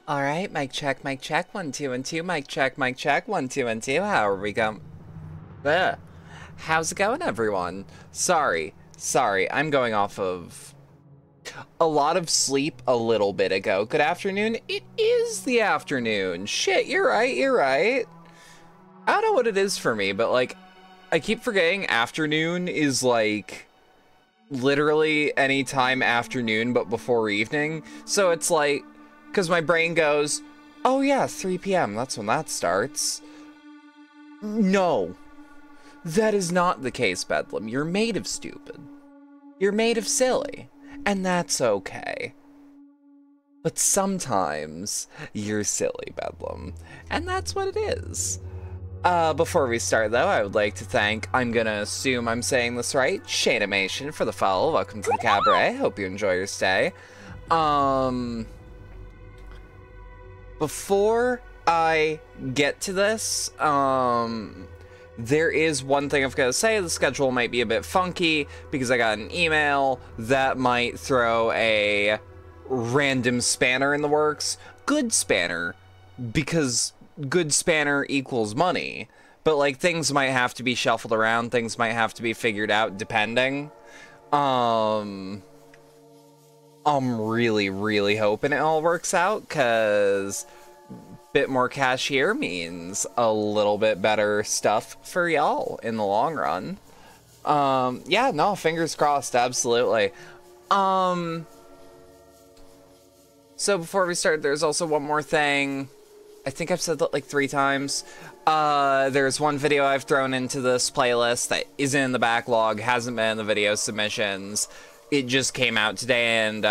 All right, mic check, 1 2 and 2, mic check, 1 2 and 2. How are we going? How's it going, everyone? Sorry, I'm going off of a lot of sleep a little bit ago. Good afternoon. It is the afternoon. Shit, you're right. I don't know what it is for me, but like, I keep forgetting afternoon is like literally any time afternoon but before evening. So it's like, because my brain goes, oh yeah, 3 p.m. That's when that starts. No, that is not the case, Bedlam. You're made of stupid. You're made of silly. And that's okay. But sometimes you're silly, Bedlam. And that's what it is. Before we start, though, I would like to thank, I'm gonna assume I'm saying this right, Shanimation for the follow. Welcome to the Cabaret. Hope you enjoy your stay. Before I get to this, there is one thing I've got to say. The schedule might be a bit funky because I got an email that might throw a random spanner in the works. Good spanner, because good spanner equals money. But like, things might have to be shuffled around, things might have to be figured out depending. I'm really hoping it all works out, because bit more cash here means a little bit better stuff for y'all in the long run. Yeah, no, fingers crossed, absolutely. So before we start, there's also one more thing. I think I've said that like 3 times. There's one video I've thrown into this playlist that isn't in the backlog, hasn't been in the video submissions. It just came out today, and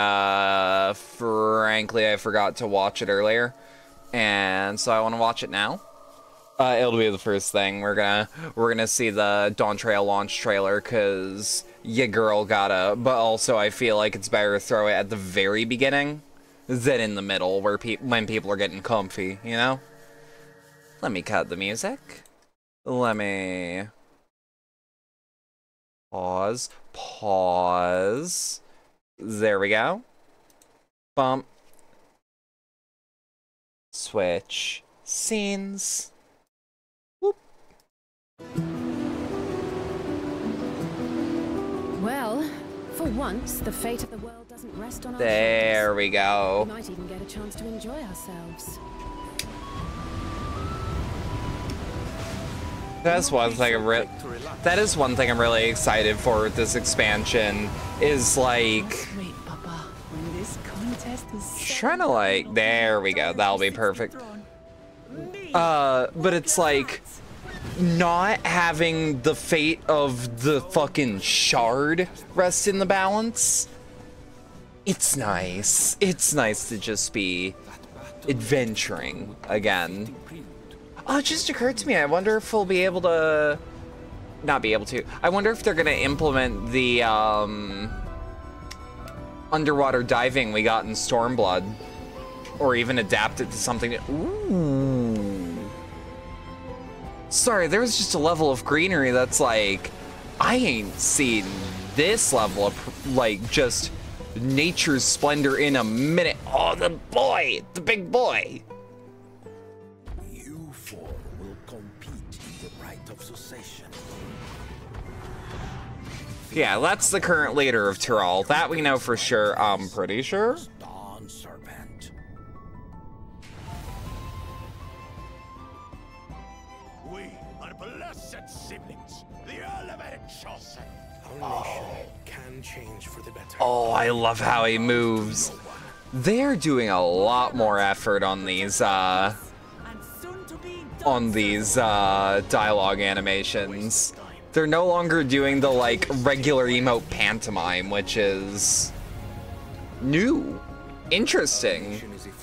frankly, I forgot to watch it earlier. And so I want to watch it now. It'll be the first thing. We're gonna see the Dawn Trail launch trailer, cause your girl gotta. But also, I feel like it's better to throw it at the very beginning than in the middle, where when people are getting comfy. You know. Let me cut the music. Let me pause. There we go. Bump. Switch scenes. Whoop. Well, for once, the fate of the world doesn't rest on our There shoulders. we go. We might even get a chance to enjoy ourselves. That is one thing I'm really excited for with this expansion. Is like trying to like, there we go. That'll be perfect. But it's like not having the fate of the fucking shard rest in the balance. It's nice. It's nice to just be adventuring again. Oh, it just occurred to me, I wonder if we'll be able to... Not be able to. I wonder if they're gonna implement the, underwater diving we got in Stormblood. Or even adapt it to something... Ooh. Sorry, there's just a level of greenery that's like... I ain't seen this level of, like, just nature's splendor in a minute. Oh, the boy! The big boy! Yeah, that's the current leader of Tyrol. That we know for sure. I'm pretty sure. We are blessed siblings. The elevated chosen. Our nation can change for the better. Oh, I love how he moves. They're doing a lot more effort on these dialogue animations. They're no longer doing the, like, regular emote pantomime, which is new, interesting,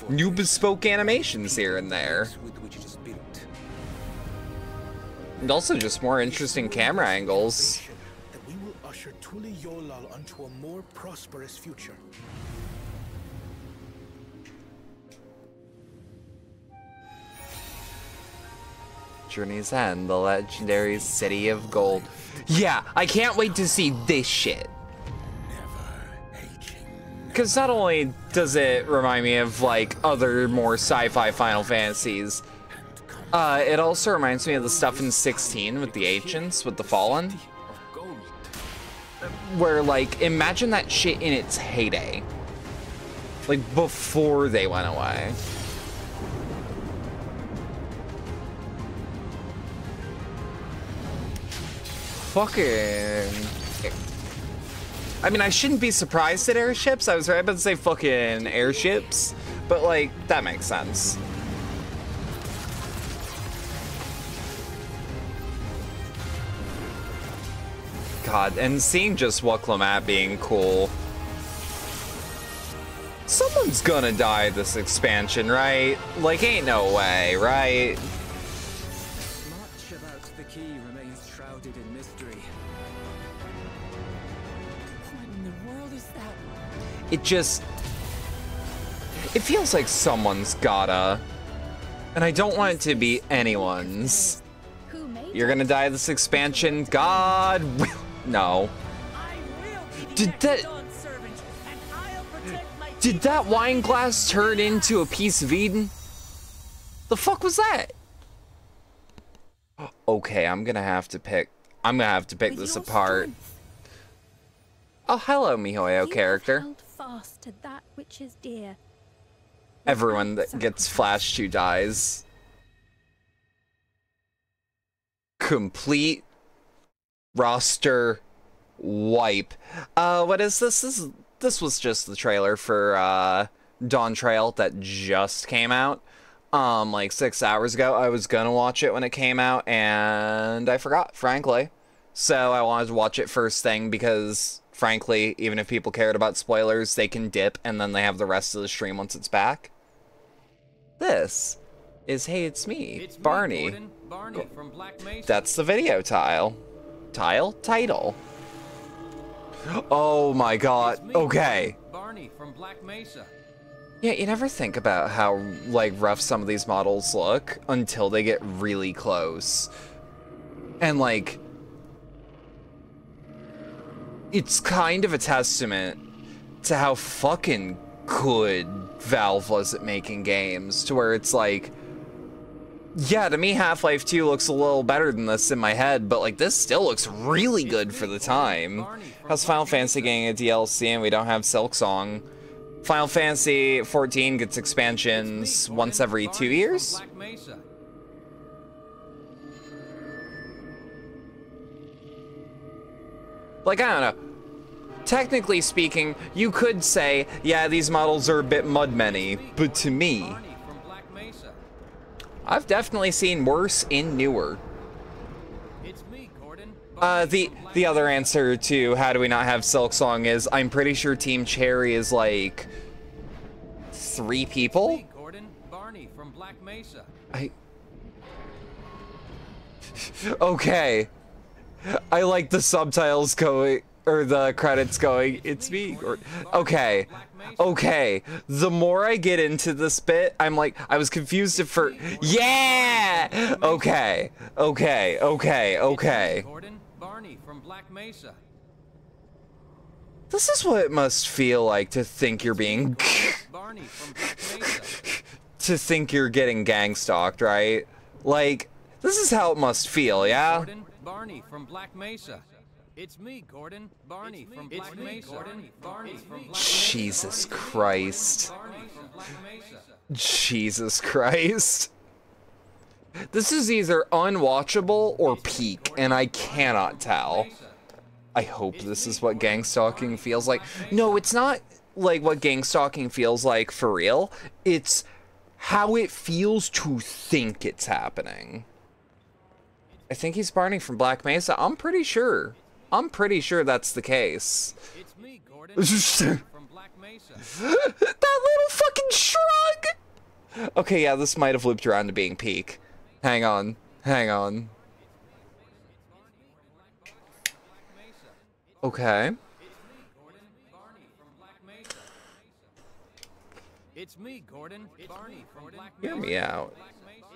new bespoke animations here and there. And also just more interesting camera angles. That we will usher Tuli Yolal onto a more prosperous future. Journey's End, the legendary city of gold. Yeah, I can't wait to see this shit. Never aging, Because not only does it remind me of, like, other more sci-fi Final Fantasies, it also reminds me of the stuff in 16 with the Ancients, with the Fallen. Where, like, imagine that shit in its heyday. Like, before they went away. Fucking... I mean, I shouldn't be surprised at airships. I was right about to say fucking airships, but, like, that makes sense. God, and seeing just Wuklamat being cool. Someone's gonna die this expansion, right? Like, ain't no way, right? Much about the key remains shrouded in mystery. What in the world is that? It feels like someone's gotta. And I don't want it to be anyone's. Who made You're gonna die this expansion, God will. No. Did that wine glass turn into a piece of Eden? The fuck was that? Okay, I'm gonna have to pick this apart. Oh, hello, MiHoYo character. Held fast to that which is dear. Everyone that gets flashed to dies. Complete roster wipe. What is this? This was just the trailer for Dawn Trail that just came out like 6 hours ago. I was gonna watch it when it came out and I forgot, frankly. So I wanted to watch it first thing because, frankly, even if people cared about spoilers, they can dip and then they have the rest of the stream once it's back. This is Hey It's Me, Barney. Gordon. Barney from Black Mesa. That's the video title. Title? Oh my god. Okay. Barney from Black Mesa. Yeah, you never think about how, like, rough some of these models look until they get really close. And, like, it's kind of a testament to how fucking good Valve was at making games, to where it's like, yeah, to me Half-Life 2 looks a little better than this in my head, but, like, this still looks really good for the time. How's Final Fantasy getting a DLC and we don't have Silksong? Final Fantasy 14 gets expansions once every 2 years? Like, I don't know. Technically speaking, you could say, yeah, these models are a bit mud-many, but to me, I've definitely seen worse in newer. The other answer to how do we not have Silksong is I'm pretty sure Team Cherry is like 3 people. Okay. I like the subtitles going, or the credits going, it's me. Okay. Okay. The more I get into this bit, I'm like, I was confused at first. Yeah! Okay. This is what it must feel like to think you're being to think you're getting gang stalked, right? Like, this is how it must feel, yeah? Barney from Black Mesa. It's me, Gordon. Barney from Black Mesa. Jesus Christ. Jesus Christ. This is either unwatchable or peak, and I cannot tell. I hope this is what gang stalking feels like. No, it's not like what gang stalking feels like for real. It's how it feels to think it's happening. I think he's Barney from Black Mesa. I'm pretty sure. That's the case. It's me, Gordon. From Black Mesa. That little fucking shrug! Okay, yeah, this might have looped around to being peak. Hang on. Okay. It's me, Gordon. Barney from Black Mesa. Hear me out.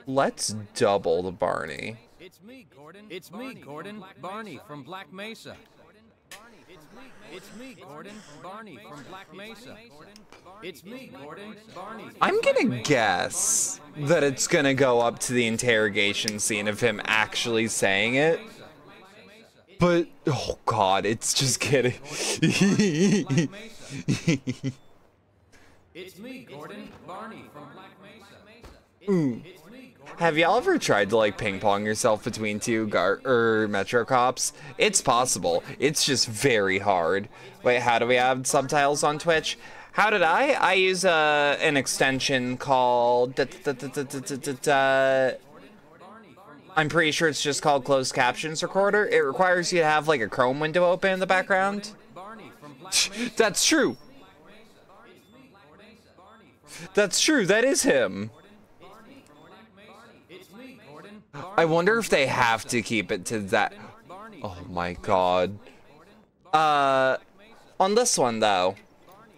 Let's double the Barney. It's me, Gordon. It's me, Gordon. Barney from Black Mesa. It's me, Gordon. Barney from Black Mesa. It's me, Gordon. Barney. I'm gonna guess that it's gonna go up to the interrogation scene of him actually saying it. But, oh god, it's just kidding. It's me, Gordon. Barney from Black Mesa. Ooh. Have y'all ever tried to like ping pong yourself between two Metro cops? It's possible. It's just very hard. Wait, how do we have subtitles on Twitch? How did I? I use an extension called. I'm pretty sure it's just called Closed Captions Recorder. It requires you to have like a Chrome window open in the background. That's true. That's true. That is him. I wonder if they have to keep it to that. Oh my god. On this one though,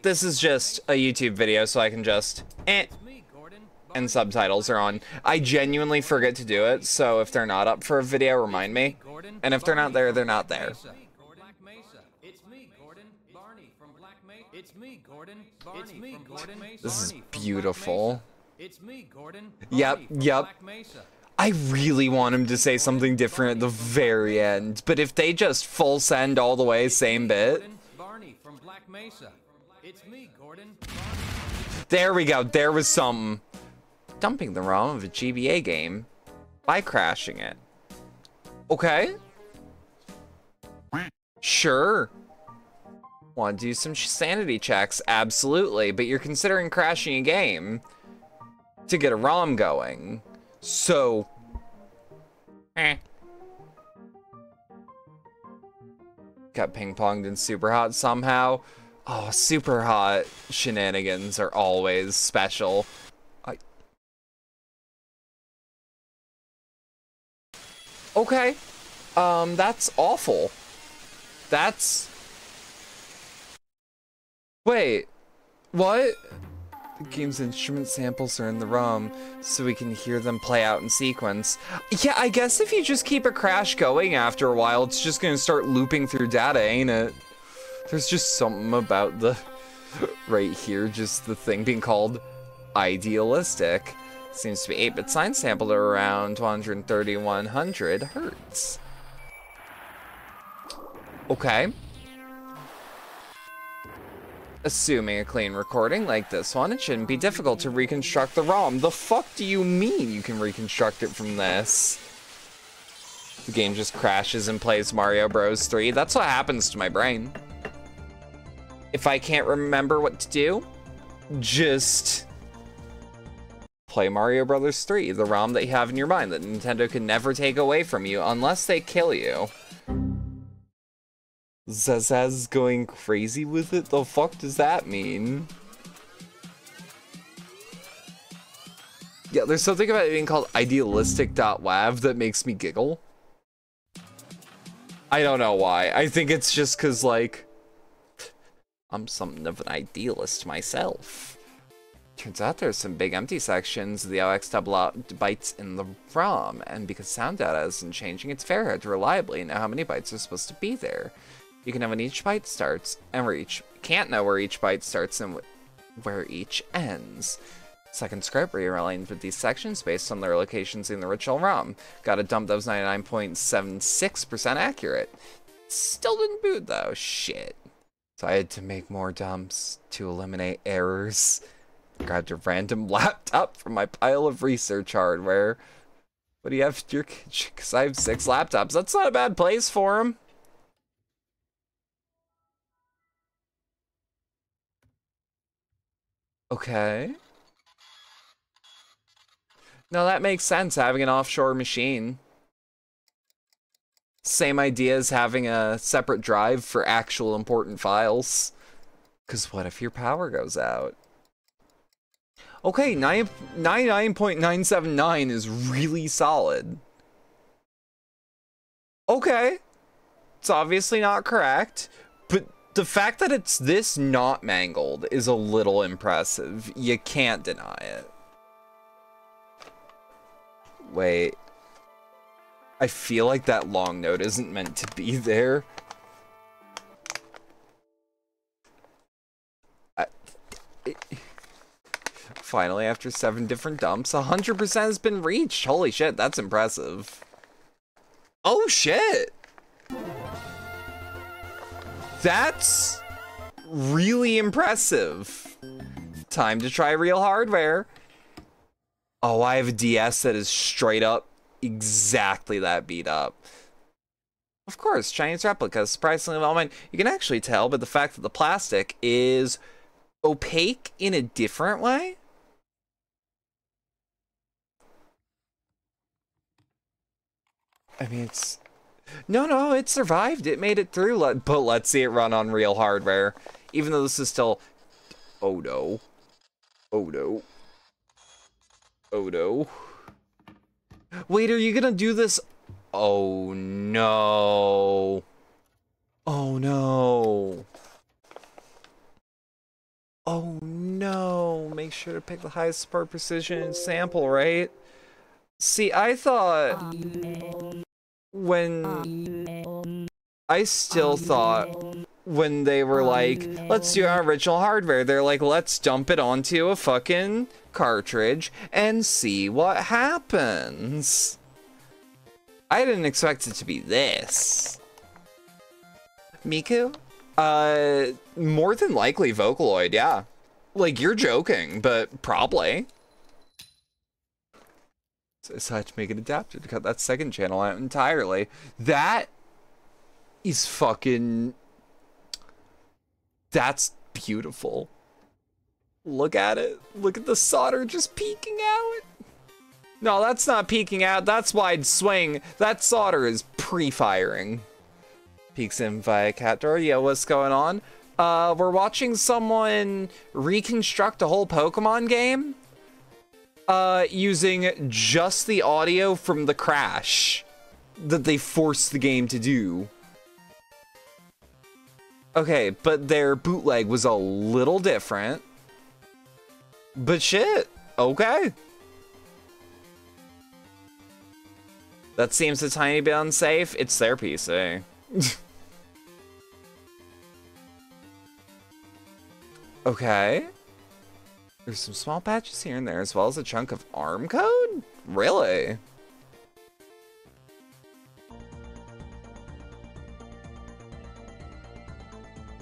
this is just a YouTube video, so I can just and subtitles are on. I genuinely forget to do it, so if they're not up for a video, remind me. And if they're not there, they're not there. This is beautiful. Yep, yep. I really want him to say something different at the very end, but if they just full send all the way, same bit. There we go, there was something. Dumping the ROM of a GBA game by crashing it. Okay. Sure. Want to do some sanity checks? Absolutely, but you're considering crashing a game to get a ROM going. So, got ping-ponged in Super Hot somehow. Oh, Super Hot shenanigans are always special. Okay, that's awful. That's... Wait, what? The game's instrument samples are in the ROM, so we can hear them play out in sequence. Yeah, I guess if you just keep a crash going after a while, it's just gonna start looping through data, ain't it? There's just something about the... right here, just the thing being called idealistic. Seems to be 8-bit sign sampled at around 23100 hertz. Okay. Assuming a clean recording like this one, it shouldn't be difficult to reconstruct the ROM. The fuck do you mean you can reconstruct it from this? The game just crashes and plays Mario Bros. 3. That's what happens to my brain. If I can't remember what to do, just play Mario Bros. 3, the ROM that you have in your mind that Nintendo can never take away from you unless they kill you. Zazaz's going crazy with it? The fuck does that mean? Yeah, there's something about it being called idealistic.wav that makes me giggle. I don't know why. I think it's just because, like, I'm something of an idealist myself. Turns out there's some big empty sections of the OX bytes in the ROM, and because sound data isn't changing, it's very hard to reliably know how many bytes are supposed to be there. You can know when each byte starts, and can't know where each byte starts and where each ends. Second script realigned with these sections based on their locations in the original ROM. Gotta dump those 99.76% accurate. Still didn't boot though, shit. So I had to make more dumps to eliminate errors. Grabbed a random laptop from my pile of research hardware. What do you have in your kitchen? Because I have 6 laptops. That's not a bad place for them. Okay. No, that makes sense, having an offshore machine. Same idea as having a separate drive for actual important files. Because what if your power goes out? Okay, 99.979 is really solid. Okay. It's obviously not correct, but the fact that it's this not mangled is a little impressive. You can't deny it. Wait. I feel like that long note isn't meant to be there. Finally, after 7 different dumps, 100% has been reached. Holy shit, that's impressive. Oh shit! That's really impressive. Time to try real hardware. Oh, I have a DS that is straight up exactly that beat up. Of course, Chinese replicas, surprisingly well made. You can actually tell by the fact that the plastic is opaque in a different way. I mean, it's... No, it survived. It made it through. But let's see it run on real hardware. Even though this is still... Oh, no. Oh, no. Oh, no. Wait, are you gonna do this? Oh, no. Oh, no. Oh, no. Make sure to pick the highest support precision sample, right? See, I thought... I still thought when they were like, let's do our original hardware, they're like, let's dump it onto a fucking cartridge and see what happens. I didn't expect it to be this. Miku? More than likely Vocaloid, yeah. Like, you're joking, but probably. So I decided to make an adapter to cut that second channel out entirely. That is fucking... That's beautiful. Look at it. Look at the solder just peeking out. No, that's not peeking out. That's wide swing. That solder is pre-firing. Peeks in via cat door. Yeah, what's going on? We're watching someone reconstruct a whole Pokemon game. Using just the audio from the crash that they forced the game to do. Okay, but their bootleg was a little different. But shit, okay. That seems a tiny bit unsafe. It's their PC. Okay. There's some small patches here and there, as well as a chunk of ARM code? Really?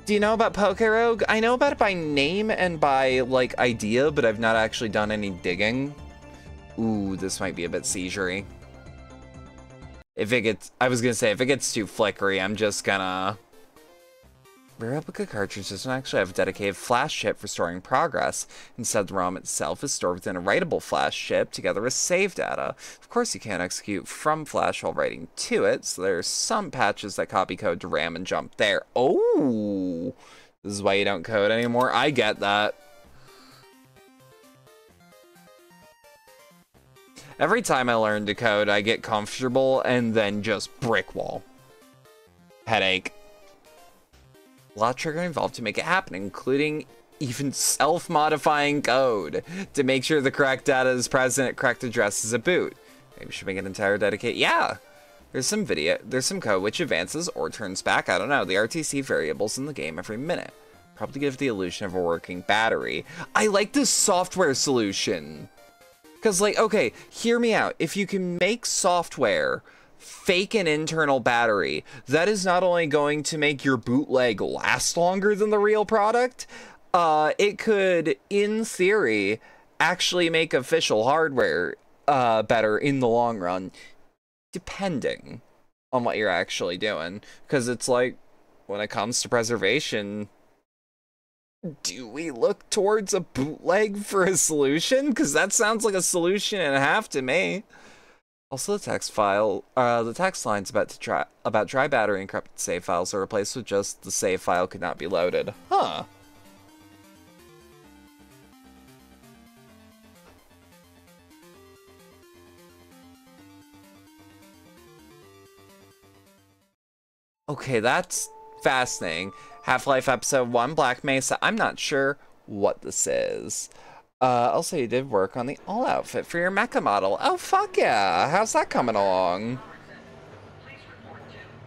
Do you know about Pokerogue? I know about it by name and by, like, idea, but I've not actually done any digging. Ooh, this might be a bit seizure-y. If it gets... I was gonna say, if it gets too flickery, I'm just gonna... The replica cartridge doesn't actually have a dedicated flash chip for storing progress. Instead, the ROM itself is stored within a writable flash chip together with save data. Of course, you can't execute from flash while writing to it, so there's some patches that copy code to RAM and jump there. Oh! This is why you don't code anymore. I get that. Every time I learn to code, I get comfortable and then just brick wall. Headache. A lot of triggering involved to make it happen, including even self-modifying code to make sure the correct data is present at correct addresses at boot. Maybe we should make an entire dedicated... Yeah! There's some code which advances or turns back, I don't know, the RTC variables in the game every minute. Probably to give the illusion of a working battery. I like this software solution. Because, like, okay, hear me out. If you can make software... fake an internal battery, that is not only going to make your bootleg last longer than the real product, it could, in theory, actually make official hardware better in the long run, depending on what you're actually doing. Because it's like, when it comes to preservation, do we look towards a bootleg for a solution? Because that sounds like a solution and a half to me. Also, the text lines about dry battery and corrupted save files are replaced with just the save file could not be loaded. Huh. Okay, that's fascinating. Half-Life Episode 1, Black Mesa. I'm not sure what this is. Also, you did work on the all outfit for your mecha model. Oh, fuck yeah. How's that coming along?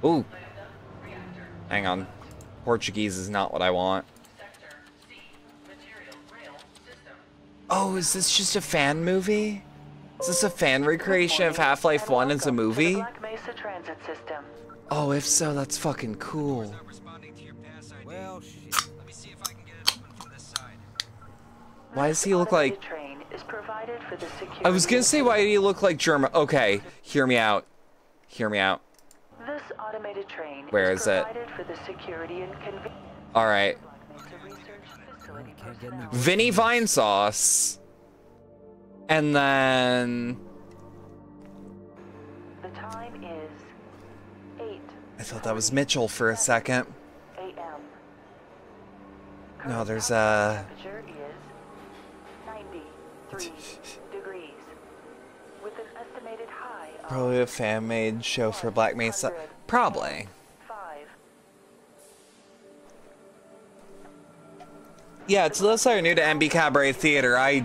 Ooh. Hang on. Portuguese is not what I want. Oh, is this just a fan movie? Is this a fan recreation of Half-Life 1 as a movie? Black Mesa transit system. Oh, if so, that's fucking cool. Well, shit. Why does he look like... Train is provided for the security. I was gonna say, why do you look like German? Okay, hear me out. Hear me out. This automated train Where is it? provided for the security and convenience. Alright. Black Mesa research facility personnel. Vinny Vine Sauce. And then... The time is 8 I thought that was Mitchell for a second. a.m. No, there's a... Temperature is 93 degrees with an estimated high of Probably a fan-made show for Black Mesa. Probably. 5. Yeah, to those that are new to Embee Cabaret Theater, I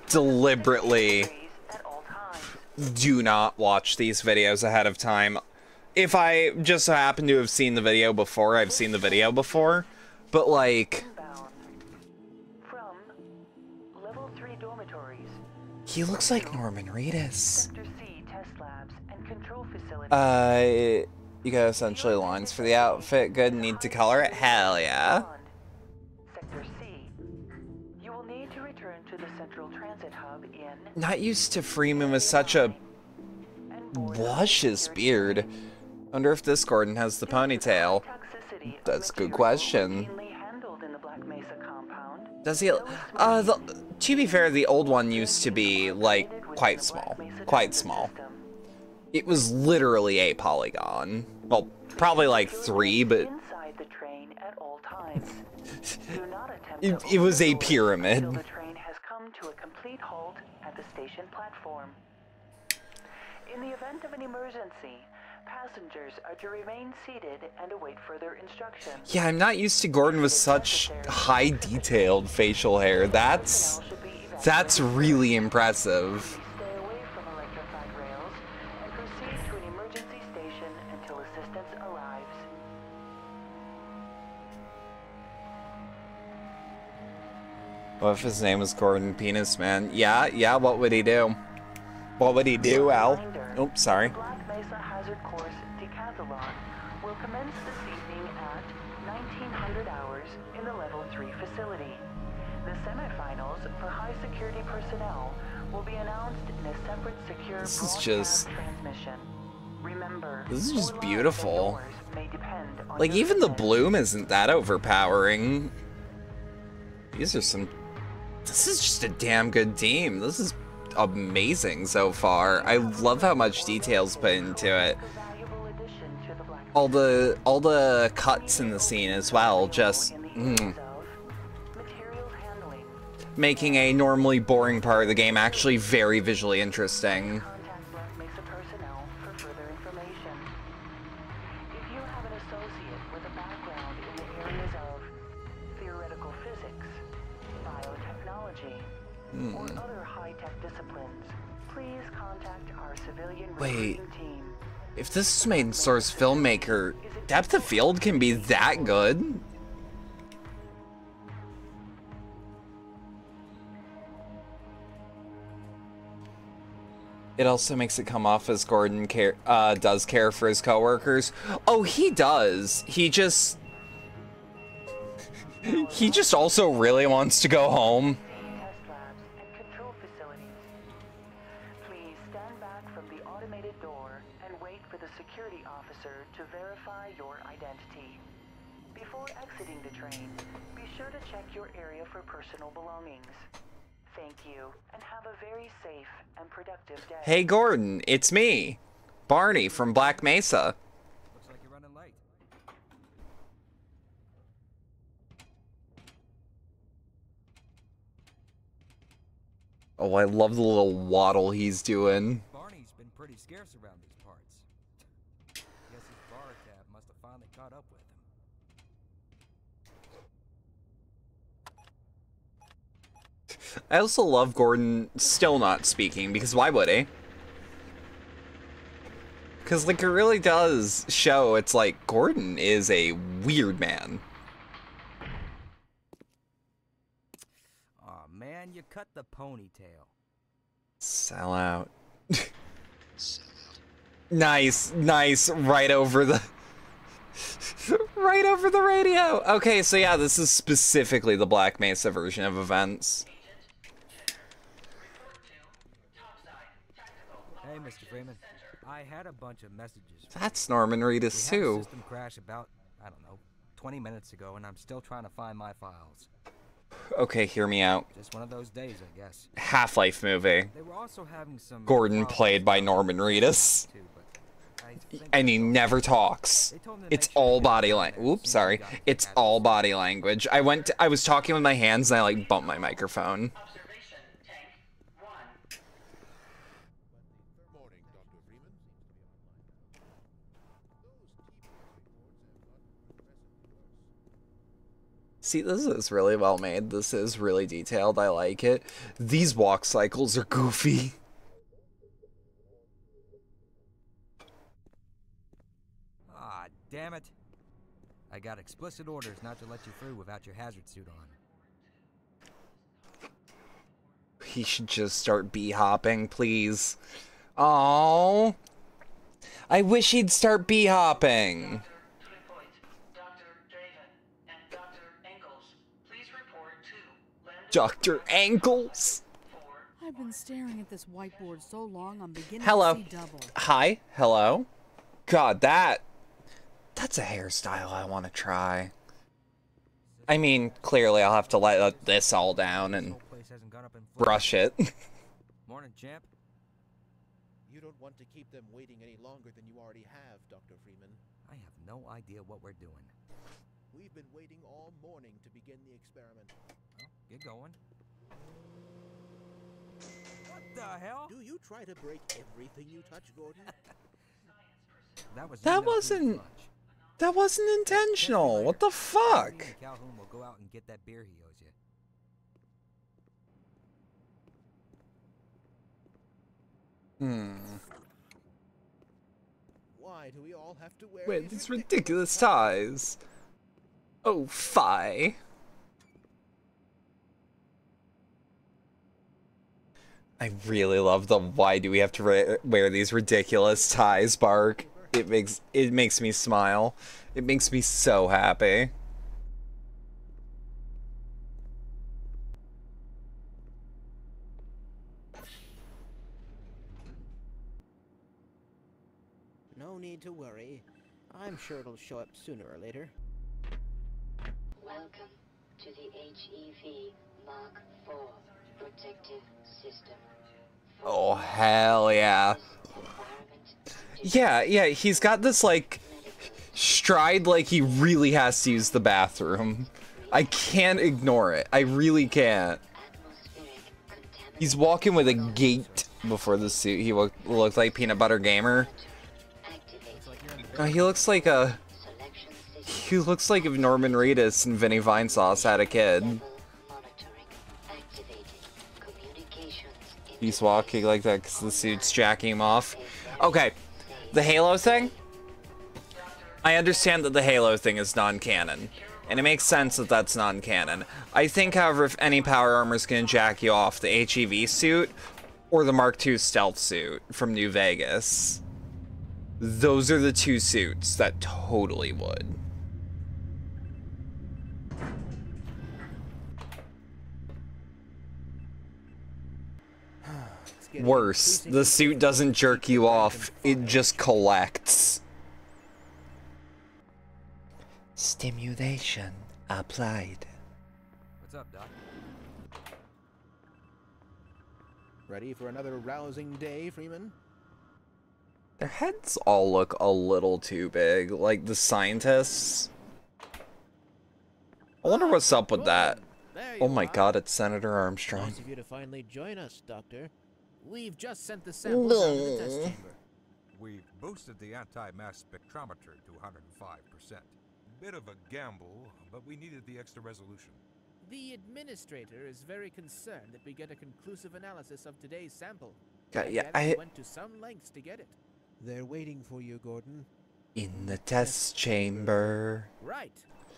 deliberately At all times. do not watch these videos ahead of time. If I just so happen to have seen the video before, I've seen the video before. But, like, Bound from level 3 dormitories, he looks like Norman Reedus. Sector C test labs and control facilities. You got essentially lines for the outfit. Good, need to color it? Hell yeah. Sector C. You will need to return to the central transit hub in Not used to Freeman with such a and board luscious beard. Wonder if this Gordon has the ponytail. toxicity of That's a good materials question. routinely handled in the Black Mesa compound. Does he? To be fair, the old one used to be, like, quite small. Quite small. It was literally a polygon. Well, probably like 3, but Inside the train at all times. Do not attempt to it was a open the doors pyramid. until the train has come to a complete halt at the station platform. In the event of an emergency, passengers are to remain seated and await further instructions. Yeah, I'm not used to Gordon with such high detailed facial hair. That's really impressive. Stay away from electrified rails and proceed to an emergency station until assistance arrives. What if his name was Gordon Penis Man? Yeah, what would he do? What would he do, Al? Oops, sorry. Black Mesa Hazard Course Decathlon will commence this evening at 1900 hours in the Level 3 facility. The semifinals for high security personnel will be announced in a separate secure This is broadcast just- transmission. Remember, This is more just lives beautiful. than yours may depend on Like, your even the success. bloom isn't that overpowering. These are some... This is just a damn good team. This is amazing so far. I love how much detail's put into it. Valuable addition to the Black All the cuts in the scene as well, just in the areas of materials handling, making a normally boring part of the game actually very visually interesting. contact Black Mesa personnel for further information. If you have an associate with a background in the areas of theoretical physics, biotechnology, or other high-tech disciplines, please contact our civilian Wait. recruiting team. If this is main source filmmaker, depth of field can be that good? It also makes it come off as Gordon does care for his coworkers. Oh, he does. He just also really wants to go home. Test labs and control facilities. Please stand back from the automated door and wait for the security officer to verify your identity. Before exiting the train, be sure to check your area for personal belongings. Thank you, and have a very safe and productive day. Hey Gordon, it's me, Barney from Black Mesa. Looks like you're running late. Oh, I love the little waddle he's doing. Barney's been pretty scarce around these parts. Guess his bar tab must have finally caught up with him. I also love Gordon still not speaking, because why would he? Because, like, it really does show it's like Gordon is a weird man. Aw, man, you cut the ponytail. Sell out. Nice, nice. Right over the... right over the radio. Okay, so yeah, this is specifically the Black Mesa version of events. Hey, Mr. Freeman. I had a bunch of messages. That's Norman Reedus We had a too. system crash about, I don't know, 20 minutes ago, and I'm still trying to find my files. Okay, hear me out. Just one of those days, I guess. Half-Life movie. They were also having some Gordon problems played by with Norman Reedus. too, but I think And he it's okay. never talks. They told me to It's make sure all they body found language. it Oops, as soon as sorry. we got It's the all address. body language. I was talking with my hands and I like bumped my microphone. Observation tank 1. Morning, Dr. Freeman. See, this is really well made. This is really detailed. I like it. These walk cycles are goofy. Ah, damn it. I got explicit orders not to let you through without your hazard suit on. He should just start bee-hopping, please. Oh, I wish he'd start bee-hopping. Dr. Draven and Dr. Engels, please report to landing Dr. Ankles. I've been staring at this whiteboard so long I'm beginning Hello. to see double. Hi. Hello. God, that's a hairstyle I want to try. I mean, clearly I'll have to let this all down This and whole place hasn't gone up in flames. brush it. Morning, champ. You don't want to keep them waiting any longer than you already have, Dr. Freeman. I have no idea what we're doing. We've been waiting all morning to begin the experiment. Well, get going. What the hell? Do you try to break everything you touch, Gordon? That wasn't intentional. What the fuck? Calhoun will go out and get that beer he owes you. Why do we all have to wear Wait, these ridiculous ties. Oh, fi. I really love the why do we have to wear these ridiculous ties bark. It makes me smile. It makes me so happy. No need to worry. I'm sure it'll show up sooner or later. Welcome to the HEV Mark IV protective system. Oh, hell yeah. Yeah, he's got this, like, stride like he really has to use the bathroom. I can't ignore it. I really can't. He's walking with a gait before the suit. He looked like Peanut Butter Gamer. He looks like if Norman Reedus and Vinny Vinesauce had a kid. He's walking like that because the suit's jacking him off. Okay, the Halo thing? I understand that the Halo thing is non-canon, and it makes sense that that's non-canon. I think, however, if any power armor is going to jack you off, the HEV suit or the Mark II stealth suit from New Vegas, those are the two suits that totally would. Worse, the suit doesn't jerk you off, it just collects. Stimulation applied. What's up, Doc? Ready for another rousing day, Freeman? Their heads all look a little too big, like the scientists. I wonder what's up with that. Oh my god, it's Senator Armstrong. Nice of you to finally join us, Doctor. We've just sent the samples down to the test chamber. We've boosted the anti-mass spectrometer to 105%. Bit of a gamble, but we needed the extra resolution. The administrator is very concerned that we get a conclusive analysis of today's sample. Yeah, I went to some lengths to get it. They're waiting for you, Gordon. In the test chamber. Right.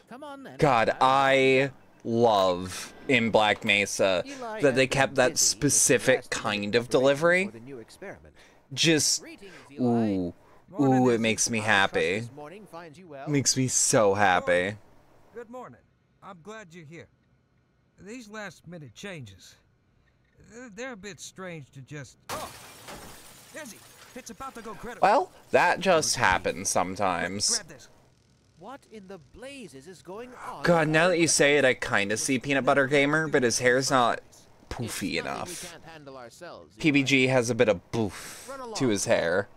Come on then. God, I love in Black Mesa that they kept that specific kind of delivery. Just, ooh, it makes me happy. Makes me so happy. Good morning. I'm glad you're here. These last-minute changes, they're a bit strange to just... Oh! Izzy, it's about to go critical. Well, that just happens sometimes. Grab this. What in the blazes is going on? God, now that you say it, I kind of see Peanut Butter Gamer, but his hair's not poofy enough. PBG has a bit of boof to his hair.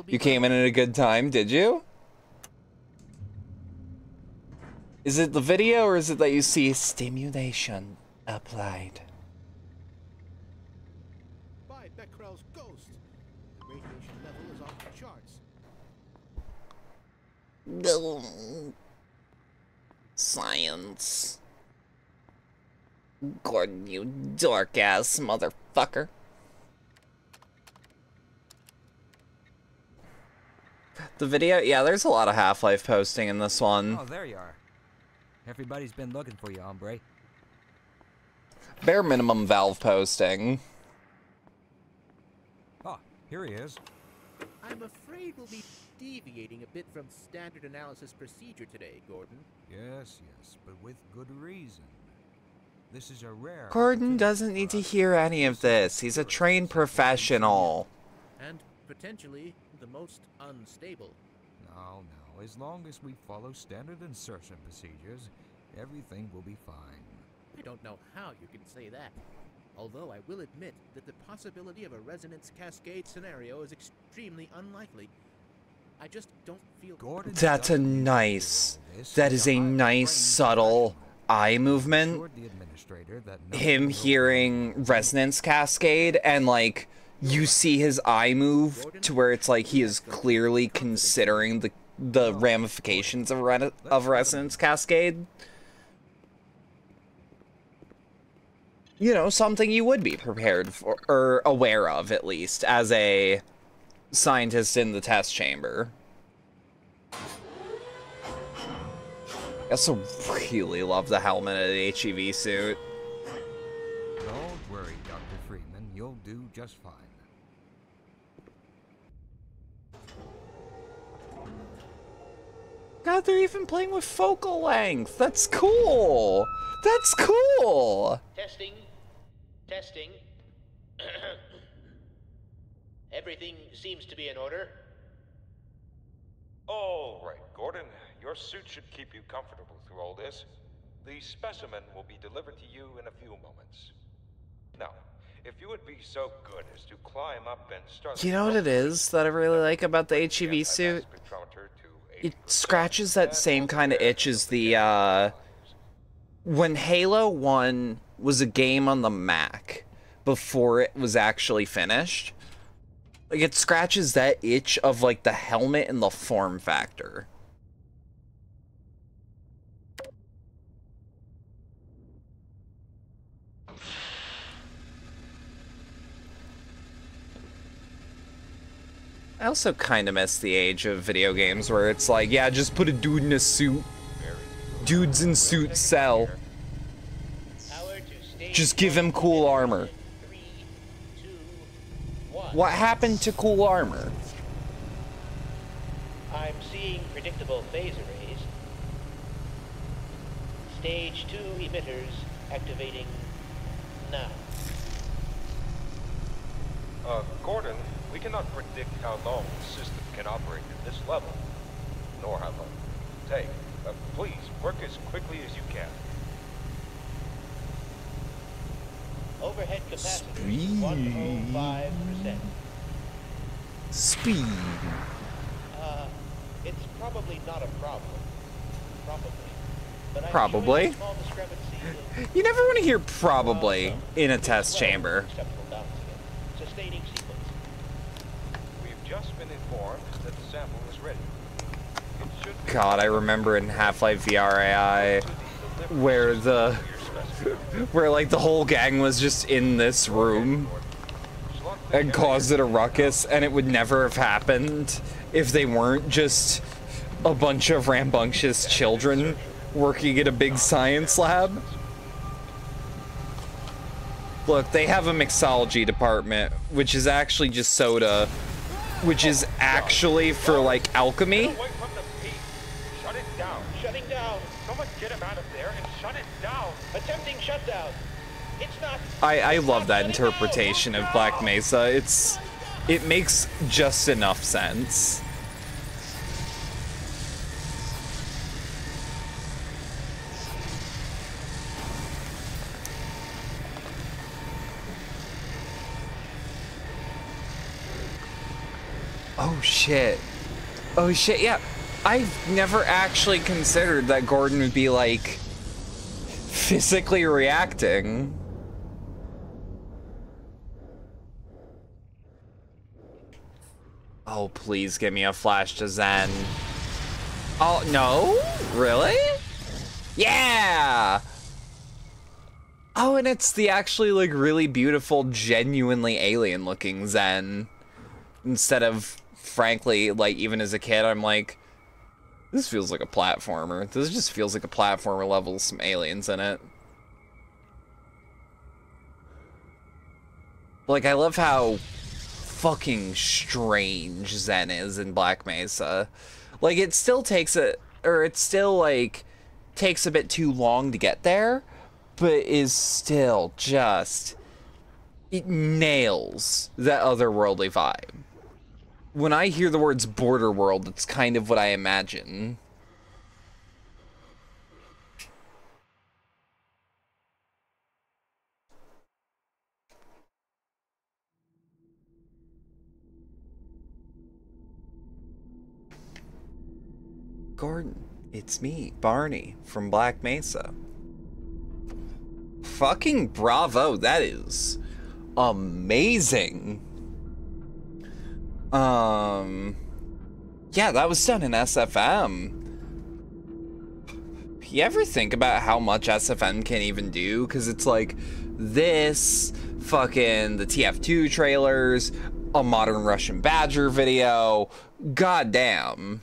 You came in at a good time, did you? Is it the video, or is it that you see stimulation applied? By Becquerel's ghost. The radiation level is off the charts. Science. Gordon, you dork-ass motherfucker. The video? Yeah, there's a lot of Half-Life posting in this one. Oh, there you are. Everybody's been looking for you, hombre. Bare minimum Valve posting. Oh, here he is. I'm afraid we'll be deviating a bit from standard analysis procedure today, Gordon. Yes, but with good reason. This is a rare... Gordon doesn't need to hear any of this. He's a trained professional. And potentially the most unstable. No. As long as we follow standard insertion procedures, everything will be fine. I don't know how you can say that. Although I will admit that the possibility of a resonance cascade scenario is extremely unlikely. I just don't feel... Gordon, that is a nice subtle eye movement. Him hearing resonance cascade and like you see his eye move to where it's like he is clearly considering the ramifications of resonance cascade. You know, something you would be prepared for, or aware of at least, as a scientist in the test chamber. I also really love the helmet and the HEV suit. Don't worry, Dr. Freeman. You'll do just fine. God, they're even playing with focal length. That's cool. That's cool. Testing. Everything seems to be in order. All right, Gordon. Your suit should keep you comfortable through all this. The specimen will be delivered to you in a few moments. Now, if you would be so good as to climb up and start... You know what it is that I really like about the HEV suit? It scratches that same kind of itch as the, when Halo 1 was a game on the Mac, before it was actually finished, like, it scratches that itch of, like, the helmet and the form factor. I also kind of miss the age of video games where it's like, yeah, just put a dude in a suit. Dudes in suits sell. Just give him cool armor. What happened to cool armor? I'm seeing predictable phase arrays. Stage 2 emitters activating now. Gordon, we cannot predict how long the system can operate at this level, nor how long it will take. Please, work as quickly as you can. Overhead capacity, 105%. Speed. It's probably not a problem. But Probably. I'm showing a small discrepancy You never want to hear probably in a test chamber. Sustaining sequence. We've just been informed that the sample is ready. It should be... God, I remember in Half-Life VRAI where like the whole gang was just in this room and caused it a ruckus, and it would never have happened if they weren't just a bunch of rambunctious children working at a big science lab. Look, they have a mixology department, which is actually just soda, which is actually for, like, alchemy. Get away from the peak. Shut it down. Shutting down. Someone get him out of there and shut it down. Attempting shutdown. It's not. I love that interpretation of Black Mesa. It makes just enough sense. Oh shit. Oh shit, yeah. I've never actually considered that Gordon would be like physically reacting. Oh, please give me a flash to Zen. Oh, no? Really? Yeah! Oh, and it's the actually, like, really beautiful, genuinely alien-looking Zen. Instead of, frankly, like, even as a kid, I'm like, this feels like a platformer. This just feels like a platformer level with some aliens in it. Like, I love how fucking strange Zen is in Black Mesa. Like, it still takes a, or it still, like, takes a bit too long to get there, but is still just, it nails that otherworldly vibe. When I hear the words border world, that's kind of what I imagine. Gordon, it's me, Barney, from Black Mesa. Fucking bravo, that is amazing. Yeah, that was done in SFM. You ever think about how much SFM can even do? Because it's like this, fucking the TF2 trailers, a Modern Russian Badger video, goddamn.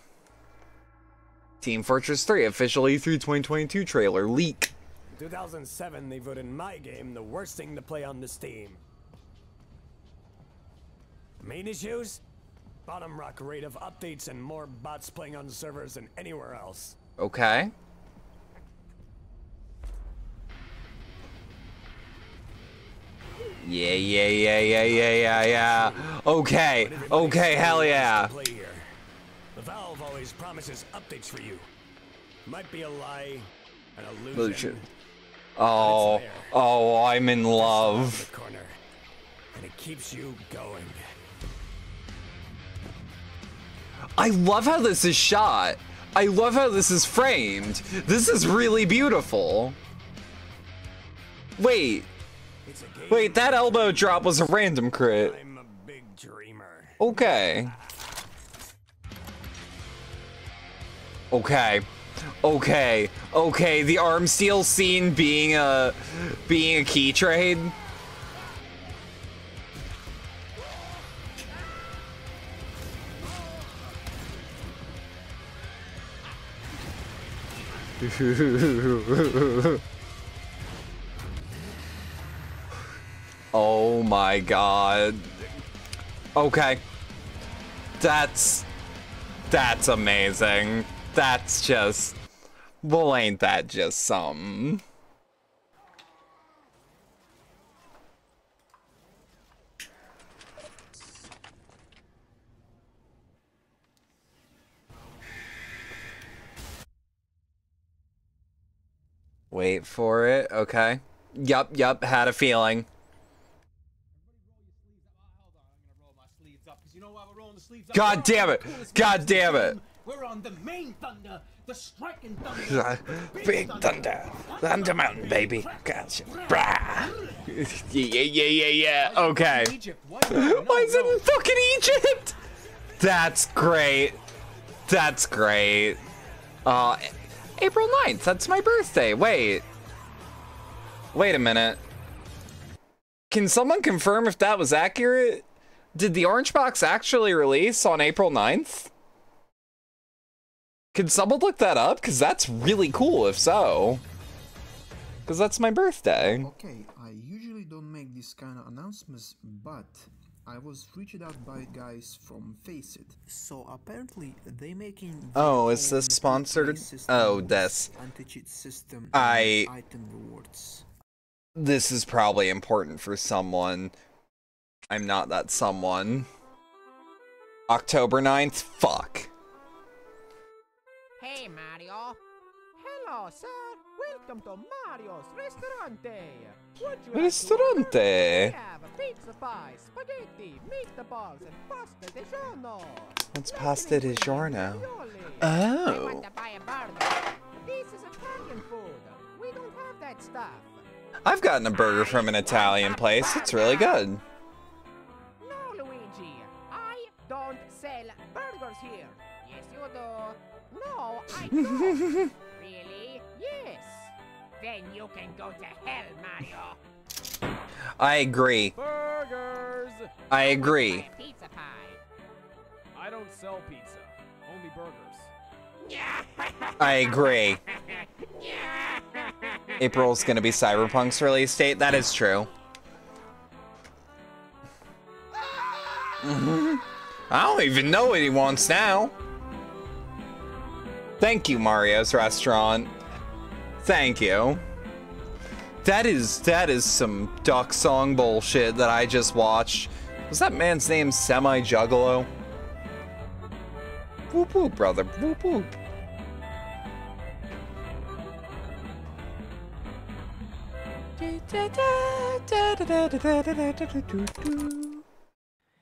Team Fortress 3 official E3 2022 trailer leak. In 2007, they voted my game the worst thing to play on the Steam. Main issues? Bottom rock rate of updates and more bots playing on servers than anywhere else. Okay. Yeah. Okay, hell yeah. The Valve always promises updates for you. Might be a lie, an illusion. Oh, I'm in love. Corner, and it keeps you going. I love how this is shot. I love how this is framed. This is really beautiful. Wait, that elbow drop was a random crit. I'm a big dreamer. Okay. The arm steal scene being a key trade. Oh my god. Okay. That's amazing. That's just, well, ain't that just something? Wait for it. Okay. Yup, had a feeling. God damn it! We're on the main thunder, the striking thunder. Big thunder. Thunder Mountain, baby. Gotcha. Brah. Yeah. Okay. Why is it in fucking Egypt? That's great. April 9th, that's my birthday. Wait a minute. Can someone confirm if that was accurate? Did the Orange Box actually release on April 9th? Can someone look that up? Because that's really cool if so. Because that's my birthday. Okay, I usually usually don't make this kind of announcements, but I was reached out by guys from Face It. So apparently they making. Oh, is this sponsored? Oh, this. Anti-cheat system. I. Item rewards. This is probably important for someone. I'm not that someone. October 9th? Fuck. Hey, Mario. Hello, sir. Welcome to Mario's Ristorante. Would you Ristorante? We have pizza pie, spaghetti, meatballs, and pasta di giorno. What's pasta di giorno? I Oh. want to buy a burger. This is Italian food. We don't have that stuff. I've gotten a burger from an Italian place. It's really good. No, Luigi. I don't sell burgers here. Yes, you do. No, I don't. Really? Yes. Then you can go to hell, Mario. I agree. Burgers! I agree. Pizza pie. I don't sell pizza, only burgers. I agree. April's gonna be Cyberpunk's release date. That is true. I don't even know what he wants now. Thank you, Mario's Restaurant. Thank you. That is some duck song bullshit that I just watched. Was that man's name Semi-Juggalo? Whoop whoop, brother. Whoop whoop.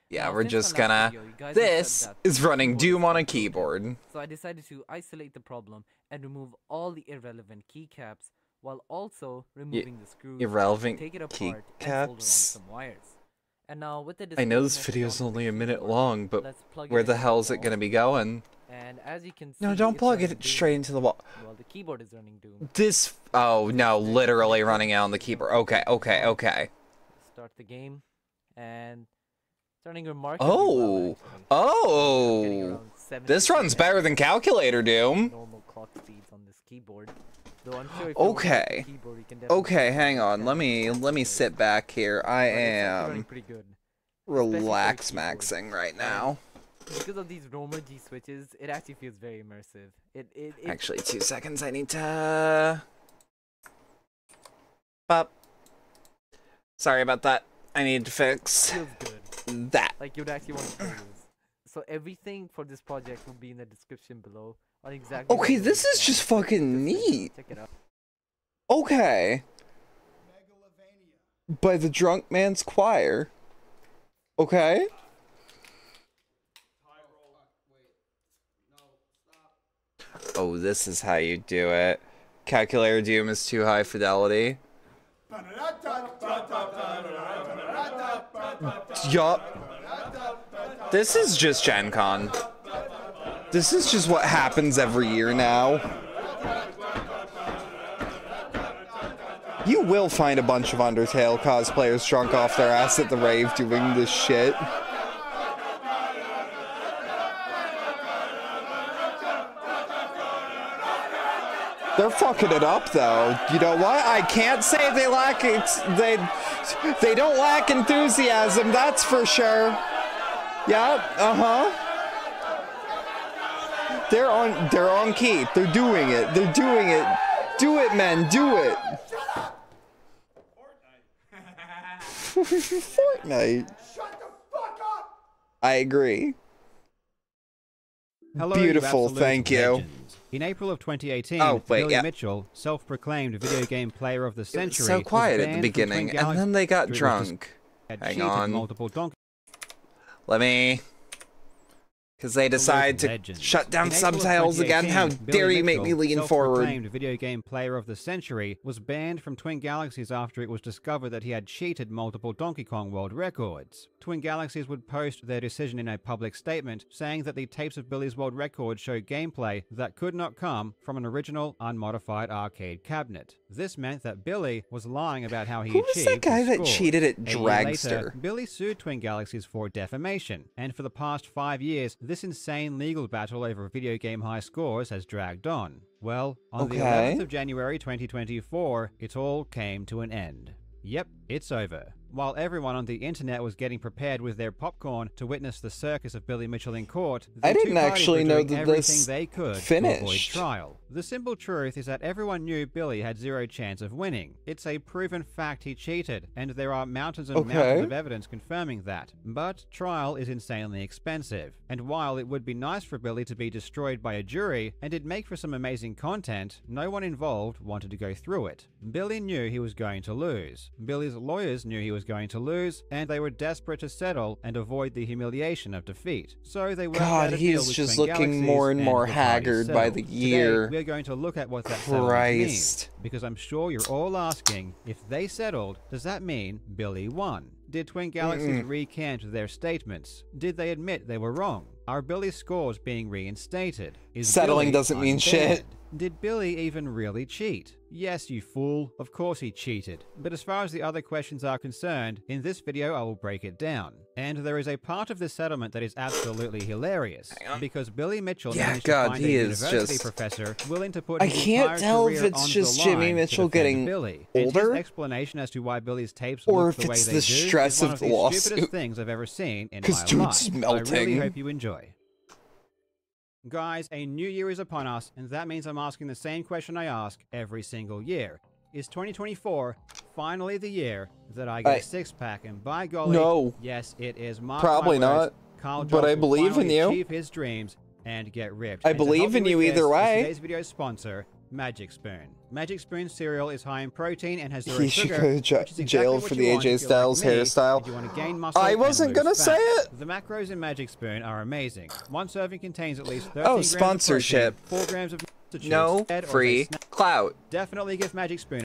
Yeah, we're just gonna. This is running Doom on a keyboard. So I decided to isolate the problem and remove all the irrelevant keycaps while also removing the screws. Irrelevant take it apart and solder on keycaps. some wires. And now with the I know this displacement video's along only the a minute keyboard, long, but let's plug it where the into hell is the it gonna wall. be going? And as you can see, No, don't it's plug running it Doom. straight into the wall. Well, the keyboard is running Doom. This. Oh no, literally running out on the keyboard. Okay, okay, okay. Start the game, and it's running remarkably Oh, oh. This runs better than Calculator Doom. normal clock speeds on this keyboard. Though I'm sure if you Okay. want the keyboard, you can definitely Okay, hang on. Let me sit back here. I But it's actually running am pretty good. relax maxing right now. Because of these normal G switches, it actually feels very immersive. It Actually, 2 seconds. I need to. Up. Sorry about that. I need to fix feels good. that. Like you'd actually want to play this. So everything for this project will be in the description below on exactly. Okay, what this it is just fucking neat. Check it out. Okay. By the Drunk Man's Choir. Okay. Oh, this is how you do it. Calculator Doom is too high fidelity. Yup. This is just Gen Con. This is just what happens every year now. You will find a bunch of Undertale cosplayers drunk off their ass at the rave doing this shit. They're fucking it up though. You know what? I can't say they lack they don't lack enthusiasm, that's for sure. Yeah, They're on key. They're doing it. They're doing it. Do it, men. Do it. Fortnite. I agree. Hello, Beautiful, you absolute thank you. legends. In April of 2018, Oh, wait, Billy yeah. Mitchell, self-proclaimed video game player of the century, So was quiet at the banned from beginning, Twin and then they got Galaxy drunk. had Hang cheated on. multiple donkey Let me. Because they decide to legends. shut down In April of subtitles again. How 2018, dare Billy you make me Mitchell, lean forward? self-proclaimed video game player of the century, was banned from Twin Galaxies after it was discovered that he had cheated multiple Donkey Kong World records. Twin Galaxies would post their decision in a public statement, saying that the tapes of Billy's world records show gameplay that could not come from an original, unmodified arcade cabinet. This meant that Billy was lying about how he Who was achieved that guy his that scores. cheated at A year Dragster? later, Billy sued Twin Galaxies for defamation, and for the past 5 years, this insane legal battle over video game high scores has dragged on. Well, on the Okay. 11th of January 2024, it all came to an end. Yep, it's over. While everyone on the internet was getting prepared with their popcorn to witness the circus of Billy Mitchell in court, the I two didn't parties actually were know doing that everything this they could finished. to avoid trial. The simple truth is that everyone knew Billy had zero chance of winning. It's a proven fact he cheated, and there are mountains and mountains of evidence confirming that. But trial is insanely expensive, and while it would be nice for Billy to be destroyed by a jury, and it'd make for some amazing content, no one involved wanted to go through it. Billy knew he was going to lose. Billy's lawyers knew he was going to lose, and they were desperate to settle and avoid the humiliation of defeat. So they worked out a deal he's with just Twin looking Galaxies, more and more the parties haggard by the settled. year. Today, we're going to look at what that settlement means, because I'm sure you're all asking, if they settled, does that mean Billy won? Did Twin Galaxies recant their statements? Did they admit they were wrong? Are Billy's scores being reinstated? Is Settling Billy doesn't mean shit. Did Billy even really cheat? Yes, you fool. Of course he cheated. But as far as the other questions are concerned, in this video I will break it down. And there is a part of this settlement that is absolutely hilarious, because Billy Mitchell managed to find a university professor willing to put his entire career on the line to defend Billy. And his explanation as to why Billy's tapes look the way they do is one of the stupidest things I've ever seen in my life. I really hope you enjoy. Guys, a new year is upon us, and that means I'm asking the same question I ask every single year. Is 2024 finally the year that I get a six-pack? And by golly, yes, it is. Mark Probably my words, not, Carl but Jobs I will believe in finally you. achieve his dreams and get ripped. I And to believe help in me you with either this way. is today's video sponsor, Magic Spoon. Magic Spoon cereal is high in protein and has zero He should sugar, go to which is exactly jail what for you the want AJ if you're like Styles me hairstyle. and you want to gain muscle I and wasn't lose gonna fat. say it. The macros in Magic Spoon are amazing. One serving contains at least 13 Oh, grams sponsorship. of protein, 4 grams of No, free clout. Definitely give Magic Spoon.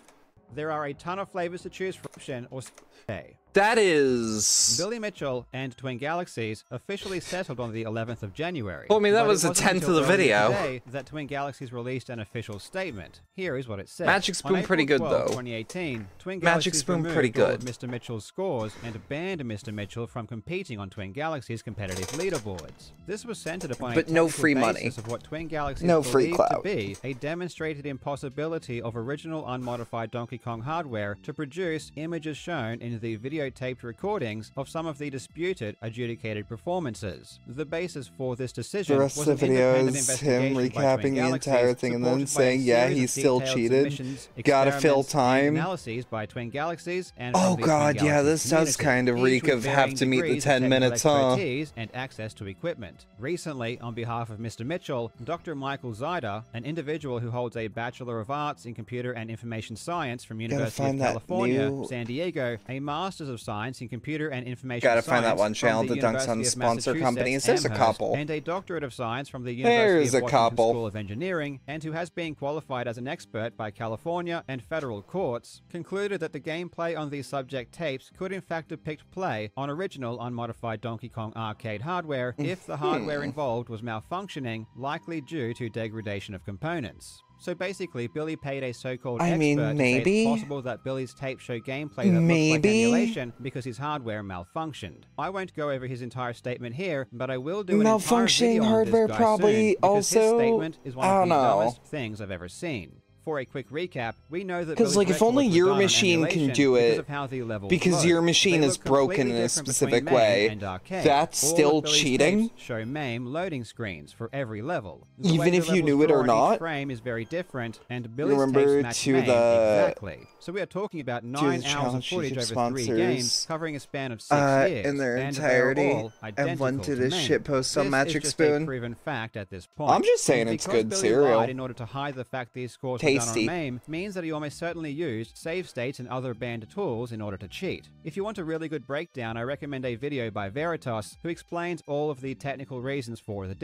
There are a ton of flavors to choose from, or stay. That is... Billy Mitchell and Twin Galaxies officially settled on the 11th of January. Well, I mean, that But was it a wasn't tenth of until the earlier video. Today that Twin Galaxies released an official statement. Here is what it said. Magic Spoon On pretty April good, 12, though. 2018, Twin Magic Galaxies Spoon removed pretty all good. of Mr. Mitchell's scores and banned Mr. Mitchell from competing on Twin Galaxies' competitive leaderboards. This was centered upon But a no technical free basis money. of what Twin Galaxies No free believed to clout. be a demonstrated impossibility of original unmodified Donkey Kong hardware to produce images shown in the videotaped recordings of some of the disputed adjudicated performances. The basis for this decision The rest was of the an video independent is him investigation by Twin recapping the entire Galaxies, thing and then supported by a saying, yeah, series he of still detailed cheated. submissions, Gotta fill experiments, and time. analyses by Twin Galaxies and Oh from the god, Twin yeah, Galaxies this does community, kind of each reek with of have varying to meet the degrees of 10 technical minutes, huh? expertise and access to equipment. Recently, on behalf of Mr. Mitchell, Dr. Michael Zyda, an individual who holds a Bachelor of Arts in Computer and Information Science from University of find that California, new- San Diego, a Master's of Science in Computer and Information Gotta Science find that one from channel the that dunks on University of sponsor Massachusetts, companies. There's a Amherst, couple. and a Doctorate of Science from the There's University a of Washington couple. School of Engineering, and who has been qualified as an expert by California and federal courts, concluded that the gameplay on these subject tapes could in fact depict play on original unmodified Donkey Kong arcade hardware if the hardware involved was malfunctioning, likely due to degradation of components. So basically, Billy paid a so-called expert to say maybe? it's possible that Billy's tapes show gameplay that looks like emulation because his hardware malfunctioned. I won't go over his entire statement here, but I will do an entire Malfunctioning video on hardware this guy probably soon, because his also- statement is one I of don't the know. dumbest things I've ever seen. For a quick recap, we know that Because, Billy's like, if only records were your done on machine can emulation do because it, of how the levels because load. your machine They is look completely broken in a different between specific MAME way, and arcade. that's All still of Billy's cheating? tapes show MAME loading screens for every level. The Even way the if you levels knew it or drawn in each not? frame is very different, and Billy's Remember tapes match to MAME the- exactly. So we are talking about to 9 the hours of challenge footage YouTube over 3 games, sponsors, covering a span of 6 years, in their and entirety, they're all and identical one to to this MAME. shitpost on This Magic is just Spoon. a proven fact at this point. I'm just saying And it's because good Billy cereal. lied in order to hide the fact these scores were done Tasty. on MAME means that he almost certainly used save states and other banned tools in order to cheat. If you want a really good breakdown, I recommend a video by Veritas who explains all of the technical reasons for the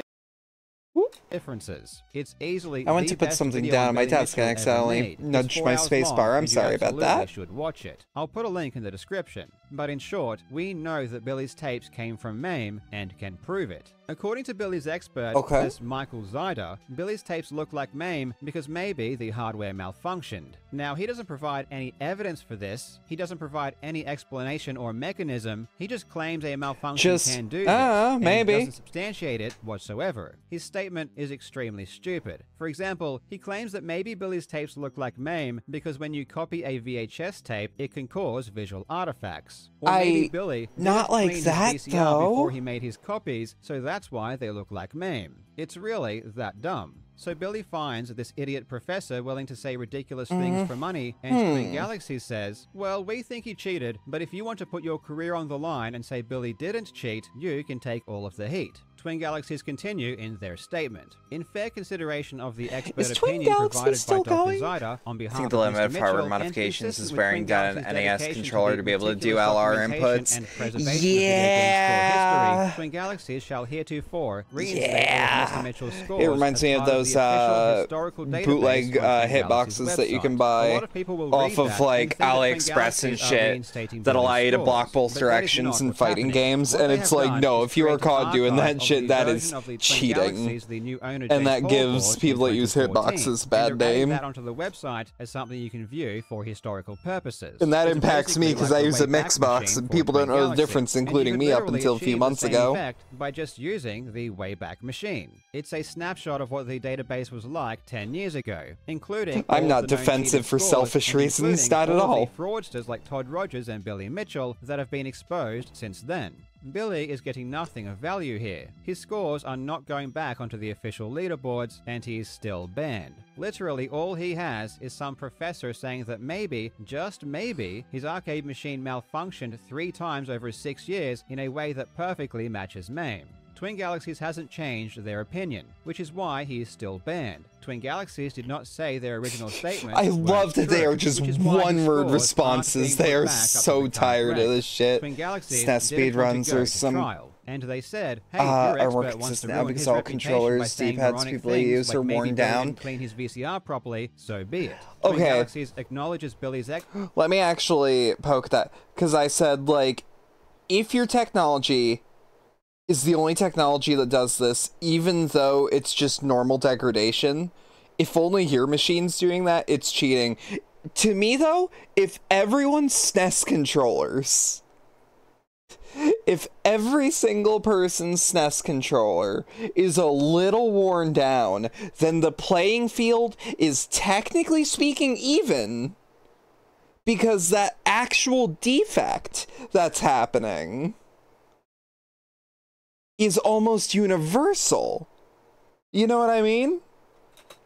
differences. It's easily I went the to put best something video down on on my Billy desk and Mitchell ever accidentally made. It's nudged 4 my hours space long, bar. I'm and you sorry about absolutely that. should watch it. I'll put a link in the description. But in short, we know that Billy's tapes came from MAME and can prove it. According to Billy's expert, this Michael Zyda, Billy's tapes look like MAME because maybe the hardware malfunctioned. Now, he doesn't provide any evidence for this. He doesn't provide any explanation or mechanism. He just claims a malfunction can do this. And maybe. he doesn't substantiate it whatsoever. His statement is is extremely stupid. For example, he claims that maybe Billy's tapes look like MAME because when you copy a VHS tape, it can cause visual artifacts. Or maybe Billy not like cleaned that, his VCR though. before he made his copies, so that's why they look like MAME. It's really that dumb. So Billy finds this idiot professor willing to say ridiculous things for money, and Twin Galaxies says, well, we think he cheated, but if you want to put your career on the line and say Billy didn't cheat, you can take all of the heat. Twin Galaxies continue in their statement. In fair consideration of the expert opinion provided by Dr. Zyder on behalf I think of the limit Mr. of hardware Mitchell, modifications and is consistent with bearing Twin down an Galaxies' NES dedication controller to be able to do LR inputs. and preservation of video game score history, Twin Galaxies shall heretofore reinstate all of Mr. Mitchell's scores. It reminds me of those bootleg hitboxes that you can buy off of like AliExpress and shit that allow you to block both directions in fighting games, and it's like, no, if you are caught doing that shit, that is cheating. And that gives people that use hitboxes a bad name. That onto the website as something you can view for historical purposes. And that impacts me because I use a Mixbox and people don't know the difference, including me up until a few months ago. By just using the Wayback Machine. It's a snapshot of what the database was like 10 years ago, including I'm not defensive for selfish reasons, not at all. Fraudsters like Todd Rogers and Billy Mitchell that have been exposed since then. Billy is getting nothing of value here. His scores are not going back onto the official leaderboards, and he is still banned. Literally all he has is some professor saying that maybe, just maybe, his arcade machine malfunctioned 3 times over 6 years in a way that perfectly matches MAME. Twin Galaxies hasn't changed their opinion, which is why he is still banned. Twin Galaxies did not say their original statement. I love that they are just one-word responses. They are so tired of this shit. SNES speedruns or some... And they said, hey, your expert wants to ruin his reputation by saying moronic people things use like are maybe worn Billy down. didn't clean his VCR properly, so be it. Okay. Twin Galaxies acknowledges Billy's Let me actually poke that, because I said, like, if your technology is the only technology that does this, even though it's just normal degradation, if only your machine's doing that, it's cheating. To me, though, if everyone's SNES controllers... If every single person's SNES controller is a little worn down, then the playing field is technically speaking even, because that actual defect that's happening is almost universal. You know what I mean?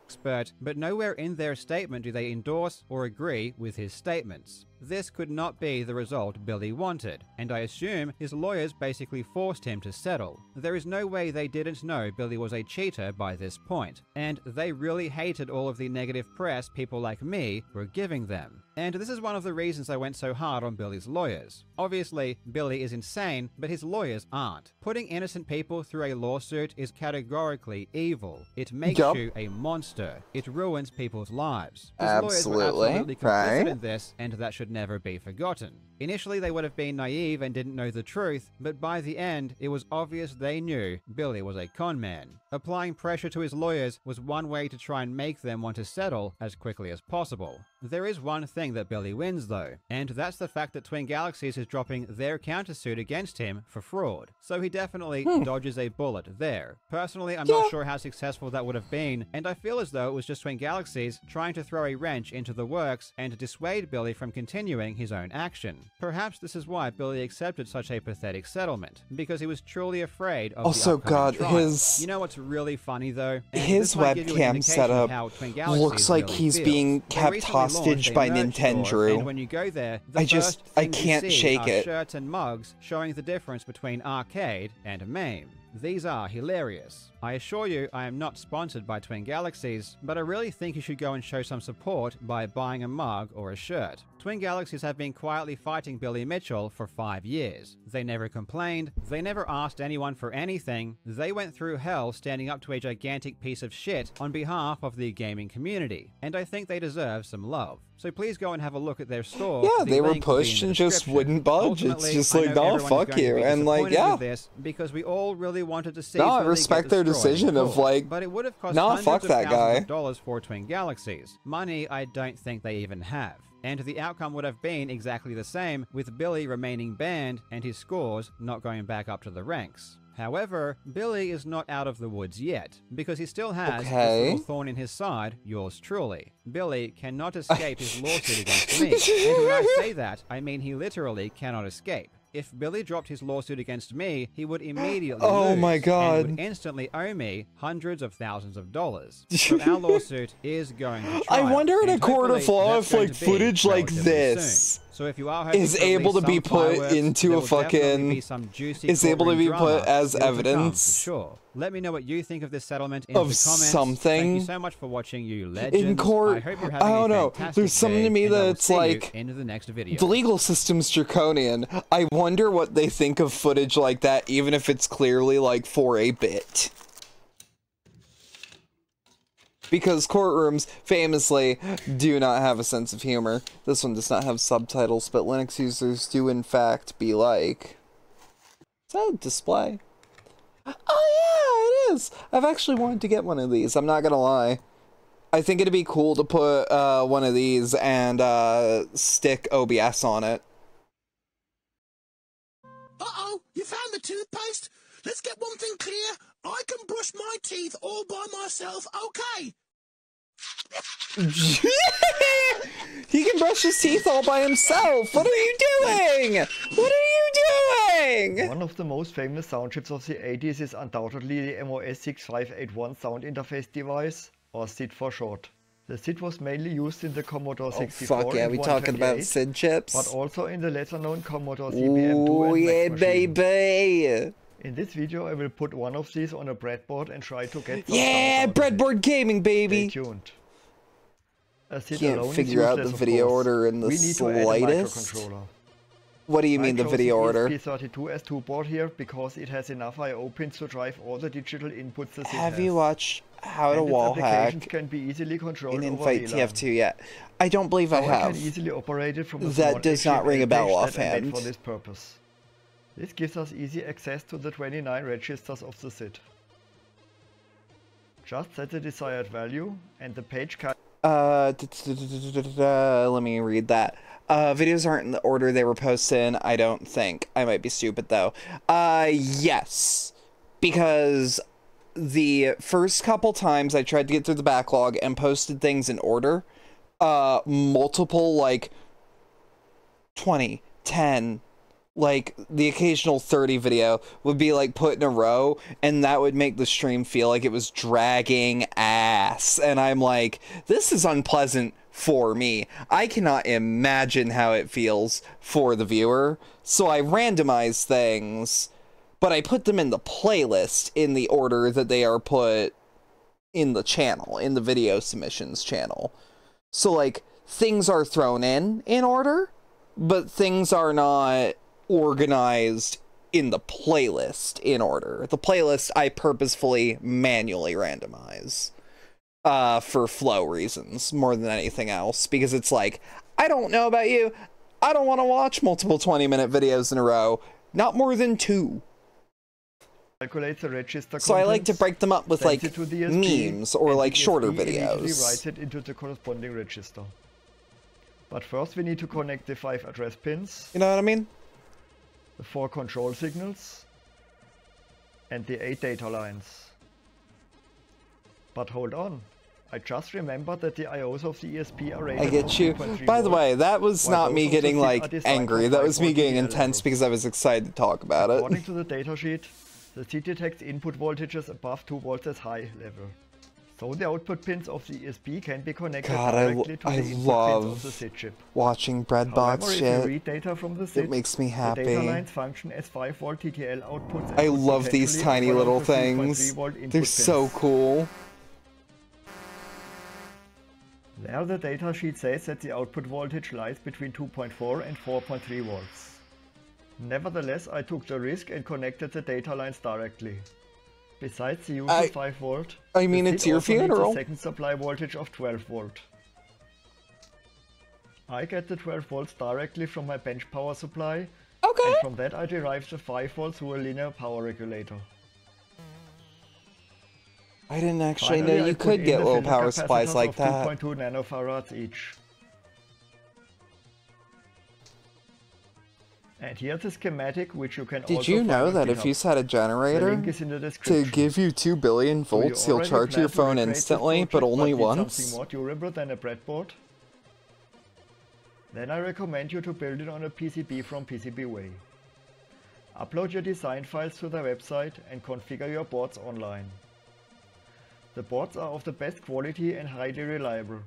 Expert, but nowhere in their statement do they endorse or agree with his statements. This could not be the result Billy wanted, and I assume his lawyers basically forced him to settle. There is no way they didn't know Billy was a cheater by this point, and they really hated all of the negative press people like me were giving them. And this is one of the reasons I went so hard on Billy's lawyers. Obviously, Billy is insane, but his lawyers aren't. Putting innocent people through a lawsuit is categorically evil. It makes you a monster. It ruins people's lives. His lawyers were absolutely complicit in this, and that should never be forgotten. Initially, they would have been naive and didn't know the truth, but by the end, it was obvious they knew Billy was a con man. Applying pressure to his lawyers was one way to try and make them want to settle as quickly as possible. There is one thing that Billy wins, though, and that's the fact that Twin Galaxies is dropping their countersuit against him for fraud. So he definitely dodges a bullet there. Personally, I'm not sure how successful that would have been, and I feel as though it was just Twin Galaxies trying to throw a wrench into the works and dissuade Billy from continuing his own action. Perhaps this is why Billy accepted such a pathetic settlement, because he was truly afraid of the upcoming trial. You know what's really funny, though? His webcam setup looks like he's being kept hostage by Nintendo. And when you go there, I can't shake it. Shirts and mugs showing the difference between arcade and MAME. These are hilarious. I assure you I am not sponsored by Twin Galaxies, but I really think you should go and show some support by buying a mug or a shirt. Twin Galaxies have been quietly fighting Billy Mitchell for 5 years. They never complained, they never asked anyone for anything, they went through hell standing up to a gigantic piece of shit on behalf of the gaming community, and I think they deserve some love. So please go and have a look at their store. Yeah, they were pushed and just wouldn't budge. It's just like, no, fuck you. And like, yeah. Because we all really wanted to see no, I respect their decision of like, but it would have cost no, fuck that guy. of dollars for Twin Galaxies. Money I don't think they even have. And the outcome would have been exactly the same, with Billy remaining banned and his scores not going back up to the ranks. However, Billy is not out of the woods yet, because he still has this Okay. little thorn in his side, yours truly. Billy cannot escape his lawsuit against me. And when I say that, I mean he literally cannot escape. If Billy dropped his lawsuit against me, he would immediately lose, my God. and would instantly owe me hundreds of thousands of dollars. So our lawsuit is going to trial. I wonder in a and court of hopefully law that's if going like to be footage like relatively this soon. So if you are hoping is for at able least to be some put fireworks, into there a will definitely fucking be some juicy is able to courtroom be drama put as still to come, for evidence sure. Let me know what you think of this settlement in of the comments. something. Thank you so much for watching, you legends. in court. I hope you're having I don't a know. fantastic There's something day, to me and I will that's see you like in the next video. the legal system's draconian. I wonder what they think of footage like that, even if it's clearly like for a bit. Because courtrooms famously do not have a sense of humor. This one does not have subtitles, but Linux users do in fact be like, is that a display? Oh yeah, it is! I've actually wanted to get one of these, I'm not gonna lie. I think it'd be cool to put one of these and stick OBS on it. Uh-oh, you found the toothpaste? Let's get one thing clear. I can brush my teeth all by myself, okay? He can brush his teeth all by himself! What are you doing? What are you doing? One of the most famous sound chips of the 80s is undoubtedly the MOS 6581 sound interface device, or SID for short. The SID was mainly used in the Commodore 64 fuck yeah, and we talking about 128, SID chips? but also in the lesser-known Commodore CPM2 Ooh, and yeah, Mac machine. baby! In this video I will put one of these on a breadboard and try to get some Yeah, sound out of it. breadboard gaming, baby! Stay tuned. A SID Can't alone is figure out the useless, of video course. order in the We need to add a slightest. microcontroller. What do you mean, the video order? I chose the ESP32S2 board here because it has enough I/O pins to drive all the digital inputs the SID Have has. you watched How to And its Wall applications Hack can be easily controlled in over Invite VLAN. TF2 yet? I don't believe I How have. can easily operate it from a That small does not ring a bell page that I made offhand. for this purpose. This gives us easy access to the 29 registers of the SID. Just set the desired value and the page can Let me read that. Videos aren't in the order they were posted in, I don't think. I might be stupid, though. Yes. Because the first couple times I tried to get through the backlog and posted things in order, multiple, like, 20, 10, like, the occasional 30 video would be, like, put in a row, and that would make the stream feel like it was dragging ass. And I'm like, this is unpleasant for me. I cannot imagine how it feels for the viewer. So I randomize things, but I put them in the playlist in the order that they are put in the channel, in the video submissions channel. So, like, things are thrown in order, but things are not organized in the playlist in order. The playlist I purposefully manually randomize for flow reasons more than anything else, because it's like, I don't know about you, I don't want to watch multiple 20-minute videos in a row, not more than 2. calculate the register So I like to break them up with like sends it to the ESP, memes or and like the shorter ESP immediately videos. writes it into the corresponding register. But first we need to connect the 5 address pins. You know what I mean? The 4 control signals. And the 8 data lines. But hold on. I just remembered that the IOs of the ESP are rated I get for you. 3.3 By the volts, way, that was while not those me of the getting SID are like designed angry. for That was me 5 getting volts intense because I was excited to talk about it. According to the datasheet, the SID detects input voltages above 2 volts as high level. So the output pins of the ESP can be connected God, directly to I the input pins love of the SID chip. watching breadbox However, if you shit. read data from the SID, It makes me the happy. data lines function as 5 volt TTL outputs. I love these tiny little things. They're so cool. There the datasheet says that the output voltage lies between 2.4 and 4.3 volts. Nevertheless, I took the risk and connected the data lines directly. Besides the usual 5 volt, I mean, the it's SID your also needs funeral. a second supply voltage of 12 volt. I get the 12 volts directly from my bench power supply, and from that I derive the 5 volts through a linear power regulator. I didn't actually Finally, know I you put could in get the low filter power supplies capacitors like of that. 2.2 nanofarads each. And here's a schematic which you can Did also you know find that on if you GitHub. set a The generator link is in the to description. give you 2 billion Do you volts, he'll already charge plan your to phone recreate this instantly, but project, only need once? something more durable than a breadboard? Then I recommend you to build it on a PCB from PCBWay. Upload your design files to their website and configure your boards online. The boards are of the best quality and highly reliable.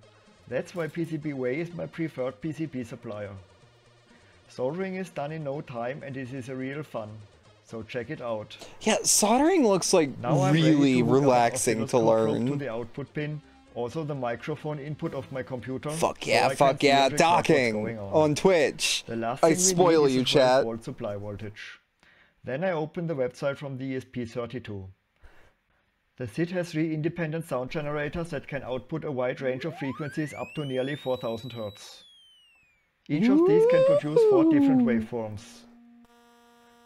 That's why PCBWay is my preferred PCB supplier. Soldering is done in no time and it is a real fun, so check it out. Yeah, soldering looks like Now I'm really ready to hook up an relaxing to oscilloscope probe learn. to the output pin, also the microphone input of my computer. Fuck so yeah, I can fuck see yeah, and record what's docking going on Twitch. The last I thing we spoil need is you, a 12 chat. volt supply voltage. Then I open the website from the ESP32. The SID has 3 independent sound generators that can output a wide range of frequencies up to nearly 4000 Hz. Each of these can produce 4 different waveforms.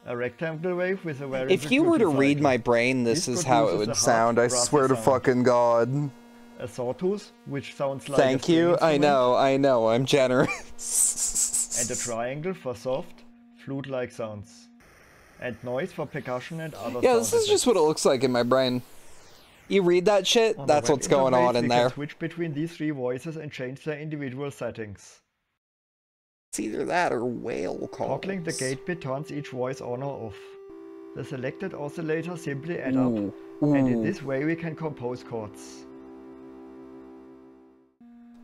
A rectangle wave with a variable If you were to duty read cycle. my brain, this is how it produces would a hard, sound, I brassy swear to sound. fucking God. A sawtooth, which sounds like a Thank string you, I instrument, know, I'm generous. and a triangle for soft, flute-like sounds. And noise for percussion and other Yeah, sound this is just what it looks like in my brain. You read that shit, On the that's web what's going interface, on in we there. can switch between these 3 voices and change their individual settings. It's either that or whale calls. Toggling the gate bit turns each voice on or off. The selected oscillator simply add up, and in this way we can compose chords.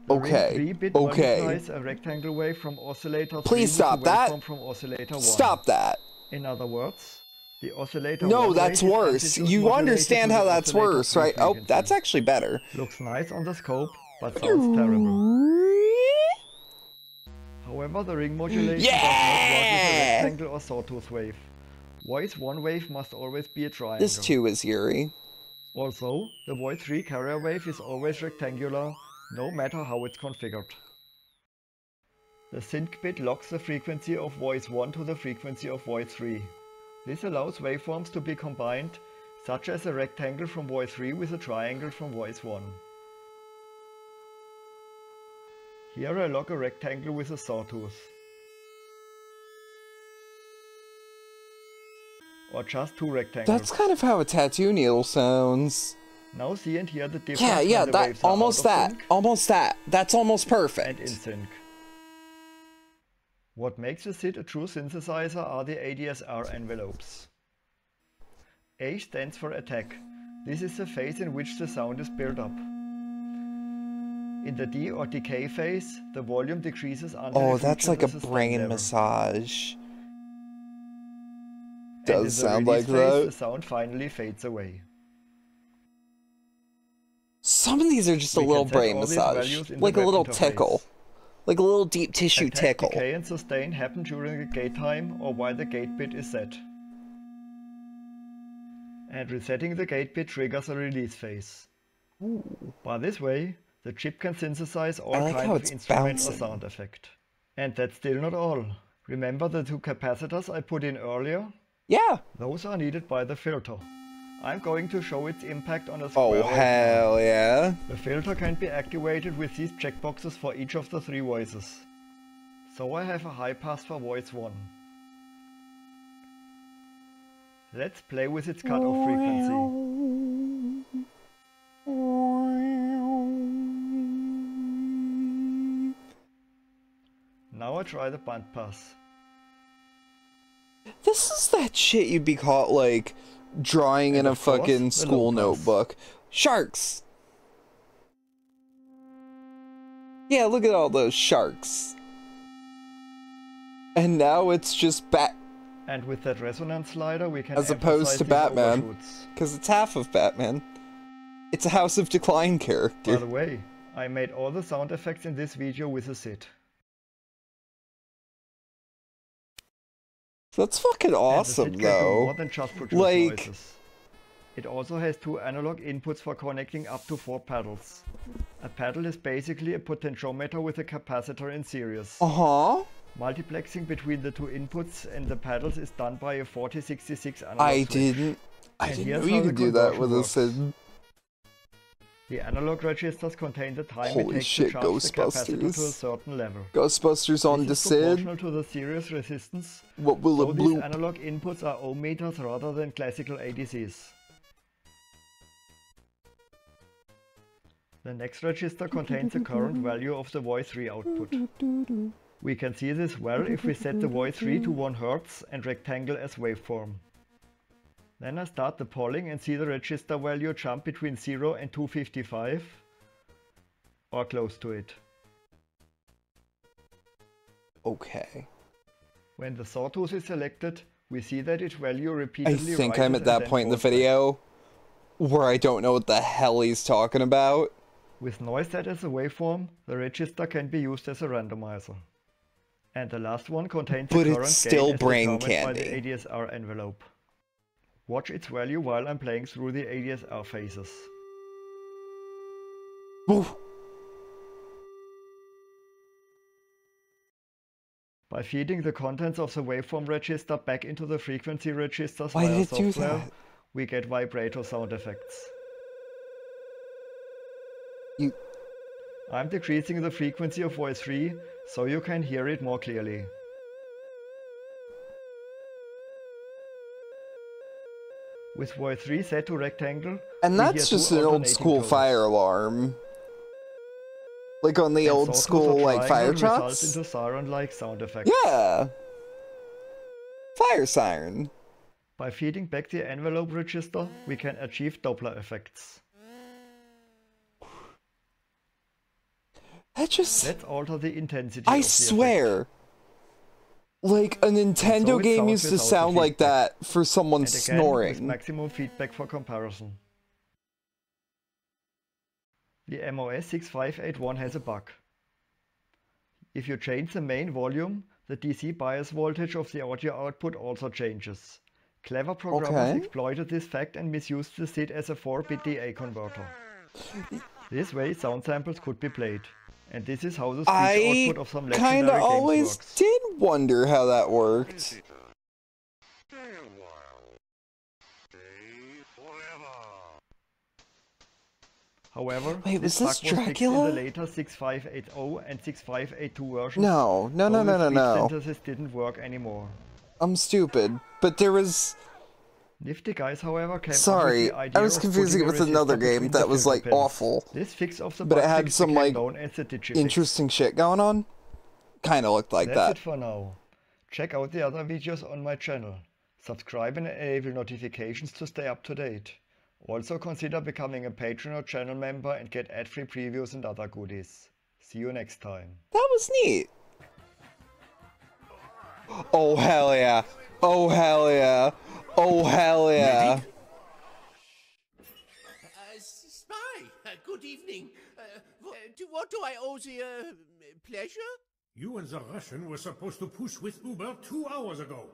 The Okay, ring 3-bit okay. multiplies a rectangle wave from oscillator 3 Please with stop a that. waveform from oscillator 1. Stop that. In other words, the oscillator No, 1 that's wave is worse. amplitude You modulated understand to how the that's oscillator worse, 3 right? Oh, frequency. that's actually better. Looks nice on the scope, but sounds terrible. However, the ring modulation does not work with a rectangle or sawtooth wave. Voice 1 wave must always be a triangle. This too is Yuri. Also, the voice 3 carrier wave is always rectangular, no matter how it's configured. The sync bit locks the frequency of voice 1 to the frequency of voice 3. This allows waveforms to be combined, such as a rectangle from voice 3 with a triangle from voice 1. Here I lock a rectangle with a sawtooth. Or just 2 rectangles. That's kind of how a tattoo needle sounds. Now see and hear the difference. Yeah, when the that, waves are almost out of that, sync almost that. That's almost perfect. and in sync. What makes a SID a true synthesizer are the ADSR envelopes. A stands for attack. This is the phase in which the sound is built up. In the D or decay phase, the volume decreases until Oh, it that's reaches like a sustain brain level. massage. And in Does the sound release like phase, that. the sound finally fades away. Some of these are just a We little can set brain all these massage. values in the Like a web little interface. tickle. Like a little deep tissue Attack, tickle. decay and sustain happen during the gate time or while the gate bit is set. And resetting the gate bit triggers a release phase. By this way, the chip can synthesize all I like kinds how of it's instrument or bouncing. sound effect. And that's still not all. Remember the 2 capacitors I put in earlier? Yeah. Those are needed by the filter. I'm going to show its impact on a Oh, square wave now. hell yeah. The filter can be activated with these checkboxes for each of the 3 voices. So I have a high pass for voice 1. Let's play with its cutoff frequency. Now I try the band pass. This is that shit you'd be caught, like, drawing in a of course, fucking the school low pass. notebook. Sharks! Yeah, look at all those sharks. And now it's just And with that resonance slider we can as opposed emphasize to these Batman. overshoots. Because it's half of Batman. It's a House of Decline By character. the way, I made all the sound effects in this video with a SID. That's fucking awesome, and the SID can do though. more than just produce Like, noises. It also has 2 analog inputs for connecting up to 4 pedals. A pedal is basically a potentiometer with a capacitor in series. uh-huh. Multiplexing between the 2 inputs and the pedals is done by a 4066 analog I switch. didn't And know here's you how the could do that conversion with a works. SID. The analog registers contain the time Holy it takes shit, to charge the capacitor to a Ghostbusters. certain level. Ghostbusters on This is Decid. proportional to the series resistance, What will so a these bloop? analog inputs are ohm meters rather than classical ADCs. The next register contains the current value of the voice 3 output. We can see this well if we set the voice 3 to 1 Hz and rectangle as waveform. Then I start the polling and see the register value jump between 0 and 255 or close to it. Okay. When the sawtooth is selected, we see that its value repeatedly I think rises I'm at and that then point in the falls back. video where I don't know what the hell he's talking about. With noise set as a waveform, the register can be used as a randomizer. And the last one contains But the it's current still gain as brain determined by the candy. ADSR envelope. Watch its value while I'm playing through the ADSR phases. Oof. By feeding the contents of the waveform register back into the frequency registers Why via did it do software, that? we get vibrato sound effects. I'm decreasing the frequency of voice 3 so you can hear it more clearly. With voice 3 set to rectangle, And we that's hear just two an old alternating school tones. fire alarm. Like on the And old sawtooth school, or like, fire triangle results trucks? into siren-like sound effects. Yeah! Fire siren. By feeding back the envelope register, we can achieve Doppler effects. That just... Let's alter the intensity I of the swear! Like, a And Nintendo so it game sounds used to without the sound like feedback. that for someone And again, with snoring. maximum feedback for comparison. The MOS 6581 has a bug. If you change the main volume, the DC bias voltage of the audio output also changes. Clever programmers Okay. exploited this fact and misused the SID as a 4-bit DA converter. This way, sound samples could be played. And this is how the speech I output of some kinda legendary games always works. did wonder how that worked. However, Wait, this was this bug was fixed in Dracula? the later 6580 and 6582 versions. No, no, so no, the no, no, speech no. synthesis didn't work anymore. I'm stupid, but there was... Nifty guys, however, came up Sorry, with the idea I was of confusing it putting with a another resistor game between that the was, filter like, pins. awful. This fix of the But it bug had fix some, became like, known as the digifix. interesting shit going on. Kinda looked like That's that. it for now. Check out the other videos on my channel. Subscribe and enable notifications to stay up to date. Also consider becoming a patron or channel member and get ad-free previews and other goodies. See you next time. That was neat. Oh hell yeah. Oh hell yeah. Oh hell yeah. Spy, good evening. To what do I owe the pleasure? You and the Russian were supposed to push with Uber 2 hours ago.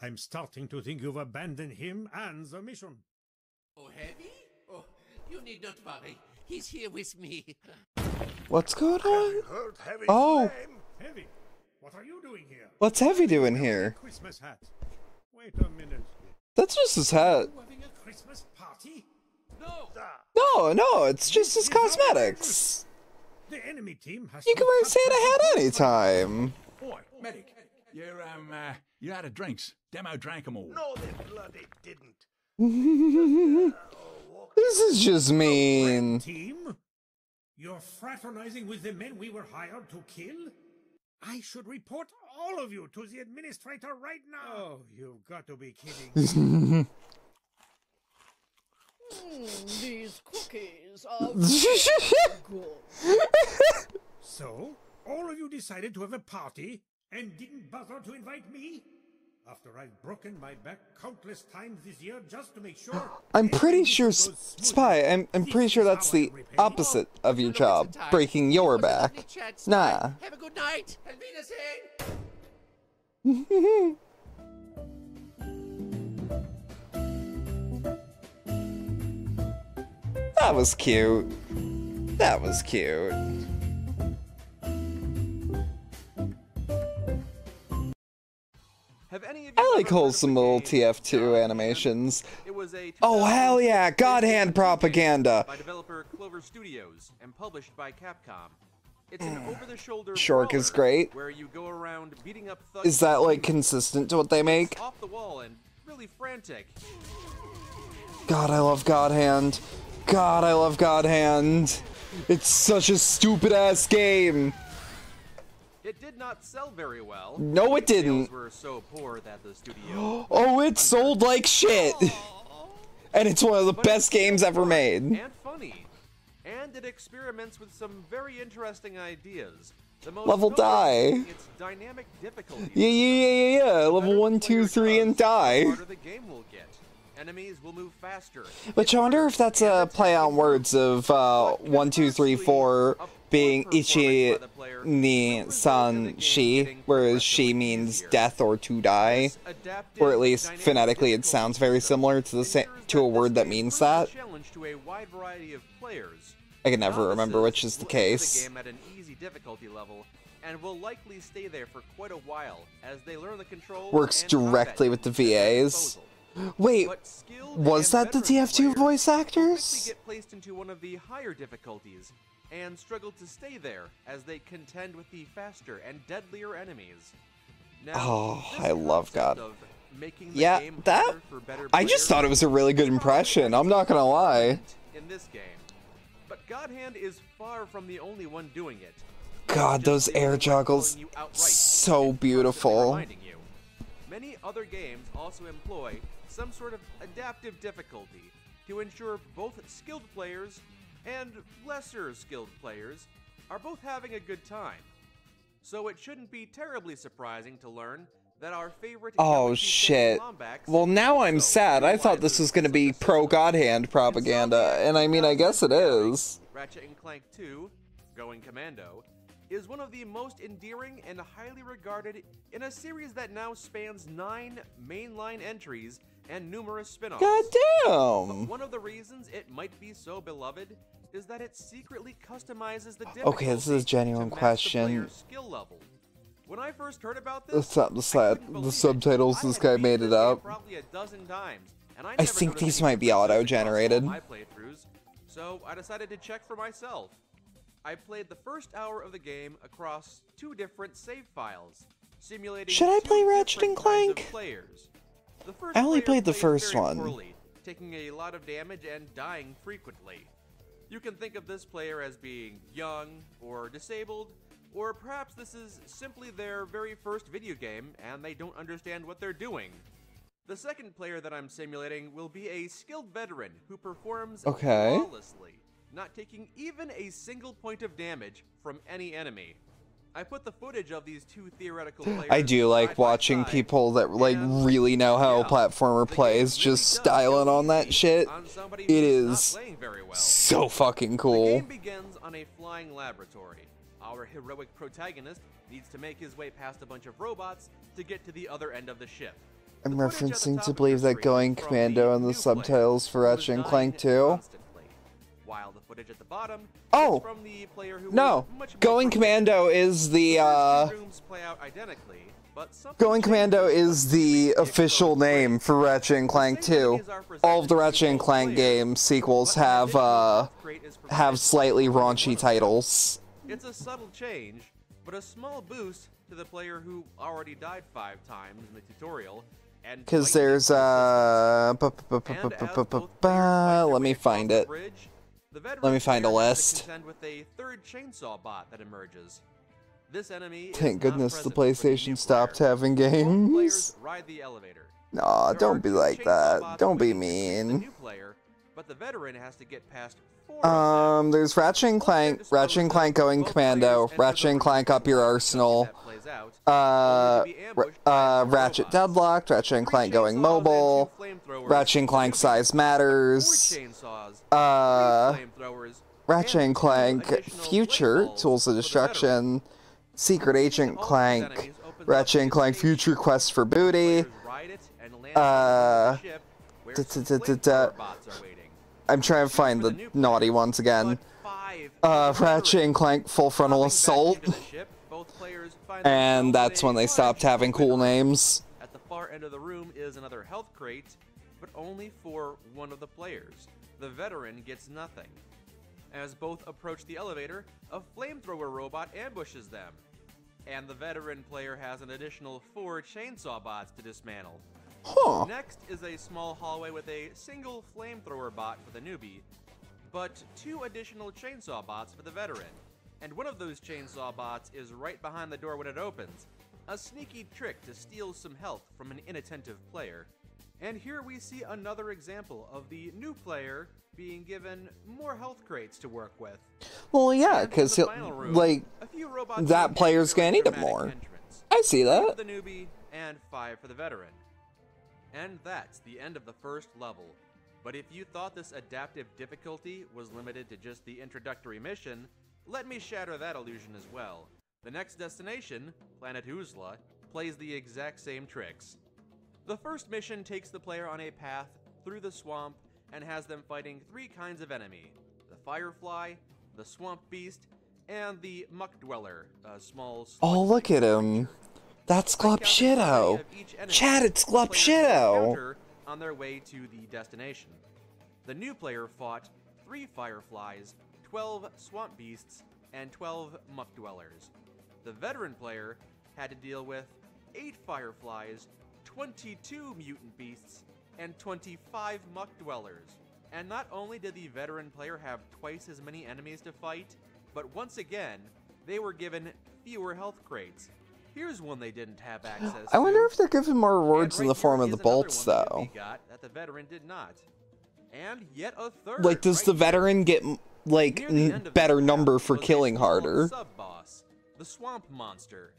I'm starting to think you've abandoned him and the mission. Oh, Heavy? Oh, you need not worry. He's here with me. What's going on? Oh, Heavy, what are you doing here? what's Heavy doing here? Christmas hat. Wait a minute. That's just his hat. Having a Christmas party? No, no, it's just his cosmetics. The enemy team has You can wear a Santa hat anytime. Boy, medic, you're out of drinks. Demo drank them all. No, they bloody didn't. This is just mean. Team? You're fraternizing with the men we were hired to kill? I should report all of you to the administrator right now. Oh, you've got to be kidding. These cookies are good. So, all of you decided to have a party and didn't bother to invite me? After I've broken my back countless times this year just to make sure... I'm pretty sure, Spy, I'm pretty sure that's the opposite of your job, breaking your back. Nah. Have a good night. And Wiedersehen. That was cute. That was cute. Have any of you I like ever heard of wholesome the little game TF2 animations. It was a Oh, hell yeah! God hand propaganda! by developer Clover Studios and published by Capcom. It's an over-the-shoulder Shork is great. where you go around beating up thugs. Is that, like, consistent to what they make? It's off the wall and really frantic. God, I love God Hand. God, I love God Hand. It's such a stupid-ass game. It did not sell very well. No, it didn't. Sales were so poor that the studio Oh, it sold like shit. And it's one of the best games ever made. and funny. And it experiments with some very interesting ideas. The most Level notable die. being its dynamic difficulty. Yeah. Level 1, 2, 3, and die. The harder the game will get. Enemies will move faster. Which I wonder if that's a play on words of 1, 2, 3, 4 being Ichi ni san shi, whereas shi means death or to die, or at least phonetically it sounds very similar to to a word that means that. Challenge to a wide variety of players. I can never remember which is the Will enter case. The game at an easy difficulty level and will likely stay there for quite a while as they learn the controls. Works and directly combat with the VAs. Wait, was that the TF2 voice actors? get placed into one of the higher difficulties and struggle to stay there as they contend with the faster and deadlier enemies. Now, Oh, this I love God. concept of making the Yeah, game that. harder for better I just players thought it was a really good impression. I'm not gonna lie. in this game. But God Hand is far from the only one doing it. God, those air juggles, so beautiful. Reminding you. Many other games also employ some sort of adaptive difficulty to ensure both skilled players and lesser skilled players are both having a good time. So it shouldn't be terribly surprising to learn that our favorite Oh shit. Well, now I'm sad. I thought this was gonna be pro God Hand propaganda, and I mean, I guess it is. Ratchet & Clank 2, Going Commando, is one of the most endearing and highly regarded in a series that now spans 9 mainline entries and numerous spin-offs. God But damn. one of the reasons it might be so beloved is that it secretly customizes the difficulty Okay, this is a genuine to match the question. player's skill level. When I first heard about The, this, the subtitles, this guy made it up. probably a dozen times, and I I never think noticed these any might be differences across auto-generated. all my playthroughs, so I decided to check for myself. I played the first hour of the game across 2 different save files, simulating Should I 2 play Ratchet different and kinds of Clank? players. The first I only player played the plays first very one. poorly, taking a lot of damage and dying frequently. You can think of this player as being young or disabled, or perhaps this is simply their very first video game and they don't understand what they're doing. The second player that I'm simulating will be a skilled veteran who performs Okay. flawlessly, not taking even a single point of damage from any enemy. I put the footage of these 2 theoretical players I do like side by watching side, people that like really know how a platformer plays just styling on that shit. It is so fucking The cool. game begins on a flying laboratory. Our heroic protagonist needs to make his way past a bunch of robots to get to the other end of the ship. I'm referencing to believe that Going Commando in the subtitles for Ratchet and Clank 2. While the footage at the bottom Oh! is from the player who No! was much more Going Commando is the, rooms play out identically, but something Going Commando is the official name for Ratchet and Clank 2. All of the Ratchet and Clank game sequels have slightly raunchy titles. It's a subtle change, but a small boost to the player who already died 5 times in the tutorial. And Because there's, let me find it. Let me find a list. With a third chainsaw bot that emerges. This enemy Thank goodness the PlayStation stopped having games. ride the elevator. Nah, don't be like that. Don't be mean. But the veteran has to get past There's Ratchet and Clank Going Commando, Ratchet and Clank Up Your Arsenal, Ratchet Deadlocked, Ratchet and Clank Going Mobile, Ratchet and Clank Size Matters, Ratchet and Clank Future, Tools of Destruction, Secret Agent Clank, Ratchet and Clank Future Quest for Booty, I'm trying to find the naughty ones again. Ratchet and Clank Full Frontal Assault. And that's when they stopped having cool names. far end of the room is another health crate, but only for one of the players. The veteran gets nothing. As both approach the elevator, a flamethrower robot ambushes them, and the veteran player has an additional 4 chainsaw bots to dismantle. Huh. Next is a small hallway with a single flamethrower bot for the newbie, but 2 additional chainsaw bots for the veteran. And one of those chainsaw bots is right behind the door when it opens, a sneaky trick to steal some health from an inattentive player. And here we see another example of the new player being given more health crates to work with. Well, yeah, because like that player's gonna need it more. I see 3 that. for the newbie and 5 for the veteran. And that's the end of the first level. But if you thought this adaptive difficulty was limited to just the introductory mission, let me shatter that illusion as well. The next destination, Planet Oozla, plays the exact same tricks. The first mission takes the player on a path through the swamp and has them fighting 3 kinds of enemy: the Firefly, the Swamp Beast, and the Muck Dweller, a small Oh, look at him. That's Glupshido. Chad, it's Glupshido. On their way to the destination. The new player fought 3 Fireflies, 12 Swamp Beasts, and 12 Muck Dwellers. The veteran player had to deal with 8 Fireflies, 22 Mutant Beasts, and 25 Muck Dwellers. And not only did the veteran player have twice as many enemies to fight, but once again, they were given fewer health crates. Here's one they didn't have access to. I wonder if they're giving more rewards in the form of the bolts, though. Got that the veteran did not. And yet a third. Like, does the veteran get like better number for killing harder? Sub-boss, the Swamp Monster.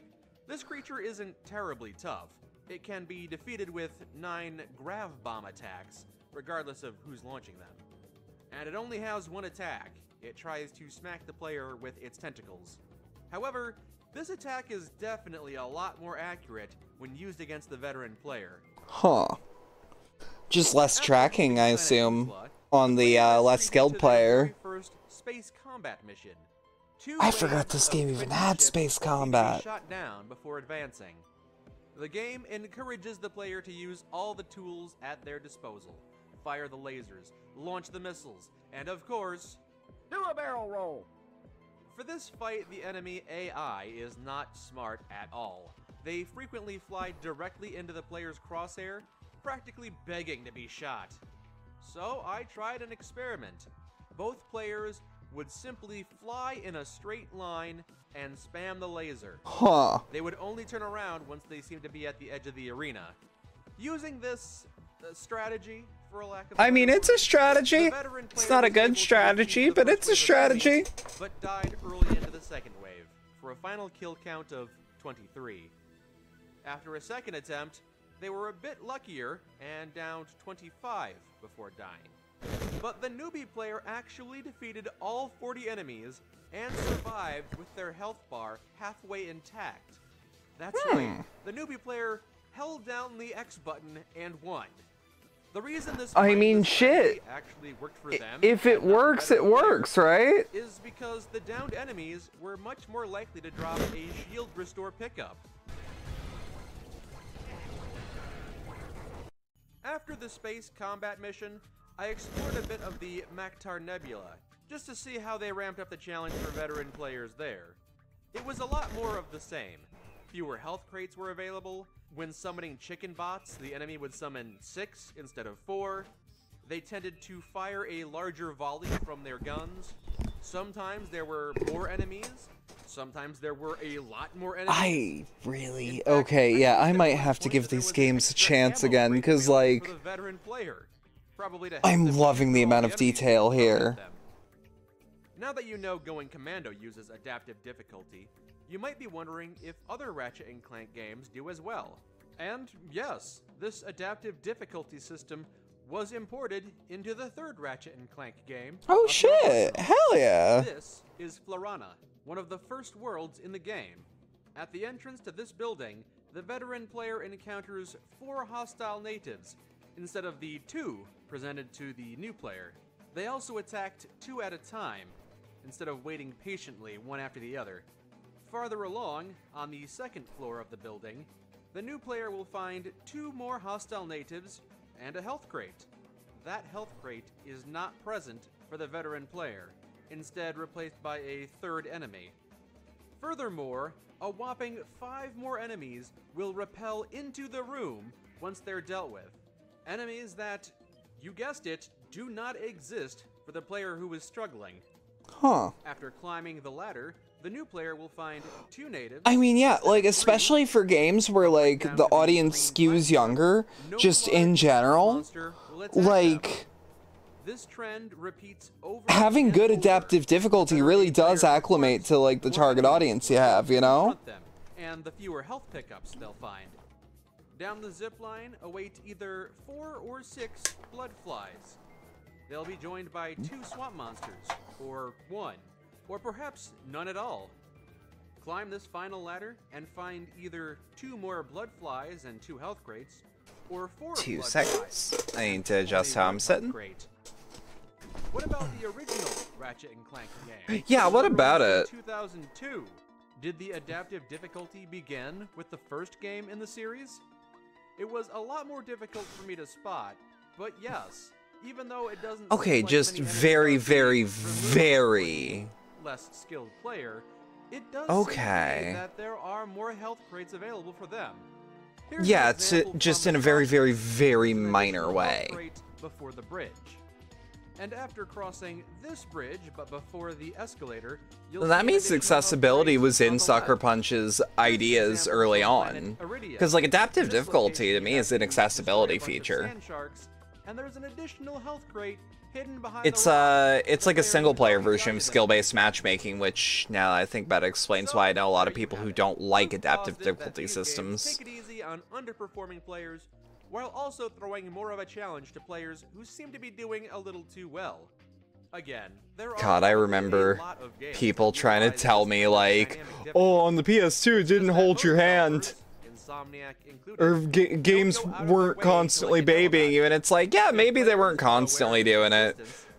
This creature isn't terribly tough. It can be defeated with 9 grav bomb attacks, regardless of who's launching them. And it only has one attack. It tries to smack the player with its tentacles. However, this attack is definitely a lot more accurate when used against the veteran player. Huh. Just less tracking, I assume, on the less skilled player. First space combat mission. I forgot this game even had space combat. Shot down before advancing. The game encourages the player to use all the tools at their disposal. Fire the lasers, launch the missiles, and of course, do a barrel roll. For this fight, the enemy AI is not smart at all. They frequently fly directly into the player's crosshair, practically begging to be shot. So I tried an experiment. Both players would simply fly in a straight line and spam the laser. Huh. They would only turn around once they seemed to be at the edge of the arena. Using this strategy, for a lack of I mean, it's a strategy. It's not a good strategy, but it's a strategy. But died early into the second wave, for a final kill count of 23. After a second attempt, they were a bit luckier and downed 25 before dying. But the newbie player actually defeated all 40 enemies and survived with their health bar halfway intact. That's right, the newbie player held down the X button and won. The reason this shit. actually worked for them, if it works, it works, right? Is because the downed enemies were much more likely to drop a shield restore pickup. After the space combat mission, I explored a bit of the Maktar Nebula, just to see how they ramped up the challenge for veteran players there. It was a lot more of the same. Fewer health crates were available. When summoning chicken bots, the enemy would summon 6 instead of 4. They tended to fire a larger volley from their guns. Sometimes there were more enemies. Sometimes there were a lot more enemies. Okay, yeah, I might have to give these games a chance again, because, like, I'm loving the amount of detail here. Now that you know Going Commando uses adaptive difficulty, you might be wondering if other Ratchet & Clank games do as well. And yes, this adaptive difficulty system was imported into the third Ratchet & Clank game. Oh shit, hell yeah! This is Florana, one of the first worlds in the game. At the entrance to this building, the veteran player encounters 4 hostile natives, instead of the 2 presented to the new player. They also attacked 2 at a time, instead of waiting patiently one after the other. Farther along, on the second floor of the building, the new player will find 2 more hostile natives and a health crate. That health crate is not present for the veteran player, instead replaced by a 3rd enemy. Furthermore, a whopping 5 more enemies will rappel into the room once they're dealt with. Enemies that, you guessed it, do not exist for the player who is struggling. Huh. After climbing the ladder, the new player will find 2 natives. I mean, yeah, like, especially for games where, like, the audience skews younger, just in general, like, this trend repeats over having good adaptive difficulty really does acclimate to, like, the target audience you have, you know? And the fewer health pickups they'll find. Down the zip line await either 4 or 6 blood flies. They'll be joined by 2 swamp monsters, or 1, or perhaps none at all. Climb this final ladder and find either 2 more blood flies and 2 health crates, or 4 2 blood seconds. flies. I need to adjust how I'm sitting. What about the original Ratchet and Clank game? Yeah, what about it? 2002. Did the adaptive difficulty begin with the first game in the series? It was a lot more difficult for me to spot, but yes, even though it doesn't Okay, seem like just many enemies very, are very, being very... less skilled player, it does Okay. seem to me that there are more health crates available for them. Here's Yeah, an it's example just from in a the very, top very, left. very There's an minor additional way. health crate before the bridge. And after crossing this bridge, but before the escalator, you'll That see means additional accessibility health was crates in on the Sucker left. Punch's ideas early on. Because, like, adaptive difficulty to me is an accessibility feature. Sand sharks, and there's an additional health crate hidden behind It's the it's like a single-player version of skill-based matchmaking, which, now that I think about it, explains why I know a lot of people who don't like adaptive difficulty systems. Take it easy on underperforming players, while also throwing more of a challenge to players who seem to be doing a little too well. Again, there are God, I remember people trying to tell me, like, oh, on the PS2 it didn't hold your hand. Or games weren't constantly babying you, and it's like, yeah, maybe they weren't constantly doing it.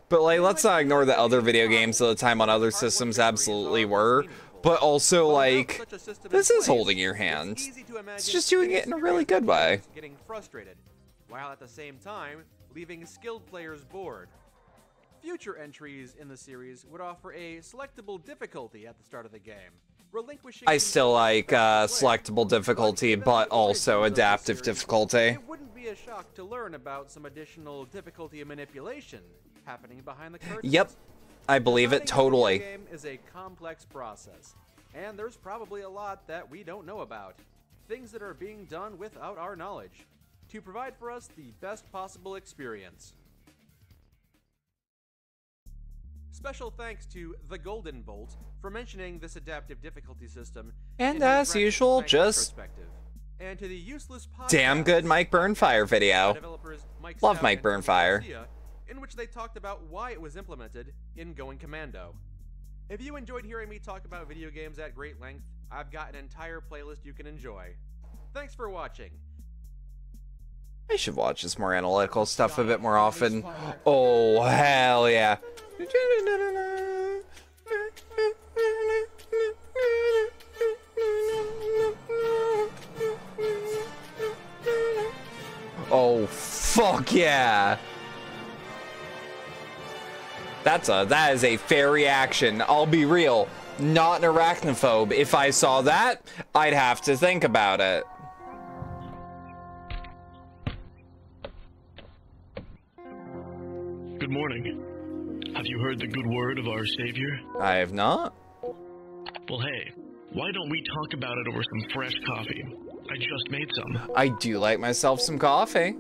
But, like, let's not ignore that other video games at the time on other systems absolutely were. But also, like, this is holding your hand. It's just doing it in a really good way. Getting frustrated, while at the same time leaving skilled players bored. Future entries in the series would offer a selectable difficulty at the start of the game, relinquishing. I still like selectable difficulty, but also adaptive difficulty. It wouldn't be a shock to learn about some additional difficulty and manipulation happening behind the curtains. Yep, I believe it totally. Designing a video game is a complex process, and there's probably a lot that we don't know about. Things that are being done without our knowledge, to provide for us the best possible experience. Special thanks to The Golden Bolt for mentioning this adaptive difficulty system. And as usual, just and to the useless damn good Mike Burnfire video. Love Mike Burnfire. In which they talked about why it was implemented in Going Commando. If you enjoyed hearing me talk about video games at great length, I've got an entire playlist you can enjoy. Thanks for watching. I should watch this more analytical stuff a bit more often. Oh, hell yeah. Oh, fuck yeah. That is a fair reaction. I'll be real. Not an arachnophobe. If I saw that, I'd have to think about it. Good morning. Have you heard the good word of our Savior? I have not. Well, hey, why don't we talk about it over some fresh coffee? I just made some. I do like myself some coffee.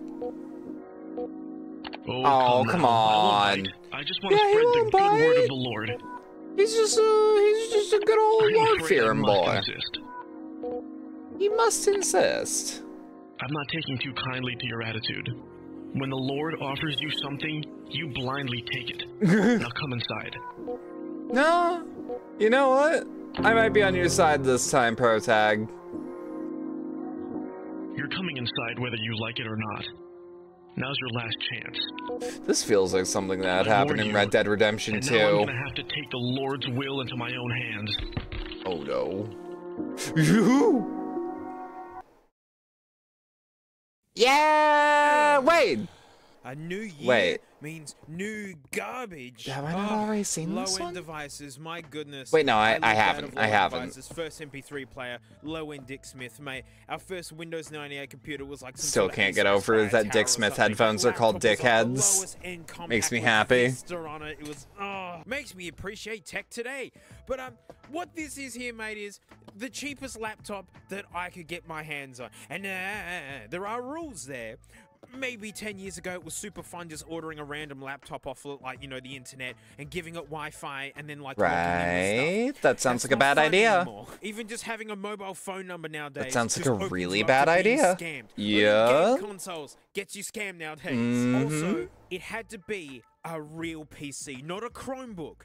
Oh, come on. I just want to spread the good word of the Lord. He's just a good old Lord-fearing boy. He must insist. I'm not taking too kindly to your attitude. When the Lord offers you something, you blindly take it. Now come inside. No, you know what? I might be on your side this time, Protag. You're coming inside whether you like it or not. Now's your last chance. This feels like something that happened in Red Dead Redemption 2. Now I'm gonna have to take the Lord's will into my own hands. Oh no. Yeah, wait. A new year Wait. means new garbage. Have I not already seen this Low-end one? devices, my goodness. Wait, no, I lived out haven't. of I low-end haven't. devices. First MP3 player, low-end Dick Smith, mate. Our first Windows 98 computer was like some Still sort of can't get Acer over Aspire that Tower Dick or Smith something. headphones are called Laptop was like the dickheads. lowest-end compact Makes me with happy. Vista on it. It was makes me appreciate tech today. But what this is here, mate, is the cheapest laptop that I could get my hands on. And there are rules there. Maybe 10 years ago it was super fun just ordering a random laptop off, like, you know, the internet and giving it Wi-Fi and then like logging in Right. with stuff. That sounds That's like a not bad fun idea. anymore. Even just having a mobile phone number nowadays. That sounds like just a opens really you up bad to being idea. scammed. Yeah. Even game consoles gets you scammed nowadays. Mhm. Also, it had to be a real PC, not a Chromebook.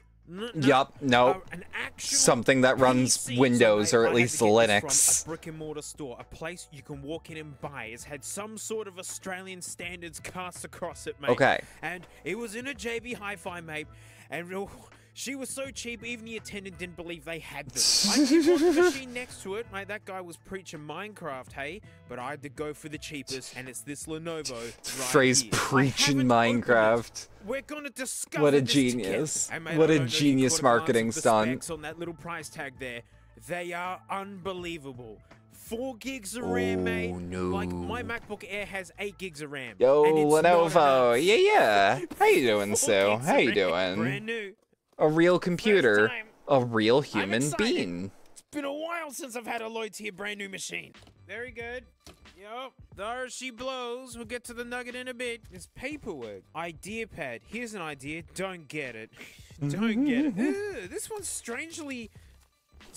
Yup, no. An actual Something that runs PC. Windows So, or mate, at I had least to get this Linux. from a brick and mortar store, a place you can walk in and buy. It's had some sort of Australian standards cast across it, mate. Okay. And it was in a JB Hi-Fi, mate. And she was so cheap, even the attendant didn't believe they had them. I did want the machine next to it, mate. That guy was preaching Minecraft, hey? But I had to go for the cheapest, and it's this Lenovo right Phrase here. preaching Minecraft. We're gonna discover What a this genius. together. And, mate, What I a don't know if you genius caught a glance marketing of the stunt. specs on that little price tag there. They are unbelievable. 4 gigs of RAM, mate. no. Like, my MacBook Air has 8 gigs of RAM. Yo, and it's not Lenovo. enough. Yeah. How you doing, 4 Sue? gigs How of you RAM, doing? Brand new. A real computer. time. A real I'm human excited. being. It's been a while since I've had a low tier brand new machine. Very good. Yup. There she blows. We'll get to the nugget in a bit. It's paperwork. Idea pad. Here's an idea. Don't get it. Don't get it. Ugh, this one's strangely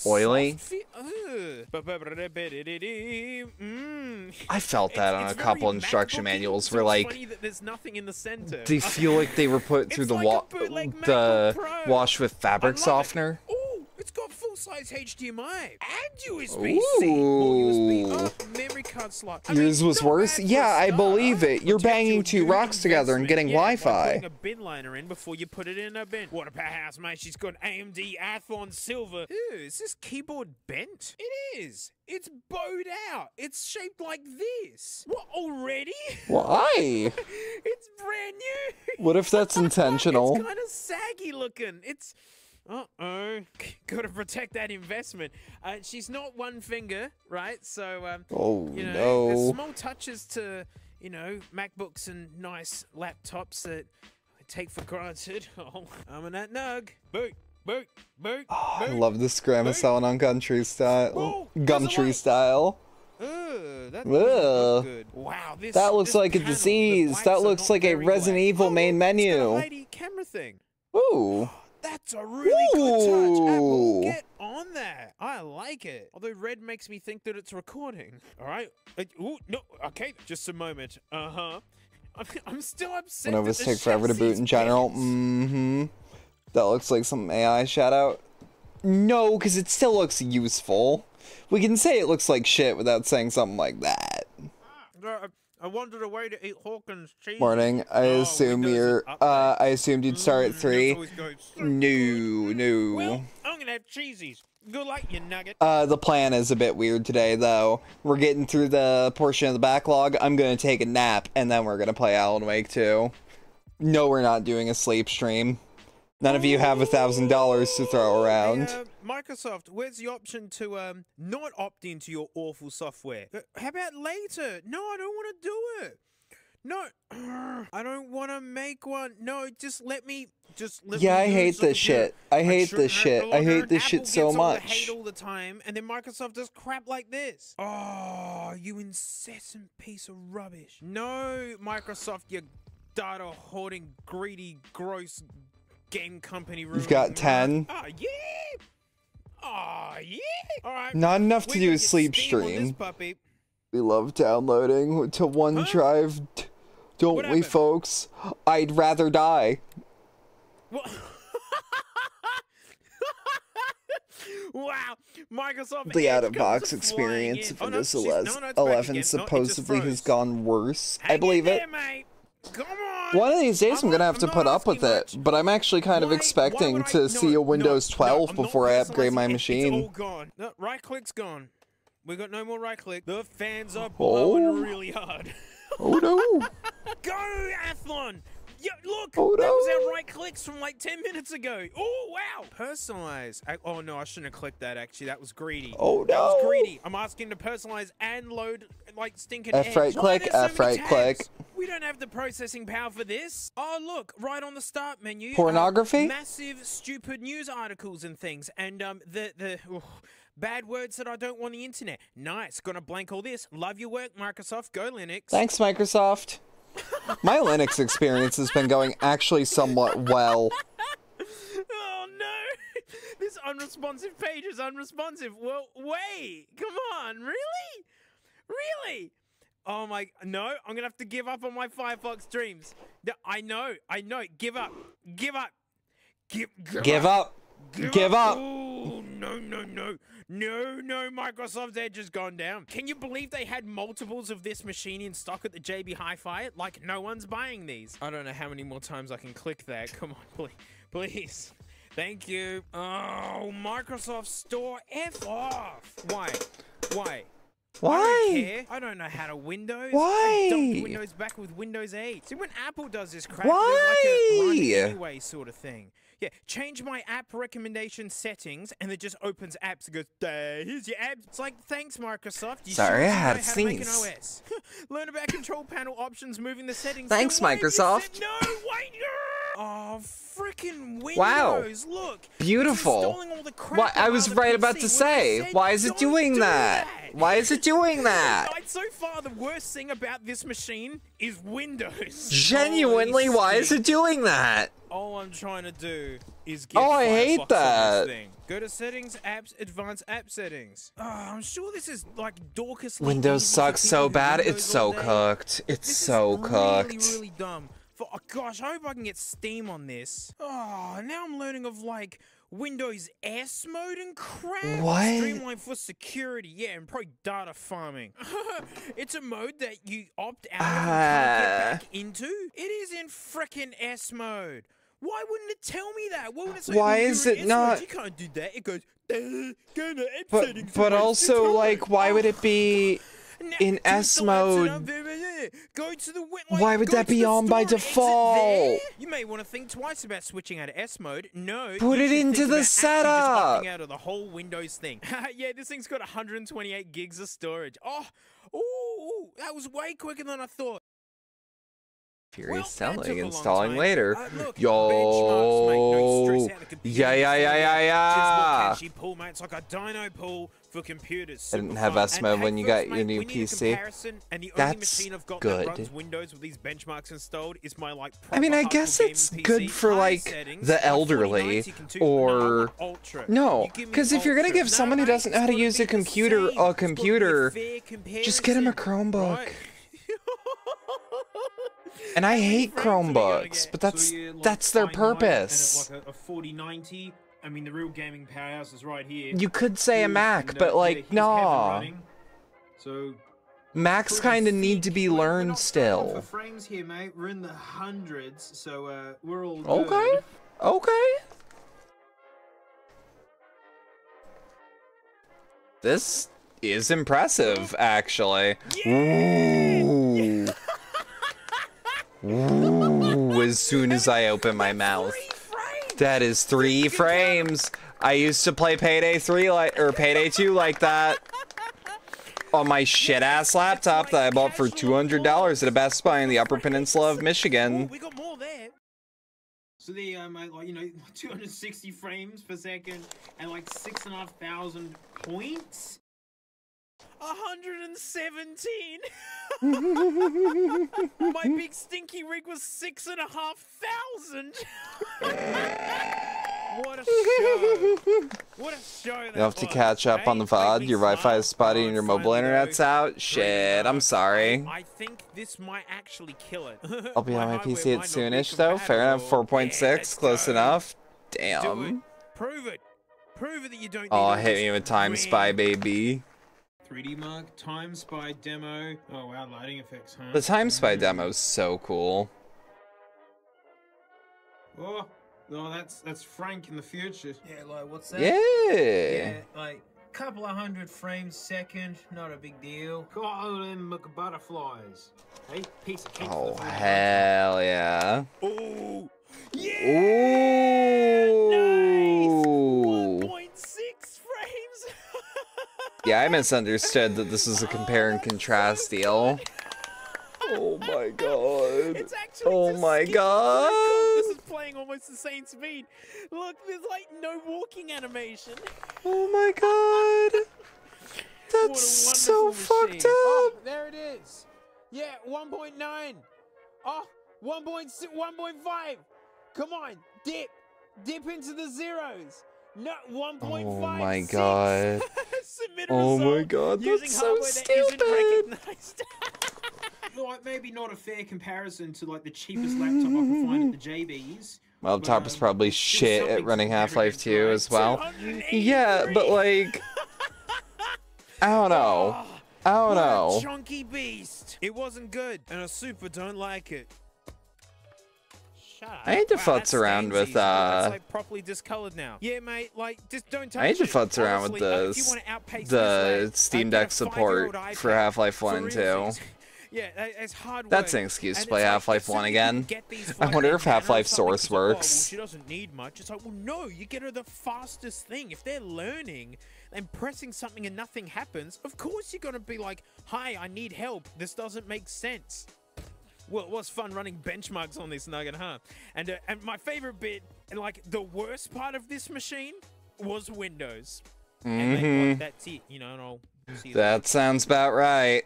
Oily? I felt that on a couple instruction manuals where, like, Funny that there's nothing in the center. they feel like they were put through the wash with fabric softener. Ooh, it's got full-size HDMI and USB-C. More USB. Oh, memory card slot. I Yours mean, was not worse? bad for Yeah, a I start. believe it. You're banging two rocks together and getting Yeah, by Wi-Fi. putting a bin liner in before you put it in a bin. What a powerhouse, mate. She's got AMD Athlon Silver. Ew, is this keyboard bent? It is. It's bowed out. It's shaped like this. What, already? Why? It's brand new. What if that's intentional? It's kind of saggy looking. It's... Uh-oh. Gotta protect that investment. She's not one finger, right? So, Oh, you know, no. there's small touches to, you know, MacBooks and nice laptops that I take for granted. Oh, I'm in that nug. Boot, boot, boot, I boot. love this grandma selling on country style. Gumtree style. That Ugh. look good. Wow, this That looks this like a panel, the disease. blanks That are looks not like a very Resident black. Evil main It's got a menu. lady camera thing. Ooh. That's a really good touch. Apple, Ooh. get on that. I like it. Although red makes me think that it's recording. All right. Ooh, no. Okay, just a moment. I'm still upset. Windows that take the forever to boot chassis's in general. bent. Mm-hmm. That looks like some AI shout out. No, because it still looks useful. We can say it looks like shit without saying something like that. I wanted a way to eat Hawkins cheese. Morning. I assume you're. I assumed you'd start at 3. No. Well, I'm gonna have cheesies. Good luck, you nugget. The plan is a bit weird today, though. We're getting through the portion of the backlog. I'm gonna take a nap, and then we're gonna play Alan Wake 2. No, we're not doing a sleep stream. None of you have $1,000 to throw around. Hey, Microsoft, where's the option to not opt into your awful software? How about later? No, I don't want to do it. No, I don't want to make one. No, just let me. Yeah, I hate something this shit. I hate this shit. I hate this shit so Apple gets all the much. hate all the time, and then Microsoft does crap like this. Oh, you incessant piece of rubbish. No, Microsoft, you data hoarding, greedy, gross game company. You've got 10. Oh, yeah. Oh, yeah. All right. Not enough to do a sleep stream. We love downloading to OneDrive, don't we, folks? I'd rather die. Wow, Microsoft. The out-of-box experience of Windows 11 supposedly has gone worse. I believe it. One of these days I'm gonna have to put up with it, but I'm actually kind of expecting to see a Windows 12 before I upgrade my machine. It's all gone. No, right click's gone. We got no more right click. The fans are blowing really hard. Oh no! Go, Athlon! Yeah, look! Oh, that was no. our right clicks from like 10 minutes ago. Oh, wow! Personalize. Oh, no, I shouldn't have clicked that, actually. That was greedy. Oh, That was no. greedy. I'm asking to personalize and load, like, stinking F right Edge. Why click, are there so F many right click. tabs? We don't have the processing power for this. Oh, look, right on the start menu. Pornography? Massive, stupid news articles and things. And, bad words that I don't want on the internet. Nice. Gonna blank all this. Love your work, Microsoft. Go Linux. Thanks, Microsoft. My Linux experience has been going actually somewhat well. Oh no! This unresponsive page is unresponsive. Well, wait! Come on, really? Really? Oh my, no, I'm gonna have to give up on my Firefox dreams. No, I know, give up. Give up. Give up. Give up. Oh, no, Microsoft Edge has gone down. Can you believe they had multiples of this machine in stock at the JB Hi-Fi? Like, no one's buying these. I don't know how many more times I can click that. Come on, please. Thank you. Oh, Microsoft Store, F off. Why? Why? I don't care. I don't know how to Windows. Why? I dumped Windows back with Windows 8. See, when Apple does this crap, Why? there's like a run anyway sort of thing. Yeah, change my app recommendation settings, and it just opens apps and goes, here's your app. It's like, thanks, Microsoft. You Sorry, sure I had know to how to make an sneeze. OS. Learn about control panel options, moving the settings. Thanks, Then why have you Microsoft. said no, wait, no. Oh, freaking Windows. Wow. Look. Beautiful. It's installing all the crap Why, I on was the right PC. about to When say, I said, why is it don't doing do that? Why is it doing that? Right, so far, the worst thing about this machine is Windows. Genuinely, Holy why is shit. it doing that? All I'm trying to do is get Oh, I hate Firefox on that. this thing. Go to settings, apps, advanced app settings. Oh, I'm sure this is like Dorcas. Windows sucks so bad, it's so cooked. It's so cooked. Really dumb. Oh gosh, I hope I can get Steam on this. Oh, now I'm learning of like Windows S mode and crap. What? Streamlined for security, yeah, and probably data farming. It's a mode that you opt out of and can't get back into. It is in frickin' S mode. Why wouldn't it tell me that? Why, wouldn't it say, Why you're is in it S not- mode. You can't do that. It goes, go to app settings. But also, like, why would it be in S mode? Go to the Why would that be on by default? You may want to think twice about switching out of S mode. No. Put you it should into think the about actually setup. Just opting out of the whole Windows thing. Yeah, this thing's got 128 gigs of storage. Oh, that was way quicker than I thought. Furious that took a selling, long installing time. later. Look, Yo. benchmarks, mate. No stress out the computer. Yeah. Just what can she pull, mate? It's like a dyno pull for computers. I didn't Super have fun. S mode And when hey, you folks, got your mate, new we need a PC. comparison, and the only That's machine I've got good. that runs Windows with these benchmarks installed is my like. I mean, I proper guess hardcore it's gaming good PC. for High like settings, the like elderly 4090 can do- or Ultra. no, You give me because if you're gonna Ultra. give someone who mate, doesn't know how to it's gotta use be a the computer same. It's gotta be a fair just get him a comparison, Chromebook. right? And I hate Chromebooks, but that's their purpose. Like a 4090. I mean, the real gaming powerhouse is right here. You could say a Mac, but like, nah. So Macs kind of need to be learned for still. frames here, mate, we're in the hundreds, so we're all good. Okay. Okay. This is impressive, actually. Ooh. Ooh, as soon as I open my mouth. That is 3 frames. I used to play Payday 3 or Payday 2 like that on my shit-ass laptop that I bought for $200 at a Best Buy in the Upper Peninsula of Michigan. We got more there. So there you go, mate, like, 260 frames per second and like 6,500 points. 117. My big stinky rig was 6,500. What a show! What a show! You'll have to catch up on the VOD. Your Wi-Fi is spotty and your mobile internet's out. Shit, I'm sorry. I think this might actually kill it. I'll be on my PC at soonish though. Fair enough. 4.6, close enough. Damn. Prove it. Prove it that you don't. Oh, hit me with Time Spy, baby. 3D Mark, Time Spy demo. Oh wow, lighting effects, huh? The Time Spy demo is so cool. Oh, that's Frank in the future. Yeah, like what's that? Yeah. Yeah, like couple of 100 frames second, not a big deal. Oh, them butterflies. Hey, piece of cake. Oh, hell yeah. Oh, yeah! Ooh! 1.6 frames! Yeah, I misunderstood that this is a compare and contrast deal. Oh my god. It's actually oh my god. This is playing almost the same speed. Look, there's like no walking animation. Oh my god. That's so fucked up. Oh, there it is. Yeah, 1.9. Oh, 1.6, 1.5. Come on, dip. Dip into the zeros. No, 1.5. Oh my god. Submit a Oh my result god, using that's so hardware that isn't stupid. recognized. Like, maybe not a fair comparison to like the cheapest laptop I can find at the JBs. My laptop is probably shit at running Half-Life 2 as well. Yeah, but like, I don't know. I don't know. Chunky beast. It wasn't good, and I super don't like it. Shut up. I need to futz around with It's like properly discolored now. Yeah, mate. Like, just don't touch it. I need to futz around with the Steam Deck support for Half-Life 1 and 2. Yeah, it's hard work. That's an excuse to play Half-Life 1 again. I wonder if Half-Life Source works. She doesn't need much. It's like, well, no, you get her the fastest thing. If they're learning and pressing something and nothing happens, of course you're going to be like, hi, I need help. This doesn't make sense. Well, it was fun running benchmarks on this nugget, huh? And my favorite bit, and like the worst part of this machine, was Windows. And then, like, that's it, you know, and I'll see you That sounds about right.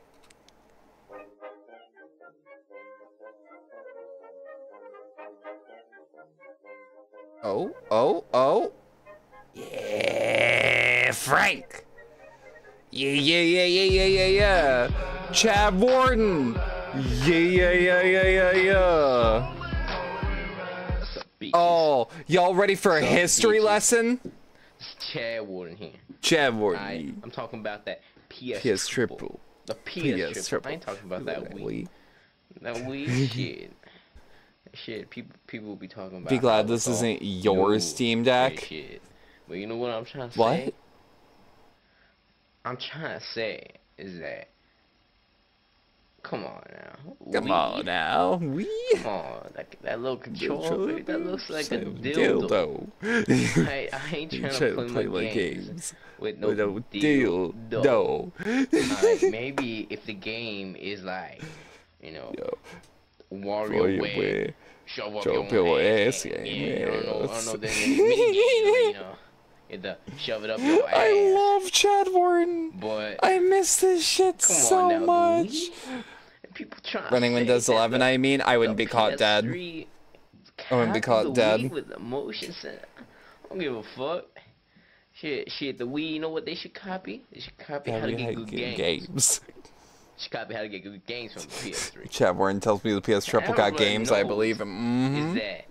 Oh. Yeah, Frank. Yeah. Chad Warden. Yeah. Oh, y'all ready for a history lesson? It's Chad Warden here. Chad Warden. I'm talking about that PS triple. The PS triple. I ain't talking about that Wii. That Wii shit. Shit, people will be talking about. Be glad this isn't your Steam Deck. Shit. But you know what I'm trying to say? What? I'm trying to say is that. Come on now. Come on now. Wii. Come on, that little controller, that looks like a dildo. I ain't trying to play my games with no dildo. Like, maybe if the game is like, you know, WarioWare. Shove up your ass game. Yeah, I don't know. Then mini game, you know, shove it up your ass. I love Chad Warden. But I miss this shit so much. People trying running Windows 11, I mean, I wouldn't be caught dead. I wouldn't be caught dead. With the motion center. I don't give a fuck. Shit, the Wii, you know what they should copy? They should copy how to get good games. Should copy how to get good games from the PS3. Chad Warren tells me the PS Triple got games, I believe him. Is that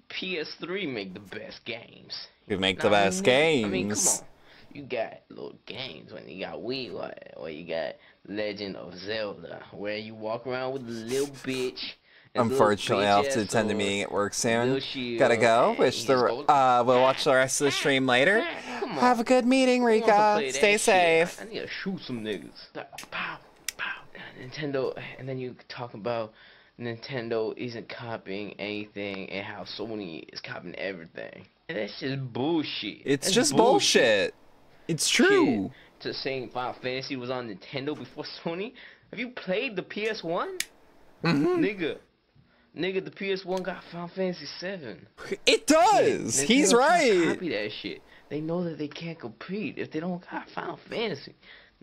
PS3 make the best games. You make the best games. I mean, come on. You got little games when you got Wii, or you got Legend of Zelda, where you walk around with a little bitch. Unfortunately, I'll have to attend a meeting at work soon. Gotta go. We'll watch the rest of the stream later. Have a good meeting, Rika. Stay safe. I need to shoot some niggas. Pow, pow. Nintendo, and then you talk about Nintendo isn't copying anything and how Sony is copying everything. And that's just bullshit. It's just bullshit. It's true. To saying Final Fantasy was on Nintendo before Sony. Have you played the PS1? Nigga, the PS1 got Final Fantasy 7. It does. He's right. Copy that shit. They know that they can't compete if they don't got Final Fantasy.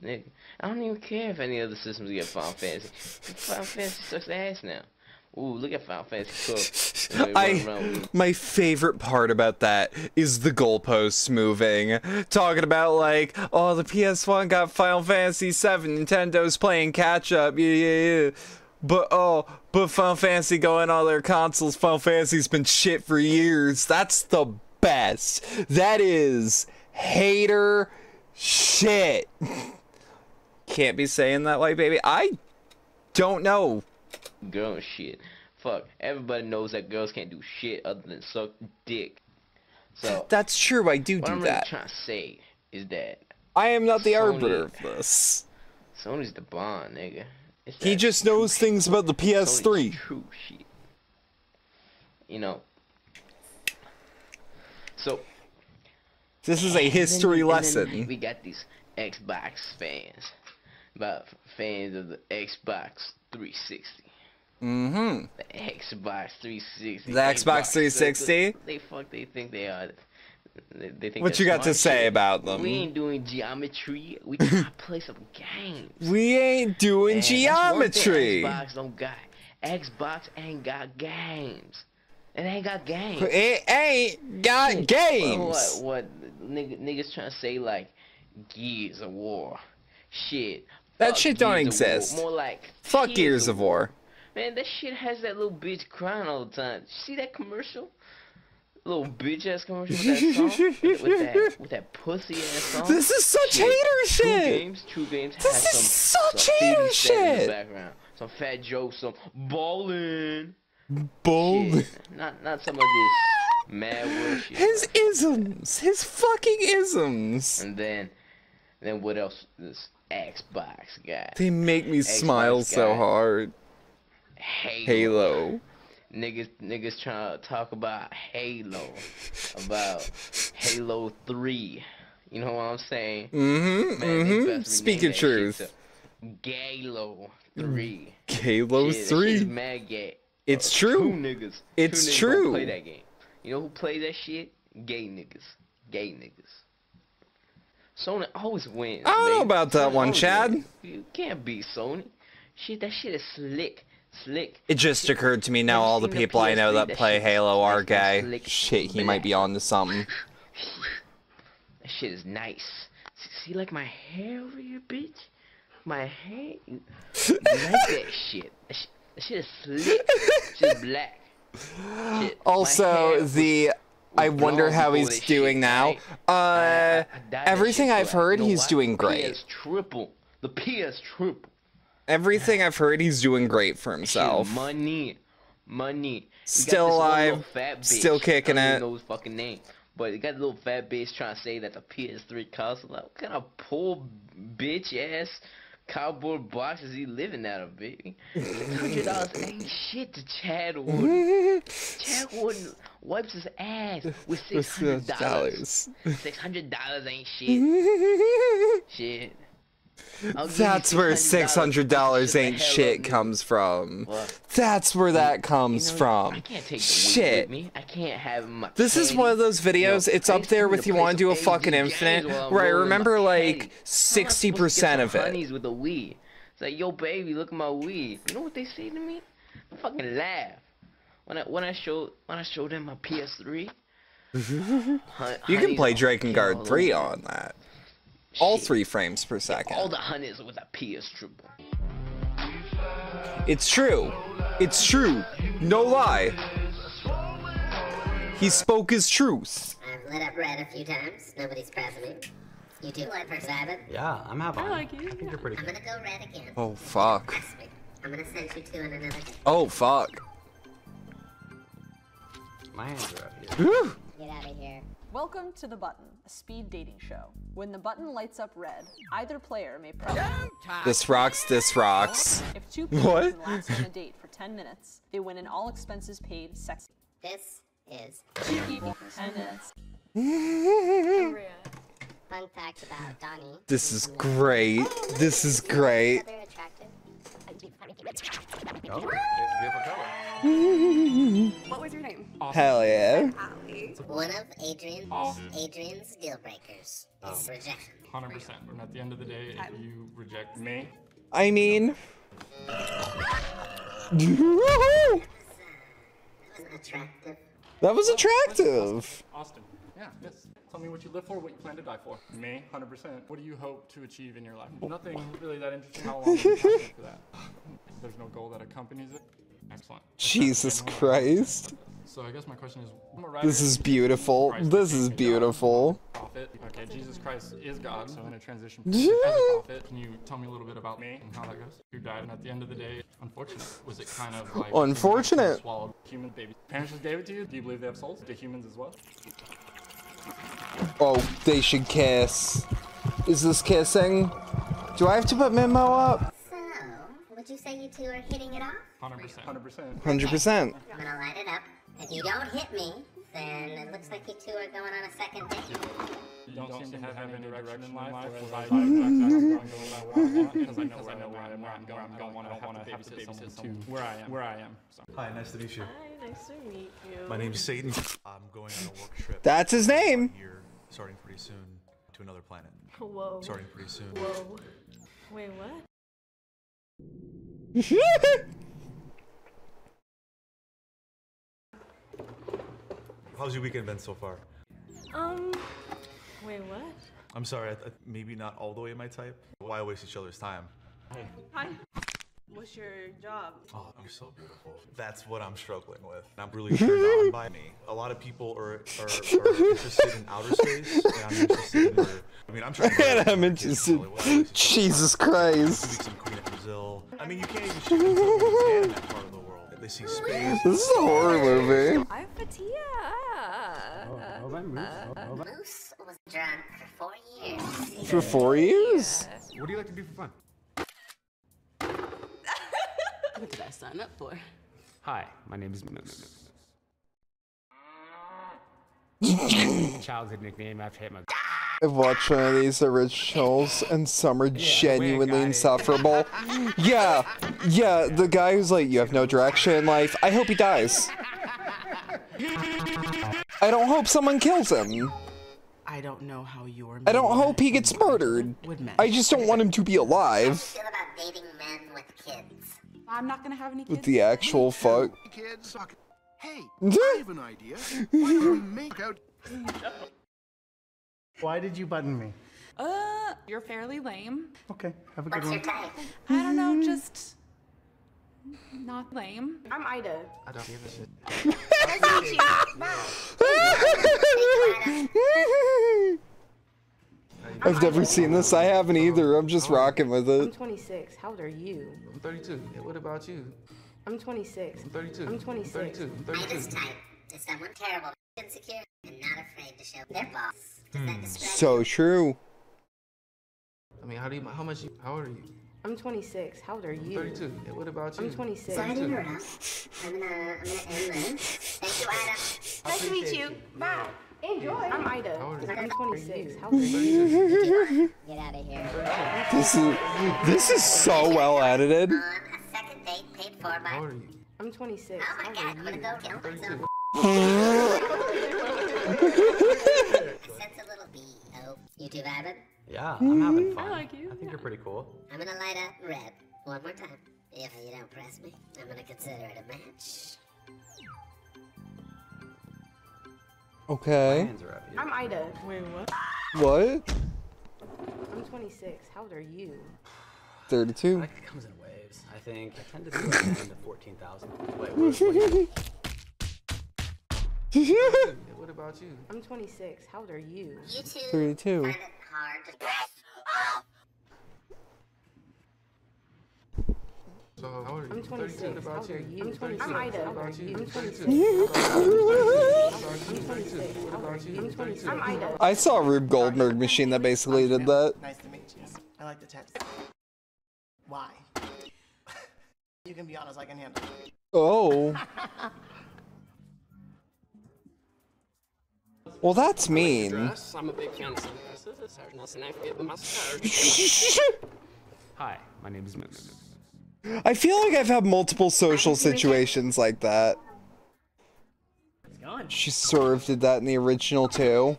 Nigga, I don't even care if any other systems get Final Fantasy. Final Fantasy sucks ass now. Ooh, look at Final Fantasy 12. My favorite part about that is the goalposts moving. Talking about like, oh, the PS1 got Final Fantasy 7, Nintendo's playing catch up, yeah. But Final Fantasy going on their consoles, Final Fantasy's been shit for years. That's the best. That is hater shit. Can't be saying that like, baby. I don't know. Girl shit. Fuck. Everybody knows that girls can't do shit other than suck dick. So that's true. I do what do I'm that. Really trying to say is that I am not the arbiter of this. Sony's the bond, nigga. He just knows things about the PS3. True shit. You know. So. This is a history lesson. We got these Xbox fans. About fans of the Xbox 360. Mm-hmm. The Xbox 360. The Xbox 360? They think they are. They think what you got to say about them? We ain't doing geometry. We trying to play some games. We ain't doing geometry. Xbox don't got. Xbox ain't got games. It ain't got games. It ain't got games. What niggas trying to say like Gears of War? Shit. That shit don't exist. More like fuck Gears of War. Man, that shit has that little bitch crying all the time. See that commercial? Little bitch ass commercial with that song? with that pussy ass song? This is such hater shit! True Games this has is such hater shit! In the background. Some fat jokes, some ballin'. Not some of this mad word shit. His isms! His fucking isms! And then what else? This Xbox guy. They make me smile so hard. Halo. Niggas trying to talk about Halo. About Halo 3. You know what I'm saying? Mm-hmm. Speak of truth. Halo 3. Halo 3? Shit mad gay. It's true. It's two niggas true. Don't play that game. You know who plays that shit? Gay niggas. Gay niggas. Sony always wins. I don't know about that one, Chad. You can't beat Sony. Shit, that shit is slick. It just occurred to me now all the people I know that play Halo are gay. Shit, he might be on to something. That shit is nice. See like my hair over here, bitch? My hair? You like that shit. That shit is slick. Shit is black. Shit. Also, I wonder how he's doing now. Everything I've heard, he's doing great. PS triple. The PS triple. Everything I've heard, he's doing great for himself. Money. Still alive. Still kicking it. I don't know his fucking name. But you got a little fat bitch trying to say that the PS3 console. Like, what kind of poor bitch ass cardboard box is he living out of, baby? $600 ain't shit to Chad Wooden. Chad Wooden wipes his ass with $600. $600 ain't shit. Shit. That's where $600 ain't shit comes from. What? That's where that comes from. I can't take the shit. with me. I can't have my This is one of those videos, it's up there with you want to do a fucking Infinite, where I remember like 60% of it. Honeys with a Wii. It's like, yo baby, look at my Wii. You know what they say to me? I fucking laugh. When I show them my PS3. You can play Drakengard 3 on that. All 3 frames per second. All the honeys with a PS triple. It's true. It's true. No lie. He spoke his truth. I've lit up red a few times. Nobody's pressing me. You too, First Abbott? Yeah, I'm having. I like you. I think you're pretty I'm good. gonna go red again. Oh, fuck. I'm gonna send you two in another day. Oh, fuck. My hands are up here. Woo. Get out of here. Welcome to The Button, a speed dating show. When the button lights up red, either player may press This rocks, this rocks. If two people What? can last on a date for 10 minutes, they win an all expenses paid sex. This is 2 people, 10 minutes. Fun fact about Donnie. This is great. This is great. Very attractive. Oh, it's What was your name? Hell yeah. One of Adrian's deal breakers is rejection. 100%. And at the end of the day, if you reject me, I mean... Attractive. That was attractive. Austin. Yeah, yes. Tell me what you live for, what you plan to die for. Me, 100%. What do you hope to achieve in your life? Nothing really that interesting. How long are you passionate for that? There's no goal that accompanies it. Excellent. Jesus Christ. So I guess my question is, This is beautiful. This is beautiful. Prophet. Okay, Jesus Christ is God, so in a transition as a prophet, can you tell me a little bit about me and how that goes? Who died, and at the end of the day, unfortunate. Was it kind of like Unfortunate. Swallowed human baby? Parents just gave it to you? Do you believe they have souls? Do humans as well? Oh, they should kiss. Is this kissing? Do I have to put Mimo up? So, would you say you two are hitting it off? 100%. 100%. 100%. I'm gonna light it up. If you don't hit me, then it looks like you two are going on a second date. You don't seem to have any direction in life, whereas I because I know where I'm going. I don't want to have to babysit someone to where I am. So. Hi, nice to meet you. Hi, nice to meet you. My name's Satan. I'm going on a work trip. That's his name. Here, starting pretty soon to another planet. Whoa. Starting pretty soon. Whoa. Wait, what? How's your weekend been so far? Wait, what? I'm sorry, maybe not all the way my type. Why waste each other's time? Hi. What's your job? Oh, you're so beautiful. That's what I'm struggling with. I'm really turned on by me. A lot of people are interested in outer space, and I'm interested in murder. I mean, I'm trying to And I'm interested. Jesus Christ. Some queen of Brazil. I mean, you can't even shoot someone's hand in that part of the world. They see space. This is a horror movie. I'm Fatia. Moose was drunk for 4 years. For 4 years? What do you like to do for fun? What did I sign up for? Hi, my name is childhood nickname after hit my. I've watched one of these originals, and some are genuinely insufferable. Yeah, the guy who's like, you have no direction in life. I hope he dies. I don't hope someone kills him. I don't know how you're. I don't hope he gets murdered. I just don't want him to be alive. Feel about dating men with kids. I'm not gonna have any kids. With the actual fuck. Kids, hey, I have an idea. Why don't we make out? Why did you button me? You're fairly lame. Okay, have a good What's one. your type? I don't know, just not lame. I'm Ida. I don't give a shit. Nice to meet you. I've never seen this. I haven't either. I'm just rocking with I'm it. 26. How old are you? I'm 32. Yeah, what about you? I'm 26. I'm 32. I'm 26. I'm 32. I'm 32. Ida's type is someone terrible, insecure, and not afraid to show their boss. Does that describe So true. I mean, how old are you? I'm 26. How old are you? 32. Yeah, what about you? I'm 26. Sorry to interrupt. I'm gonna end this. Thank you, Ida. Nice to meet you. Bye. Enjoy. I'm Ida. How old are you? I'm 26. How old are you? Get out of here. This is so well edited. On a second date paid for by. How old are you? I'm 26. Oh my How God, old I'm are gonna you? go kill myself. I sense a little bee. Oh, you two vibing? Yeah, I'm having fun. I like you. I think you're pretty cool. I'm gonna light up red one more time. If you don't press me, I'm gonna consider it a match. Okay. My hands are up. I'm Ida. Wait, what? What? I'm 26. How old are you? 32. It comes in waves. I think I tend to be like 10 to 14,000. Wait, what do you What about you? I'm 26. How old are you? You two 32. find it hard to So how old are you? I'm 26. 32. What How about old are you? you? I'm 32. I'm Ida. What about you? I'm I'm 26. 32. What about you? I'm 26. I'm Ida. I saw a Rube Goldberg machine that basically did that. Nice to meet you. I like the text. Why? You can be honest, I can handle it. Oh. Well, that's mean. I'm a big fan of sunglasses. It's hard not to forget the mustard. Hi, my name is I feel like I've had multiple social situations like that. She sort of did that in the original too.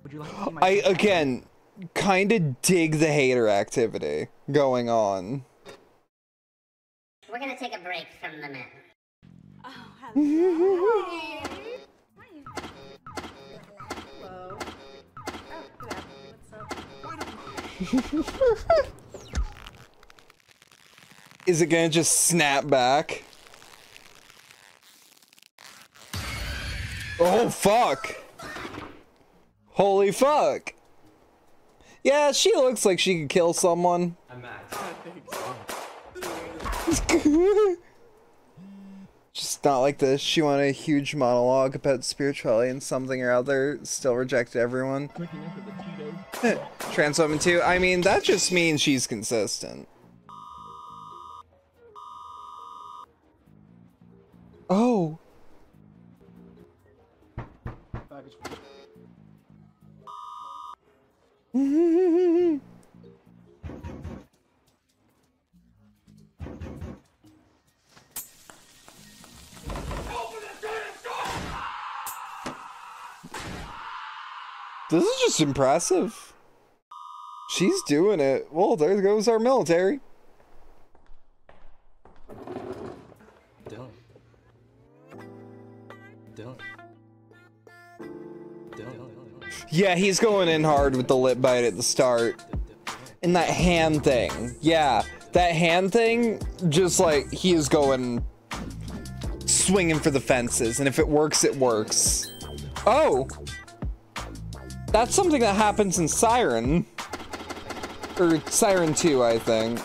Would you like to see my I, again, kind of dig the hater activity going on. We're gonna take a break from the men. Oh, hello. Hello. Oh, good. What's up? Is it gonna just snap back? Oh, fuck! Holy fuck! Yeah, she looks like she could kill someone. I'm Max. Just It's not like this. She went a huge monologue about spirituality and something or other, still rejected everyone. Trans woman too. I mean, that just means she's consistent. Oh. This is just impressive. She's doing it. Well, there goes our military. Yeah, he's going in hard with the lip bite at the start. And that hand thing. Yeah, that hand thing, just like, he is going swinging for the fences. And if it works, it works. Oh! That's something that happens in Siren. Or Siren 2, I think.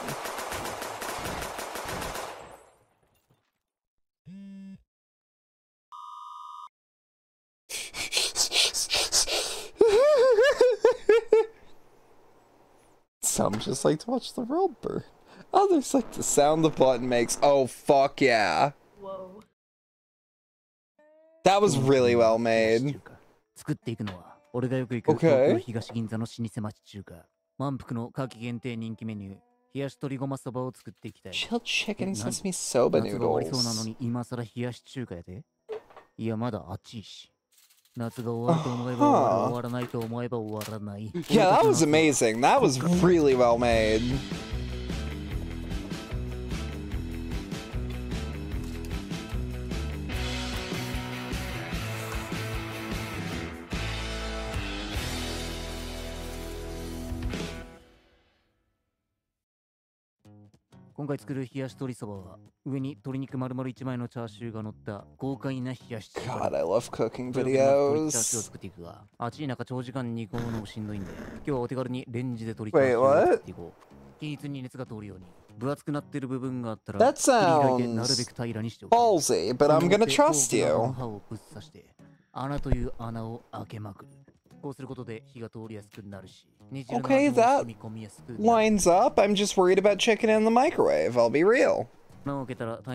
Some just like to watch the world burn. Others like the sound the button makes. Oh, fuck yeah. Whoa. That was really well made. Okay. Chilled chicken sesame soba noodles. Yeah, that was amazing. That was really well made. God, I love cooking videos. Wait, what? That sounds ballsy, but I'm gonna trust you. Okay, that lines up. I'm just worried about chicken in the microwave, I'll be real. I've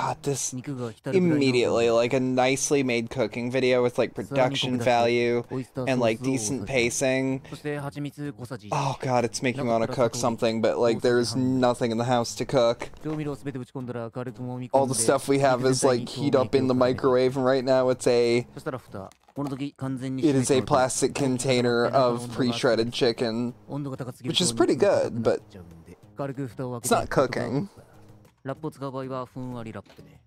got this immediately, like a nicely made cooking video with like production value and like decent pacing. Oh god, it's making me want to cook something, but like there's nothing in the house to cook. All the stuff we have is like heat up in the microwave, and right now it is a plastic container of pre-shredded chicken, which is pretty good, but it's not cooking. ラップを使う場合はふんわりラップで。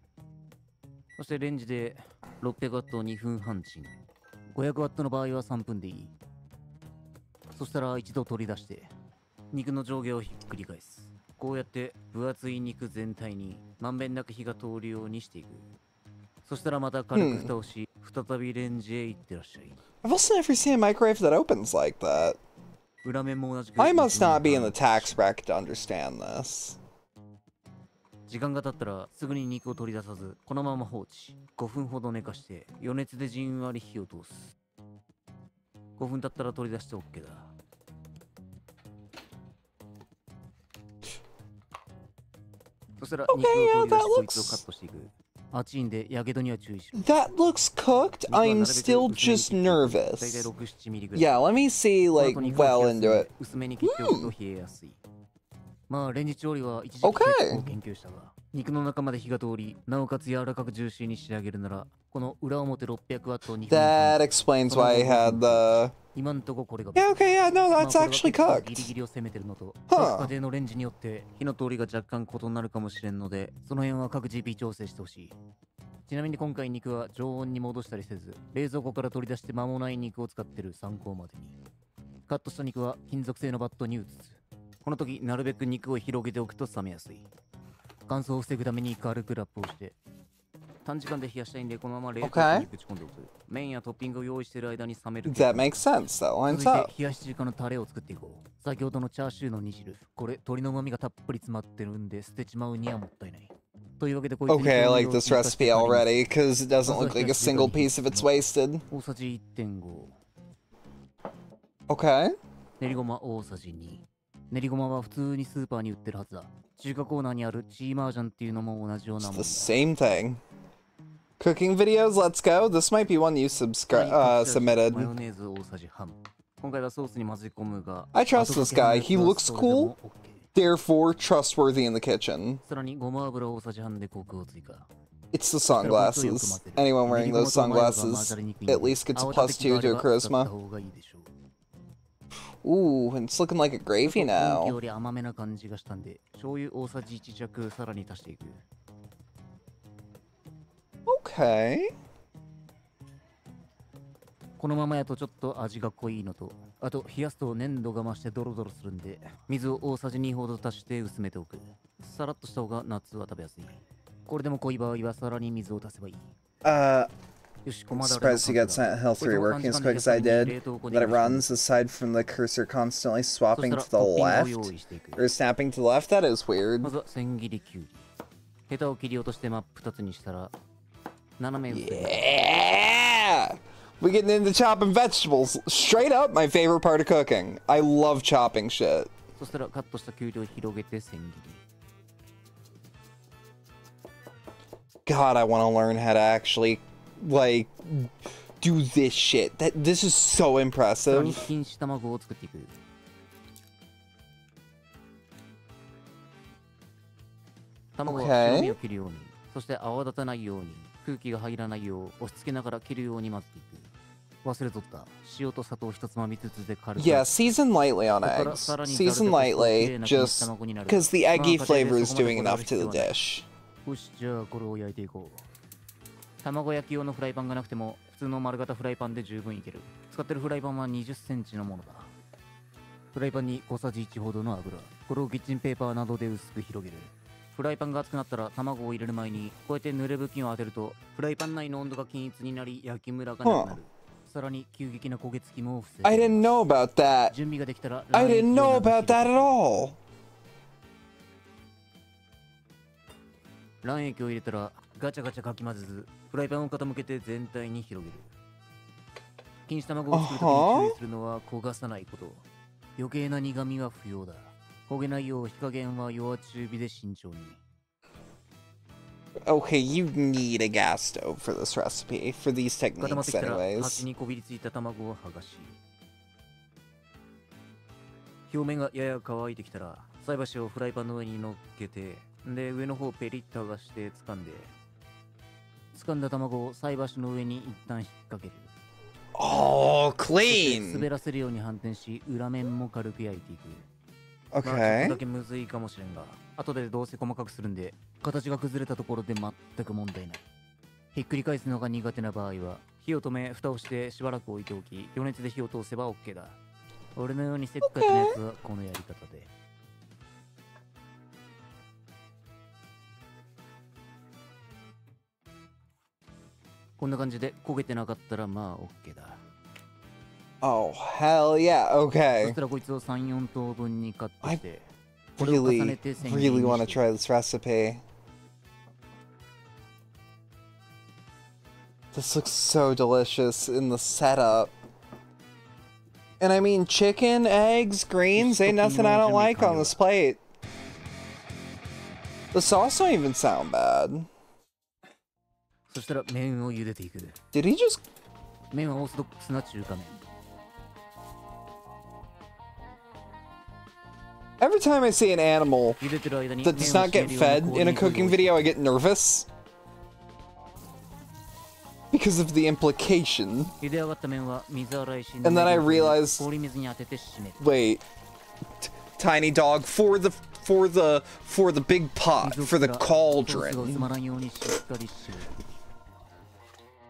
そしてレンジで600ワットを2分半チン。500ワットの場合は3分でいい。そしたら一度取り出して肉の上下をひっくり返す。こうやって分厚い肉全体にまんべんなく火が通るようにしていく。そしたらまた軽く蓋をし、再びレンジへ行ってらっしゃい。I've also never seen a microwave that opens like that. I must not be in the tax bracket to understand this. 時間が経ったらすぐに肉を取り出さず、このまま放置。5分ほど寝かして余熱でじんわり火を通す。5分経ったら取り出して OK だ。そしたら肉を取り出しこいつをカットしていく。熱いんでやけどには注意しろ。That looks cooked. I'm still just nervous. Yeah, let me see like well into it. 薄めに切っておくと冷えやすい。まあレンジ調理は一時期結構研究したが、肉の中まで火が通り、なおかつ柔らかくジューシーに仕上げるなら、この裏表600ワット2分。That explains why I had the. 今んとここれが。Yeah, okay, yeah, no, that's actually cooked. ギリギリを攻めてるのと、各家庭のレンジによって火の通りが若干異なるかもしれんので、その辺は各 GP 調整してほしい。ちなみに今回肉は常温に戻したりせず、冷蔵庫から取り出して間もない肉を使ってる参考までに。カットした肉は金属製のバットに移す。この時なるべく肉を広げておくと冷めやすい。乾燥を防ぐために軽くラップをして、短時間で冷やしたいんでこのまま冷凍庫にぶち込んでおく。麺やトッピングを用意している間に冷める。That makes sense. That lines 続い up. て冷やし中華のタレを作っていこう。先ほどのチャーシューの煮汁、これ鶏の旨味がたっぷり詰まってるんで捨てちまうにはもったいない。というわけでこいつに Okay, I like this recipe already because it doesn't look like a single piece of it's wasted. 大さじ 1.5。 Okay. 練りごま大さじ2。練りごまは普通にスーパーに売ってるはずだ。中華コーナーにあるチーマージャンっていうのも同じようなもんだ。 The same thing. Cooking videos, let's go. This might be one you submitted. マヨネーズ大さじ半。今回はソースに混ぜ込むが I trust this guy. He looks cool. Therefore, trustworthy in the kitchen. さらにごま油大さじ半でコクを追加。 It's the sunglasses. Anyone wearing those sunglasses at least gets a +2 to charisma. Ooh, it's looking like a gravy now. より甘めな感じがしたんで、醤油大さじ1弱さらに足していく。 Okay. このままやとちょっと味が濃いのと、あと冷やすと粘度が増してドロドロするんで、水を大さじ2ほど足して薄めておく。さらっとした方が夏は食べやすい。これでも濃い場合はさらに水を足せばいい。Surprised you got sent health reworking as quick as I did. That it runs aside from the cursor constantly swapping to the left or snapping to the left. That is weird. まずは千切りきゅうり。ヘタを切り落として真っ二つにしたら、斜め薄め。Yeah! We're getting into chopping vegetables. Straight up my favorite part of cooking. I love chopping shit. そしたらカットしたきゅうりを広げて千切り。 God, I want to learn how to actually, like, do this shit. This is so impressive. 錦糸卵を作っていく。卵は白身を切るように、そして泡立たないように、空気が入らないよう押し付けながら切るように混ぜていく。忘れとった。塩と砂糖一つまみずつで軽く。 Yeah, season lightly on eggs. Season lightly, just because the eggy flavor is doing enough to the dish. よし、じゃあこれを焼いていこう。卵焼き用のフライパンがなくても普通の丸型フライパンで十分いける。使ってるフライパンは20センチのものだ。フライパンに小さじ1ほどの油。これをキッチンペーパーなどで薄く広げる。フライパンが熱くなったら卵を入れる前にこうやって濡れ布巾を当てるとフライパン内の温度が均一になり焼きムラがなくなる。さらに急激な焦げ付きも防ぐ。 I didn't know about that. 準備ができたら I didn't know about that at all. 卵液を入れたらガチャガチャかき混ぜずフライパンを傾けて全体に広げる。錦糸卵を作るときに注意するのは焦がさないこと。余計な苦味は不要だ。焦げないよう火加減は弱中火で慎重に。 Okay, you need a gas stove for this recipe, for these techniques 固まってきたら anyways. 端にこびりついた卵を剥がし、表面がやや乾いてきたら菜箸をフライパンの上に乗っけて、で上の方をペリッと剥がして掴んだ卵を菜箸の上に一旦引っ掛ける。 Oh, clean! 滑らせるように反転し裏面も軽く焼いていく。 Okay. まあちょっとだけむずいかもしれんが、後でどうせ細かくするんで形が崩れたところで全く問題ない。ひっくり返すのが苦手な場合は火を止め蓋をしてしばらく置いておき、余熱で火を通せば OK だ。俺のようにせっかちなやつはこのやり方で。こんな感じで焦げてなかったらまあ OK だ。 Oh, hell yeah, そ okay. したらこいつを3、4等分にカットして、 Really want to try this recipe. This looks so delicious in the setup. And I mean, chicken, eggs, greens, ain't nothing I don't like on this plate. The sauce don't even sound bad. そしたら麺を茹でていく。 Did he just... 麺はオーソドックスな中華麺。 Every time I see an animal that does not get fed in a cooking video, I get nervous. Because of the implication. And then I realize, wait, tiny dog for the big pot, for the cauldron.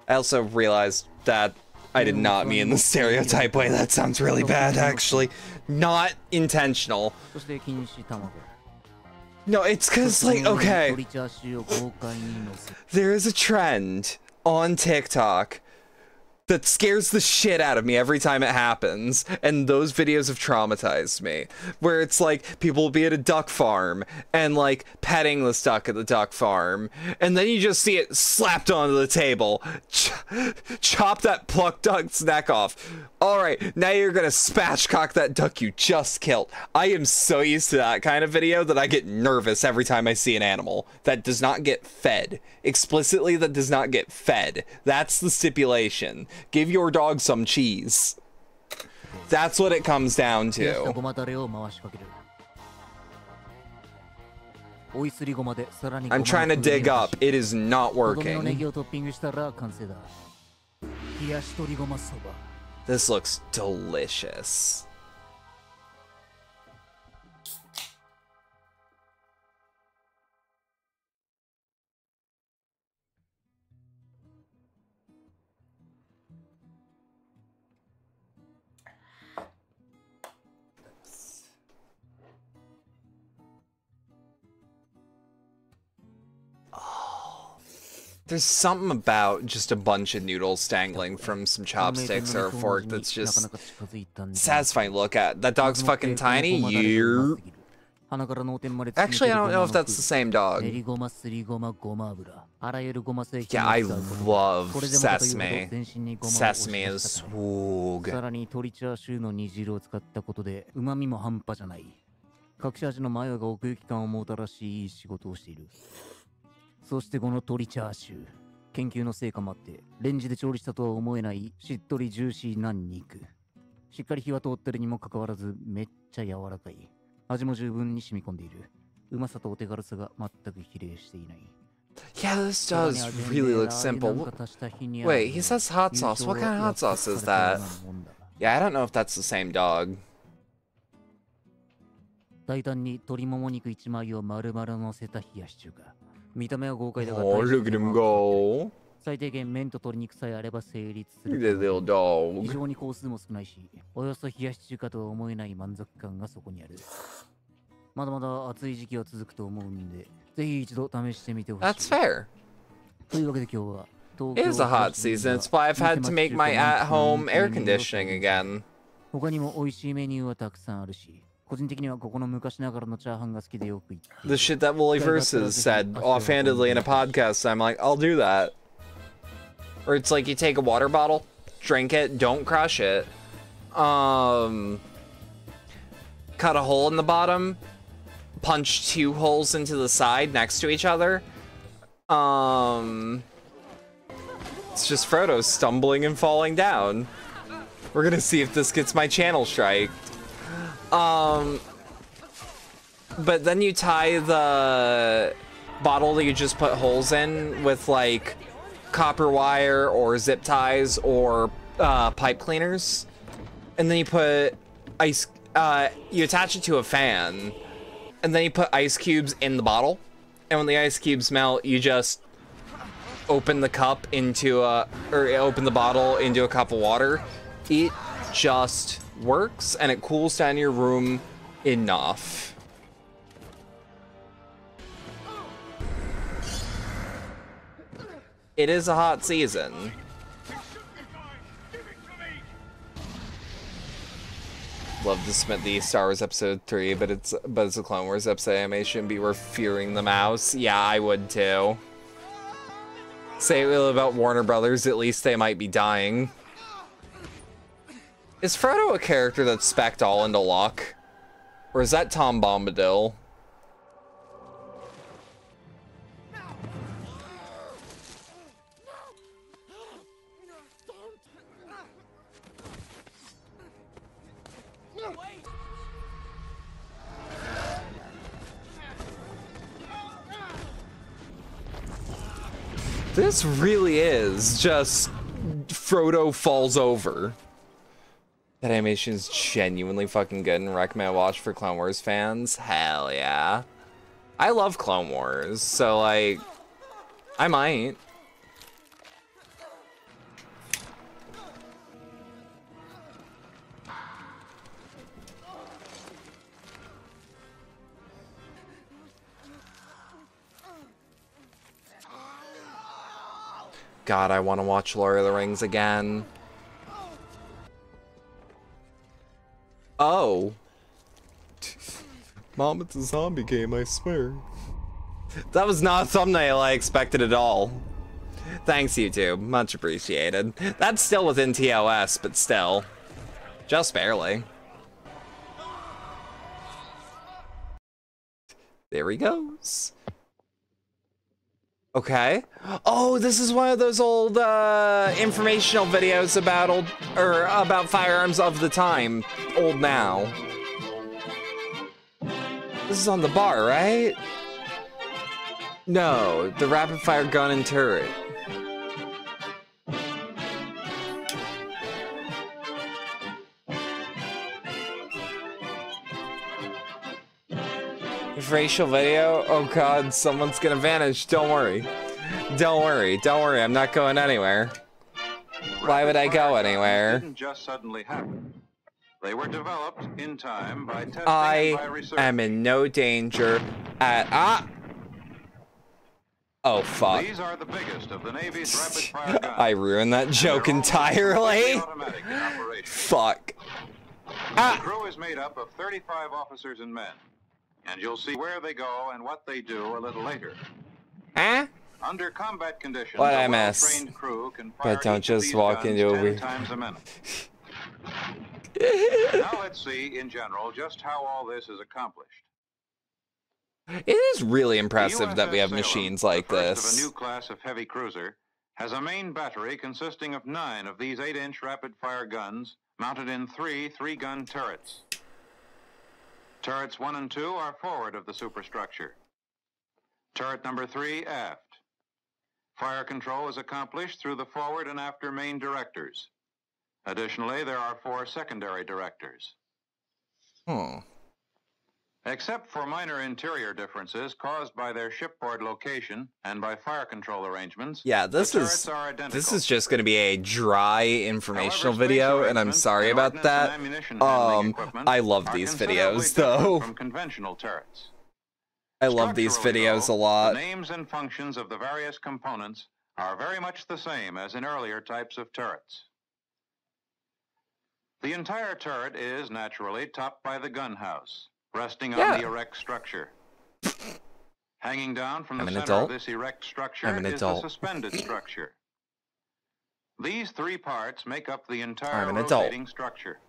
I also realized that I did not mean the stereotype way. That sounds really bad, actually. Not intentional. No, it's because, like, okay. There is a trend on TikTok that scares the shit out of me every time it happens, and those videos have traumatized me, where it's like people will be at a duck farm and like petting this duck at the duck farm, and then you just see it slapped onto the table. Chop that plucked duck's neck off. All right, now you're gonna spatchcock that duck you just killed. I am so used to that kind of video that I get nervous every time I see an animal that does not get fed. Explicitly, that does not get fed. That's the stipulation. Give your dog some cheese. That's what it comes down to. I'm trying to dig up. It is not working. This looks delicious. There's something about just a bunch of noodles dangling from some chopsticks or a fork that's just satisfying to look at. That dog's fucking tiny. Yeah. Actually, I don't know if that's the same dog. Yeah, I love sesame. Sesame is swag. そしてこの鶏チャーシュー研究の成果もあってレンジで調理したとは思えないしっとりジューシーな肉しっかり火は通ってるにもかかわらずめっちゃ柔らかい味も十分に染み込んでいるうまさとお手軽さが全く比例していない Yeah, this does really look simple. Wait, he says hot sauce. What kind of hot sauce is that? Yeah, I don't know if that's the same dog. 大胆に鶏もも肉1枚を丸々乗せた冷やし中華見た目は豪快だが Oh, look at him go. 最低限麺と鶏肉さえあれば成立す Look る at that little dog. 非常に工数も少ないしおよそ冷やし中華とは思えない満足感がそこにあるまだまだ暑い時期は続くと思うんでぜひ一度試してみてほしい That's fair. というわけで今日は It is a hot season. It's why I've had to make my at-home air conditioning again. 他にも美味しいメニューはたくさんあるし個人的にはここの昔ながらのチャーハンが好きでよく行って The shit that Wooly Versus said offhandedly in a podcast, I'm like, I'll do that. Or it's like you take a water bottle, drink it, don't crush it. Cut a hole in the bottom, punch 2 holes into the side next to each other. It's just Frodo stumbling and falling down. We're gonna see if this gets my channel striked. But then you tie the bottle that you just put holes in with like copper wire or zip ties or pipe cleaners, and then you put ice. You attach it to a fan, and then you put ice cubes in the bottle. And when the ice cubes melt, you just open the cup into open the bottle into a cup of water. It just works, and it cools down your room enough. It is a hot season. Love to submit the Star Wars Episode 3, but it's a Clone Wars episode animation. Be worth fearing the mouse. Yeah, I would too. Say it about Warner Brothers, at least they might be dying. Is Frodo a character that's spec'd all into luck? Or is that Tom Bombadil? This really is just Frodo falls over. That animation is genuinely fucking good and recommend watch for Clone Wars fans. Hell yeah. I love Clone Wars, so like, I might. God, I want to watch Lord of the Rings again. Oh. Mom, it's a zombie game, I swear. That was not a thumbnail I expected at all. Thanks, YouTube. Much appreciated. That's still within TOS, but still. Just barely. There he goes. Okay. Oh, this is one of those old informational videos about about firearms of the time. Old now. This is on the bar, right? No, the rapid fire gun and turret. Racial video? Oh god, someone's gonna vanish. Don't worry. Don't worry. Don't worry. I'm not going anywhere. Why would I go anywhere? Didn't just suddenly happen. They were developed in time by testing I and by research. am in no danger at Oh fuck. These are the biggest of the Navy's rapid fire guns. I ruined that joke entirely. Fuck. The crew is made up of 35 officers and men. And you'll see where they go and what they do a little later. Huh? Under combat conditions, What a I miss? well-trained crew can fire But don't each of just these walk guns into 10 a times a minute. Now let's see, in general, just how all this is accomplished. It is really impressive that we have USS machines Salem, like the first this. of a new class of heavy cruiser, has a main battery consisting of 9 of these 8-inch rapid-fire guns mounted in 3 3-gun turrets. Turrets 1 and 2 are forward of the superstructure. Turret number 3 aft. Fire control is accomplished through the forward and after main directors. Additionally, there are 4 secondary directors. Except for minor interior differences caused by their shipboard location and by fire control arrangements, Yeah, the turrets are identical. this is just going to be a dry informational video, and I'm sorry about that. I love these videos though. From conventional turrets. I love these videos a lot. The names and functions of the various components are very much the same as in earlier types of turrets. The entire turret is naturally topped by the gun house, resting on the erect structure. Hanging down from the center of this erect structure is the suspended structure. These 3 parts make up the entire rotating structure.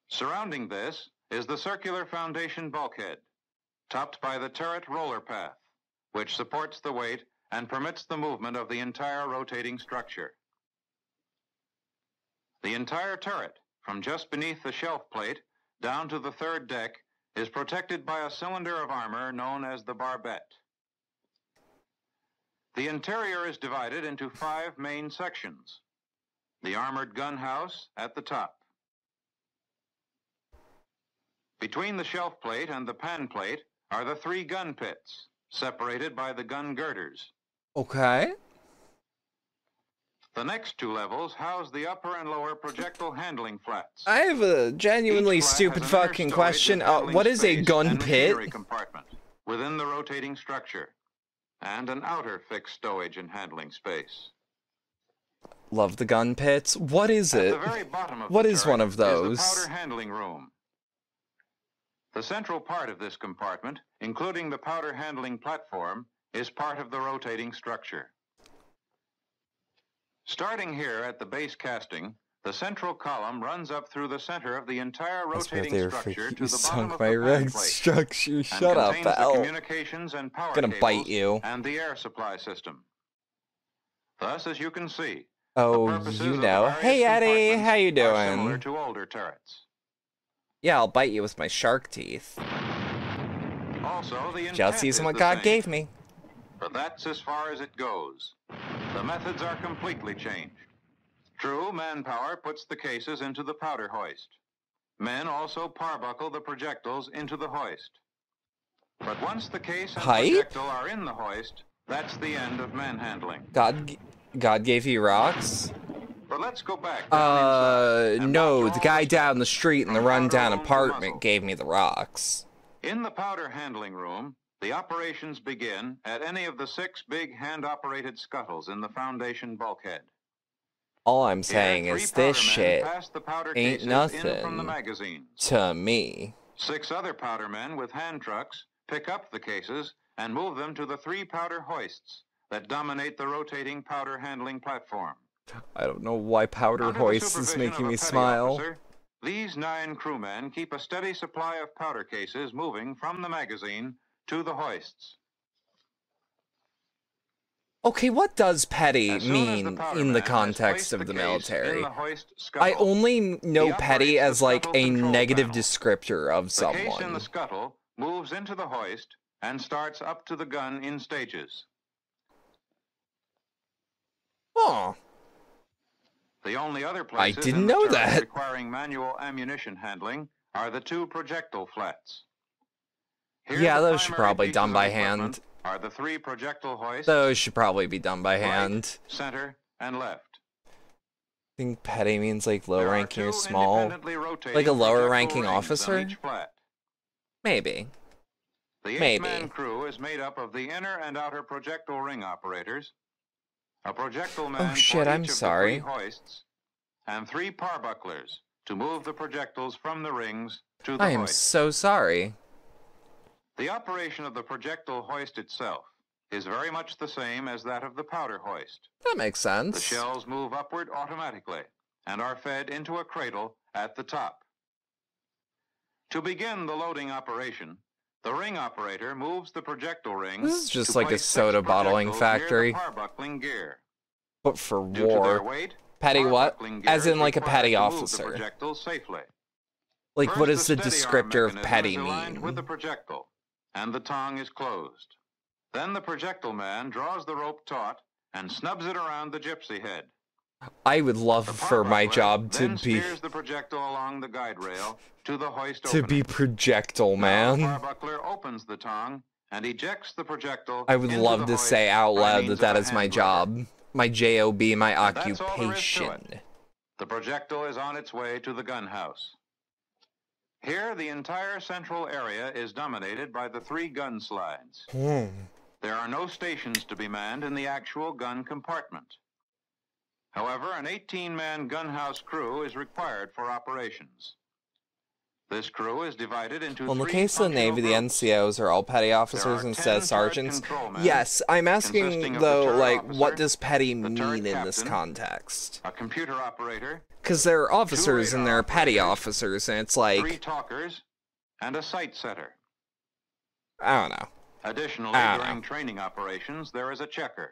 Surrounding this is the circular foundation bulkhead, topped by the turret roller path, which supports the weight and permits the movement of the entire rotating structure. The entire turret, from just beneath the shelf plate down to the 3rd deck, is protected by a cylinder of armor known as the barbette. The interior is divided into 5 main sections. The armored gun house at the top. Between the shelf plate and the pan plate are the 3 gun pits, separated by the gun girders. Okay. The next 2 levels house the upper and lower projectile handling flats. I have a genuinely stupid fucking question. What is a gun pit? Compartment within the rotating structure, and an outer fixed stowage and handling space. Love the gun pits. What is it? At the very bottom of What the is one of turret those? is the powder handling room. The central part of this compartment, including the powder handling platform, is part of the rotating structure. Starting here at the base casting, the central column runs up through the center of the entire rotating structure to the bottom of the pan plate, structure. and Shut up, contains the Al. communications and power Gonna bite cables you. and the air supply system. Thus, as you can see, Oh, you know. Hey, Eddie, how you similar doing? to older turrets. Yeah, I'll bite you with my shark teeth. Also, the intent Just is using what the God same. gave me. But that's as far as it goes. The methods are completely changed. True, manpower puts the cases into the powder hoist. Men also parbuckle the projectiles into the hoist. But once the case and Pipe? projectile are in the hoist, that's the end of manhandling. God gave you rocks? But let's go back. No, the guy down the street in the rundown apartment gave me the rocks. In the powder handling room, The operations begin at any of the 6 big hand-operated scuttles in the foundation bulkhead. All I'm saying is this shit pass the powder ain't cases nothing in from the magazines. to me. 6 other powder men with hand trucks pick up the cases and move them to the 3 powder hoists that dominate the rotating powder handling platform. I don't know why powder hoist is making me smile. Officer, these 9 crewmen keep a steady supply of powder cases moving from the magazine to the hoists. Okay, what does petty mean in the context of the military? I only know petty as like a negative descriptor of The case in someone. the scuttle moves into the hoist and starts up to the gun in stages. Oh. The only other places didn't in the know turret that. requiring manual ammunition handling are the 2 projectile flats. Here, Yeah, the those should primary probably pieces done of by equipment hand. Are the 3 projectile hoists, Those should probably be done by hand. center, and left. I think petty means like low There are ranking 2 or small. independently rotating Like a lower projectile ranking rings on officer? each flat. Maybe. The Maybe. 8-man crew is made up of the inner and outer projectile ring operators, a projectile man Oh shit, for I'm each of sorry. the 3 hoists, and 3 parbucklers to move the projectiles from the rings to the I am hoist. so sorry. The operation of the projectile hoist itself is very much the same as that of the powder hoist. That makes The sense. shells move upward automatically and are fed into a cradle at the top. To begin the loading operation, the ring operator moves the projectile ring. This is just to like a place 6 soda bottling projectiles near factory. the parbuckling gear. But for Due to their war. weight, Petty what? parbuckling gear As in is like a required petty to move the officer. projectile safely. Like First, what does the steady arm descriptor of mechanism petty is aligned with mean? the projectile, and the tongue is closed. Then the projectile man draws the rope taut and snubs it around the gypsy head. I would love for my job to Then be steers the projectile along the guide rail to the hoist to opening. be projectile man. Now, the parbuckler opens the tongue and ejects the projectile. I would into love the to hoist say out by loud means that of that a is my hand job. My job, my And that's all there is to it. occupation. The projectile is on its way to the gun house. Here, the entire central area is dominated by the 3 gun slides. There are no stations to be manned in the actual gun compartment. However, an 18-man gunhouse crew is required for operations. This crew is divided into Well, in the 3 case of the Navy, the functional groups. NCOs are all petty There officers are instead 10 of sergeants. turret control men, Yes, I'm consisting asking of the though, turret like, officer, what does petty the mean turret in this captain, context? a computer operator, Because there are officers and radar there are petty operators, officers, and it's 3 like, talkers, and a sight setter. I don't know. Additionally, I don't during training operations, there is a checker.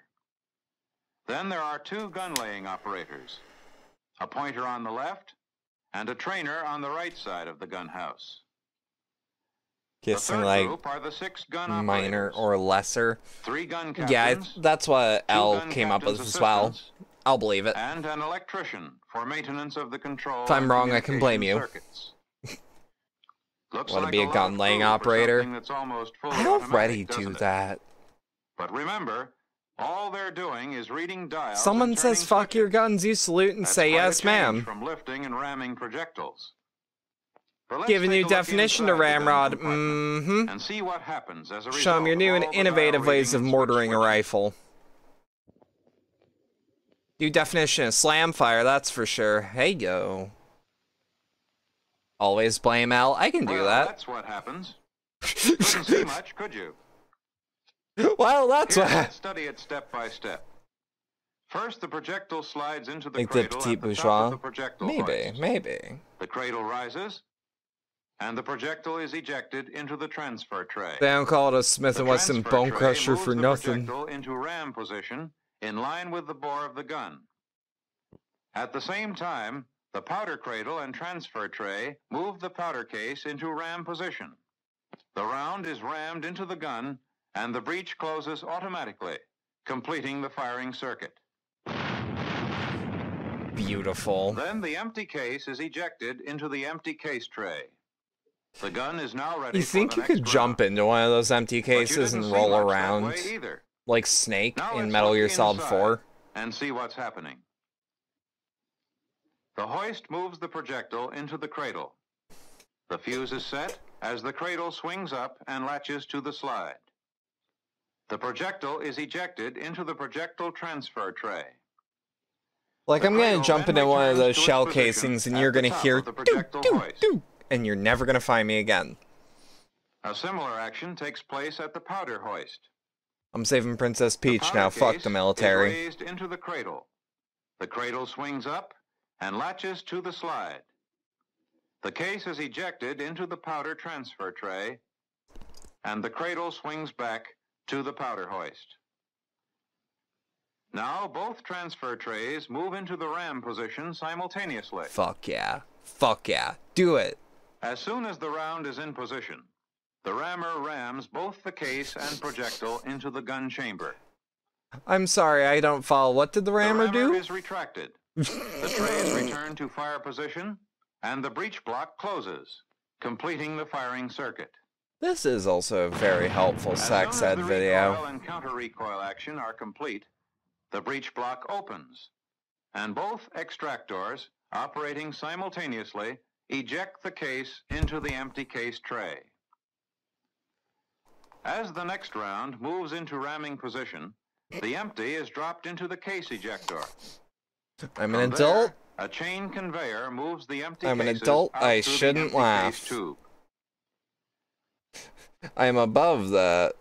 Then there are 2 gun-laying operators, a pointer on the left and a trainer on the right side of the gun house. Guessing third like group are the 6 gun minor operators, or lesser. 3 gun Yeah, captains, that's what 2 L gun came up with captains' as well. assistants, I'll believe it. and an electrician for maintenance of the control. If I'm and wrong, I can blame you. communication circuits. Looks Want to like be a lot of gun laying food for operator? something that's almost fully I already automatic, do doesn't it? that. But remember, all they're doing is reading dials. Someone and says turning fuck your guns, you salute and That's say quite a yes, change ma'am. From lifting and ramming projectiles. But let's Giving take you a look definition to inside the gun ramrod. compartment and see what happens as a result Show 'em your of new and all the innovative dial ways of reading and mortaring a rifle. New definition of slam fire, that's for sure. Hey yo. Always blame L. I can do Well, that. that's what happens. Couldn't see much, could you? Well, that's Here, what. let's study it step by step. First, the projectile slides into the Like the cradle petit at the top bourgeois. of the projectile Maybe, hoist. maybe. The cradle rises, and the projectile is ejected into the transfer tray. They don't call it a Smith & Wesson transfer bone tray crusher moves for the nothing. projectile into ram position in line with the bore of the gun. At the same time, the powder cradle and transfer tray move the powder case into ram position. The round is rammed into the gun, and the breech closes automatically, completing the firing circuit. Beautiful. Then the empty case is ejected into the empty case tray. The gun is now ready You for think the you next could jump into one of those empty cases and didn't see roll much that around way either. like Snake Now in let's Metal look Gear Solid inside 4? and see what's happening. The hoist moves the projectile into the cradle. The fuse is set as the cradle swings up and latches to the slide. The projectile is ejected into the projectile transfer tray. Like, I'm gonna jump into one of those shell casings and you're gonna hear doo, doo, doo, and you're never gonna find me again. A similar action takes place at the powder hoist. I'm saving Princess Peach now, fuck the military. Is raised into the cradle. The cradle swings up and latches to the slide. The case is ejected into the powder transfer tray, and the cradle swings back to the powder hoist. Now both transfer trays move into the ram position simultaneously. Fuck yeah. Fuck yeah. Do it. As soon as the round is in position, the rammer rams both the case and projectile into the gun chamber. I'm sorry, I don't follow. What did the rammer do? The rammer is retracted. The tray is returned to fire position, and the breech block closes, completing the firing circuit. This is also a very helpful sex ed video. Recoil and counter-recoil action are complete. The breech block opens, and both extractors, operating simultaneously, eject the case into the empty case tray. As the next round moves into ramming position, the empty is dropped into the case ejector. I'm an adult. A chain conveyor moves the empty I'm an cases adult. out I through the shouldn't empty laugh. case tube. I am above that.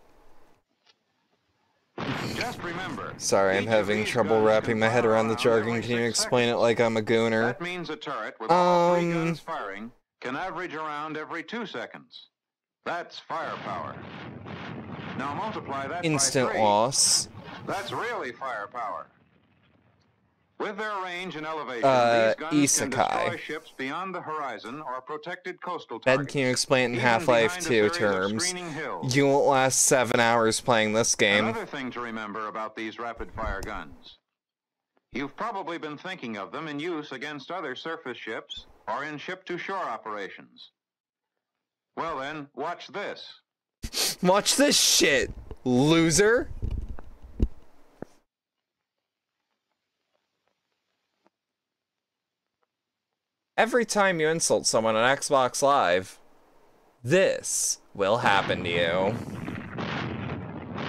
Just remember, Sorry, I'm having trouble wrapping my head around the jargon. Can you explain it like I'm a gooner? That means a turret with all 3 guns firing can average around every 2 seconds. That's firepower. Now multiply that Instant by 3. loss. That's really firepower. With their range and elevation, these guns can destroy ships beyond the horizon or protected coastal Ed, targets. can you explain it in Half-Life 2 terms? Hills. You won't last 7 hours playing this game. Another thing to remember about these rapid-fire guns. You've probably been thinking of them in use against other surface ships or in ship-to-shore operations. Well then, watch this. Watch this shit, loser. Every time you insult someone on Xbox Live, this will happen to you.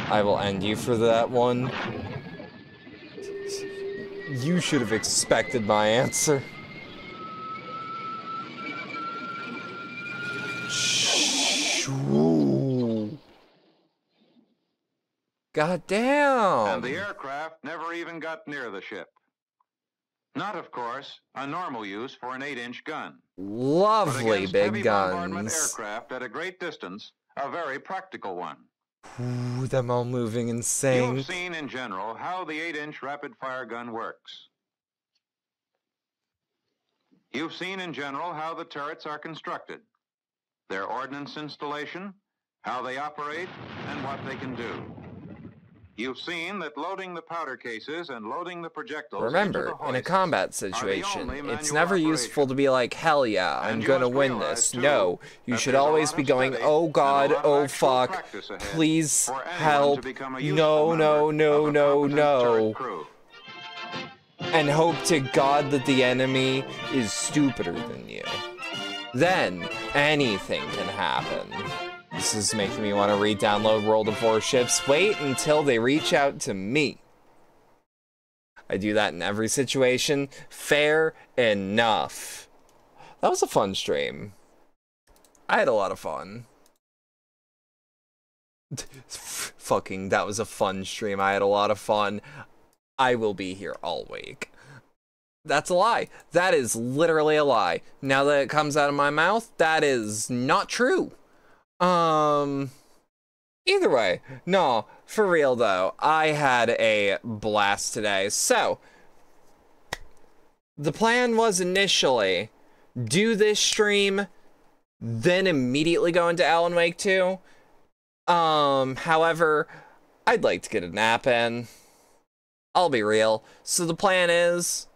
I will end you for that one. You should have expected my answer. God damn! And the aircraft never even got near the ship. Not, of course, a normal use for an 8-inch gun. Lovely big bombardment guns. aircraft at a great distance, a very practical one. Ooh, them all moving insane. You've seen in general how the 8-inch rapid-fire gun works. You've seen in general how the turrets are constructed, their ordnance installation, how they operate, and what they can do. You've seen that loading the powder cases and loading the projectiles Remember, in a combat situation, it's never useful to be like, hell yeah, I'm gonna win this. No, you should always be going, oh god, oh fuck, please help, no, no, no, no, no. And hope to god that the enemy is stupider than you. Then, anything can happen. This is making me want to re-download World of Warships. Wait until they reach out to me. I do that in every situation. Fair enough. That was a fun stream. I had a lot of fun. Fucking, that was a fun stream. I had a lot of fun. I will be here all week. That's a lie. That is literally a lie. Now that it comes out of my mouth, that is not true. Either way, no, for real though, I had a blast today. So, the plan was initially do this stream, then immediately go into Alan Wake 2. However, I'd like to get a nap in. I'll be real. So the plan is,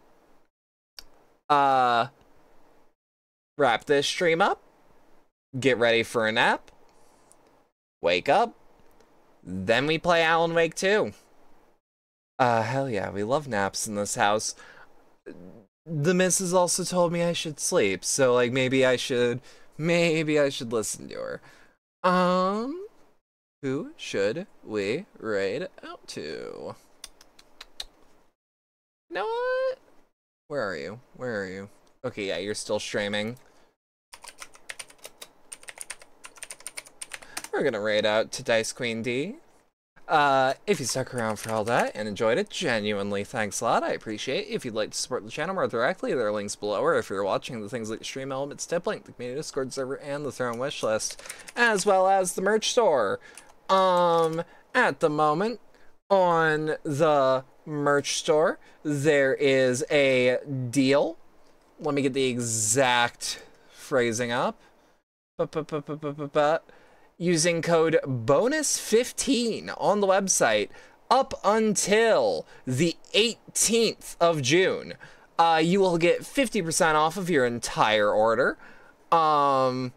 wrap this stream up, get ready for a nap, wake up, then we play Alan Wake 2. Hell yeah, we love naps in this house. The missus also told me I should sleep, so like maybe I should listen to her. Who should we raid out to? You know what? Where are you? Where are you? Okay, yeah, you're still streaming. We're gonna raid out to Dice Queen D. If you stuck around for all that and enjoyed it, genuinely thanks a lot. I appreciate it. If you'd like to support the channel more directly, there are links below, or if you're watching the things like Stream Elements Tip Link, the community Discord server, and the Throne Wish List, as well as the merch store. At the moment, on the merch store, there is a deal. Let me get the exact phrasing up. Using code BONUS15 on the website up until the 18th of June, you will get 50% off of your entire order. And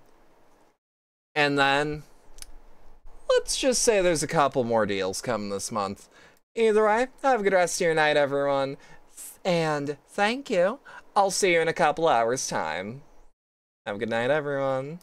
then let's just say there's a couple more deals coming this month. Either way, have a good rest of your night, everyone. And thank you. I'll see you in a couple hours' time. Have a good night, everyone.